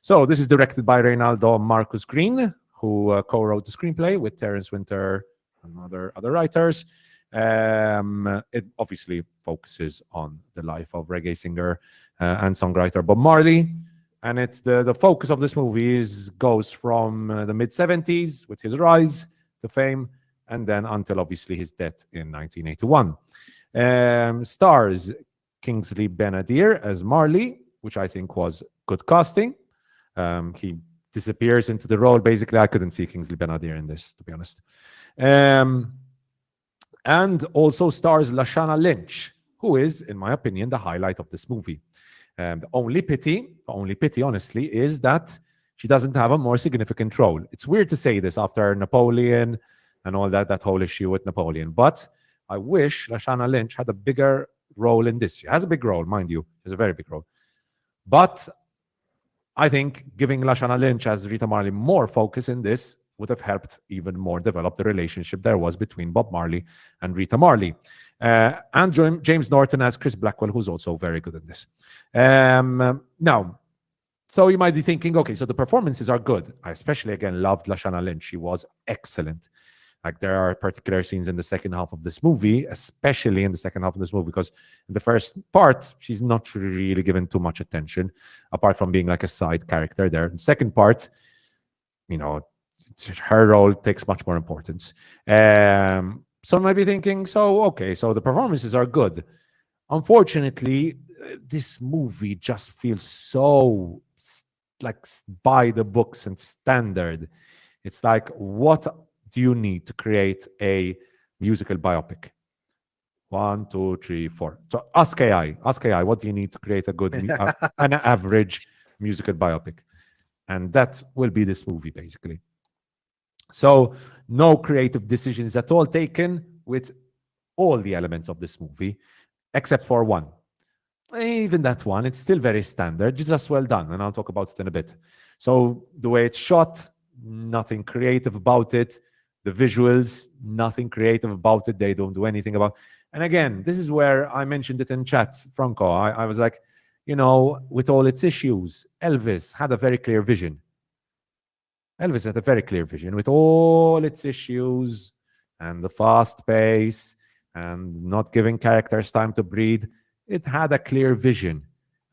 So this is directed by Reinaldo Marcus Green, who co-wrote the screenplay with Terence Winter and other writers. It obviously focuses on the life of reggae singer and songwriter Bob Marley. And the focus of this movie goes from the mid-70s with his rise to fame, and then until obviously his death in 1981. Stars Kingsley Ben-Adir as Marley, which I think was good casting. He disappears into the role. Basically, I couldn't see Kingsley Ben-Adir in this, to be honest. And also stars Lashana Lynch, who is, in my opinion, the highlight of this movie. The only pity, honestly, is that she doesn't have a more significant role. It's weird to say this after Napoleon and all that whole issue with Napoleon, but I wish Lashana Lynch had a bigger role in this. She has a big role, mind you. She has a very big role. But I think giving Lashana Lynch as Rita Marley more focus in this would have helped even more develop the relationship there was between Bob Marley and Rita Marley. And James Norton as Chris Blackwell, who's also very good in this. Now, so you might be thinking, okay, so the performances are good. I especially, again, loved Lashana Lynch. She was excellent. Like, there are particular scenes in the second half of this movie, especially in the second half of this movie, because in the first part, she's not really given too much attention, apart from being like a side character there. In the second part, you know, her role takes much more importance. So I might be thinking, so, okay, so the performances are good. Unfortunately, this movie just feels so like by the books and standard. It's like, what do you need to create a musical biopic? 1, 2, 3, 4. So ask AI, what do you need to create a good, an average musical biopic? And that will be this movie, basically. So no creative decisions at all taken with all the elements of this movie, except for one. Even that one, it's still very standard, just well done, and I'll talk about it in a bit. So the way it's shot, nothing creative about it. The visuals, nothing creative about it. They don't do anything about. And again, this is where I mentioned it in chat, Franco. I was like, you know, with all its issues, Elvis had a very clear vision. Elvis had a very clear vision with all its issues and the fast pace and not giving characters time to breathe. It had a clear vision,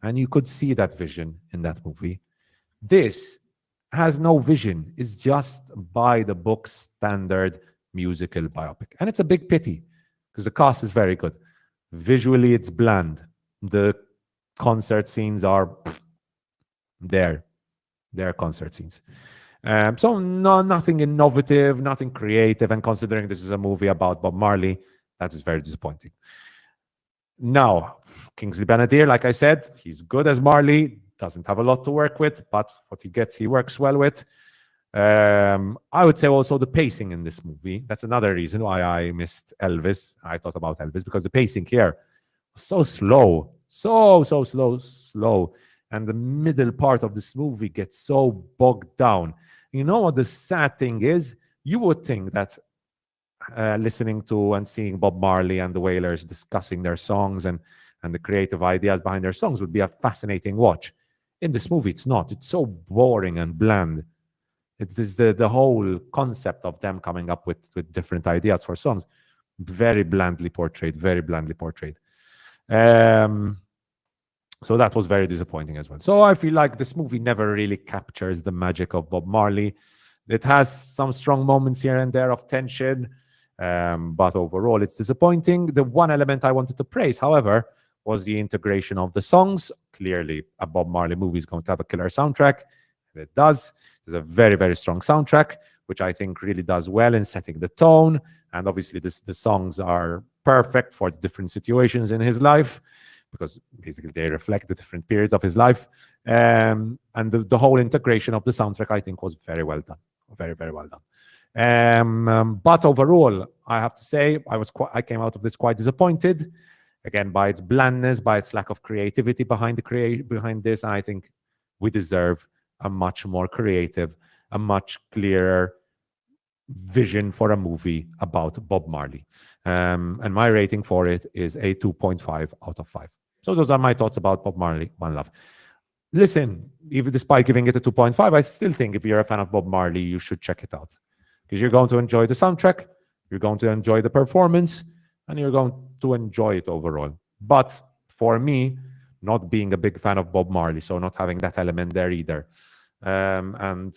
and you could see that vision in that movie. This has no vision. It's just by the book standard musical biopic. And it's a big pity because the cast is very good. Visually, it's bland. The concert scenes are there. They're concert scenes. So nothing innovative, nothing creative. And considering this is a movie about Bob Marley, that is very disappointing. Now, Kingsley Ben-Adir, like I said, he's good as Marley. Doesn't have a lot to work with, but what he gets, he works well with. I would say also the pacing in this movie. That's another reason why I missed Elvis. I thought about Elvis because the pacing here was so slow. So slow. And the middle part of this movie gets so bogged down. You know what the sad thing is? You would think that listening to and seeing Bob Marley and the Wailers discussing their songs and the creative ideas behind their songs would be a fascinating watch. In this movie, it's not. It's so boring and bland. It is the whole concept of them coming up with different ideas for songs. Very blandly portrayed. So that was very disappointing as well. So I feel like this movie never really captures the magic of Bob Marley. It has some strong moments here and there of tension, but overall it's disappointing. The one element I wanted to praise, however, was the integration of the songs. Clearly, a Bob Marley movie is going to have a killer soundtrack. It does. There's a very, very strong soundtrack, which I think really does well in setting the tone. And obviously, the songs are perfect for the different situations in his life, because basically they reflect the different periods of his life. And the whole integration of the soundtrack, I think, was very well done. Very, very well done. But overall, I have to say, I came out of this quite disappointed. Again, by its blandness, by its lack of creativity behind this, I think we deserve a much more creative, a much clearer vision for a movie about Bob Marley. And my rating for it is a 2.5 out of 5. So those are my thoughts about Bob Marley, One Love. Listen, even despite giving it a 2.5, I still think if you're a fan of Bob Marley, you should check it out. Because you're going to enjoy the soundtrack, you're going to enjoy the performance, and you're going to enjoy it overall. But for me, not being a big fan of Bob Marley, so not having that element there either. And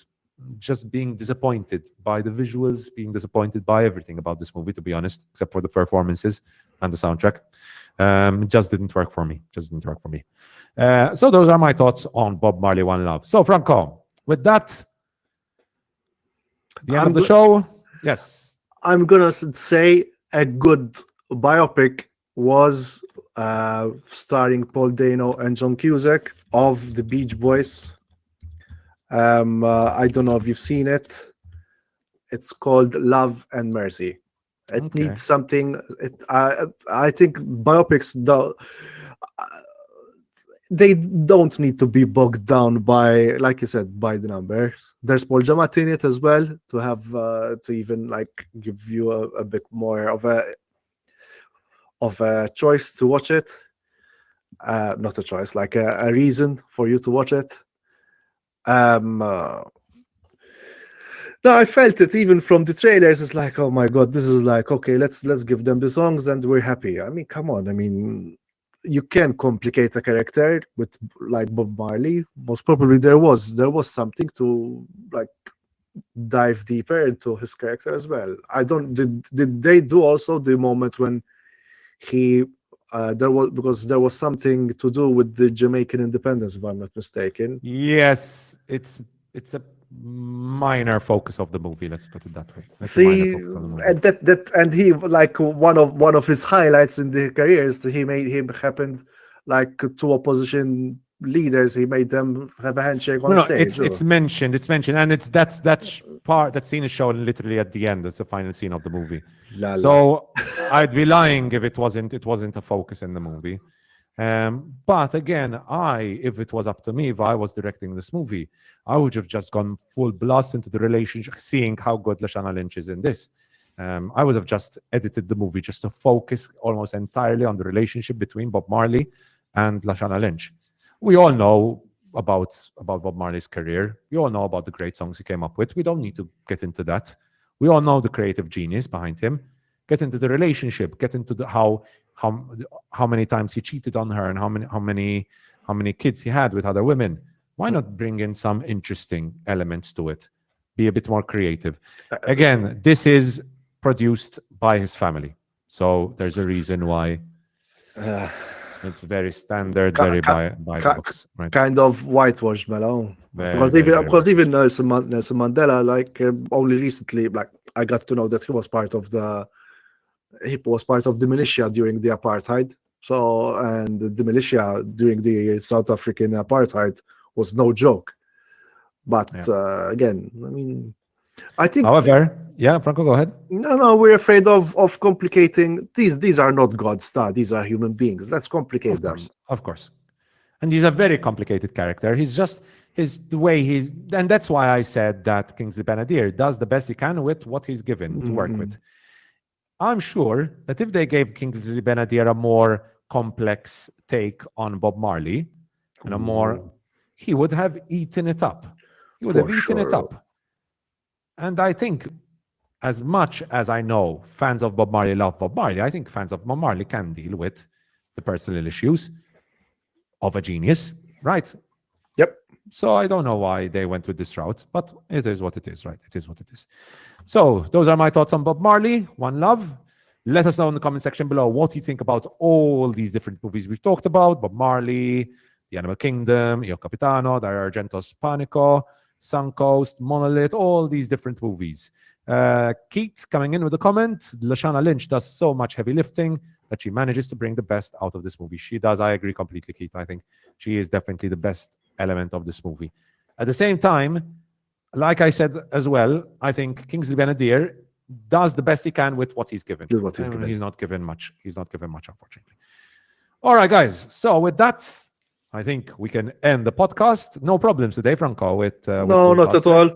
just being disappointed by the visuals, being disappointed by everything about this movie, to be honest, except for the performances and the soundtrack. It just didn't work for me. So those are my thoughts on Bob Marley, One Love. So Franco, with that, the end of the show. Yes. I'm gonna say a good biopic was starring Paul Dano and John Cusack of the Beach Boys. I don't know if you've seen it. It's called Love and Mercy. It needs something. I think biopics they don't need to be bogged down by, like you said, by the numbers. There's Paul Giamatti in it as well to have to even like give you a bit more of a choice to watch it. Not a choice, like a reason for you to watch it. No, I felt it even from the trailers. It's like, oh my god, this is like, okay, let's give them the songs and we're happy. I mean, come on. I mean, you can complicate a character with like Bob Marley. Most probably there was something to like dive deeper into his character as well. I don't did they do also the moment when he there was something to do with the Jamaican independence, if I'm not mistaken. Yes, it's a minor focus of the movie. Let's put it that way. See, and and he like one of his highlights in the career is that he made him happened like two opposition leaders. He made them have a handshake on stage. It's mentioned, and that scene is shown literally at the end. It's the final scene of the movie. So I'd be lying if it wasn't a focus in the movie. But again, if it was up to me, if I was directing this movie, I would have just gone full blast into the relationship, seeing how good Lashana Lynch is in this. I would have just edited the movie just to focus almost entirely on the relationship between Bob Marley and Lashana Lynch. We all know about Bob Marley's career. We all know about the great songs he came up with. We don't need to get into that. We all know the creative genius behind him. Get into the relationship. Get into the how many times he cheated on her and how many kids he had with other women. Why not bring in some interesting elements to it? Be a bit more creative. Again, this is produced by his family, so there's a reason why it's very standard, very by the books, right? Kind of whitewashed, Melon. Because even Nelson Mandela, like only recently, like I got to know that he was part of the militia during the apartheid. So, and the militia during the South African apartheid was no joke. But again, I mean, I think. However, yeah, Franco, go ahead. No, we're afraid of complicating. These are not gods, these are human beings. Let's complicate them. Of course. And he's a very complicated character. He's just the way and that's why I said that Kingsley Ben-Adir does the best he can with what he's given to work with. I'm sure that if they gave Kingsley Ben-Adir a more complex take on Bob Marley, and he would have eaten it up. He would have eaten it up. And I think, as much as I know fans of Bob Marley love Bob Marley, I think fans of Bob Marley can deal with the personal issues of a genius, right? Yep. So I don't know why they went with this route, but it is what it is, right? It is what it is. So those are my thoughts on Bob Marley, One Love. Let us know in the comment section below what you think about all these different movies we've talked about. Bob Marley, The Animal Kingdom, Il Capitano, Dario Argento's Panico, Suncoast, Monolith, all these different movies. Keith coming in with a comment. Lashana Lynch does so much heavy lifting that she manages to bring the best out of this movie. She does. I agree completely, Keith. I think she is definitely the best element of this movie. At the same time, like I said as well, I think Kingsley Ben-Adir does the best he can with what he's given. He's not given much. He's not given much, unfortunately. All right, guys. So with that, I think we can end the podcast. No problems today, Franco. No, not at all.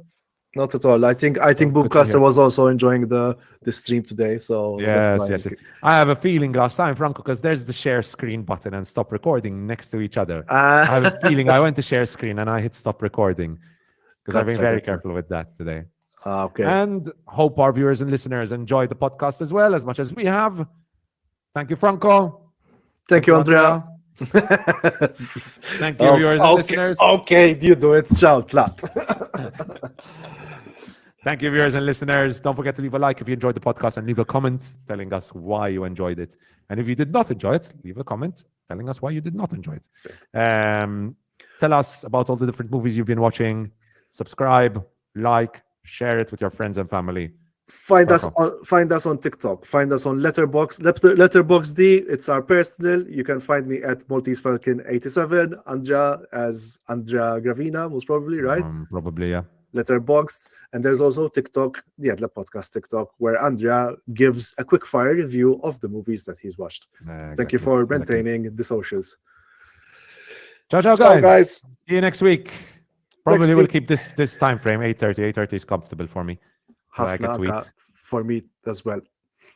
Not at all. I think Boomcaster was also enjoying the stream today. So yes. I have a feeling last time, Franco, because there's the share screen button and stop recording next to each other. I have a feeling I went to share screen and I hit stop recording because I've been very careful with that today. Okay. And hope our viewers and listeners enjoyed the podcast as well as much as we have. Thank you, Franco. Thank you, Andrea. Thank you, viewers and listeners. Okay, you do it. Ciao, Tlat. Thank you, viewers and listeners. Don't forget to leave a like if you enjoyed the podcast and leave a comment telling us why you enjoyed it. And if you did not enjoy it, leave a comment telling us why you did not enjoy it. Tell us about all the different movies you've been watching. Subscribe, like, share it with your friends and family. Find us on TikTok. Find us on Letterboxd. It's our personal. You can find me at Maltese Falcon 87. Andrea as Andrea Gravina, most probably, right? Probably, yeah. Letterboxd. And there's also TikTok, the Ad Lib Podcast TikTok, where Andrea gives a quick fire review of the movies that he's watched. Thank you for maintaining the socials. Ciao, guys. See you next week. Probably we'll keep this time frame, 8:30. 8:30 is comfortable for me. Half an hour for me as well.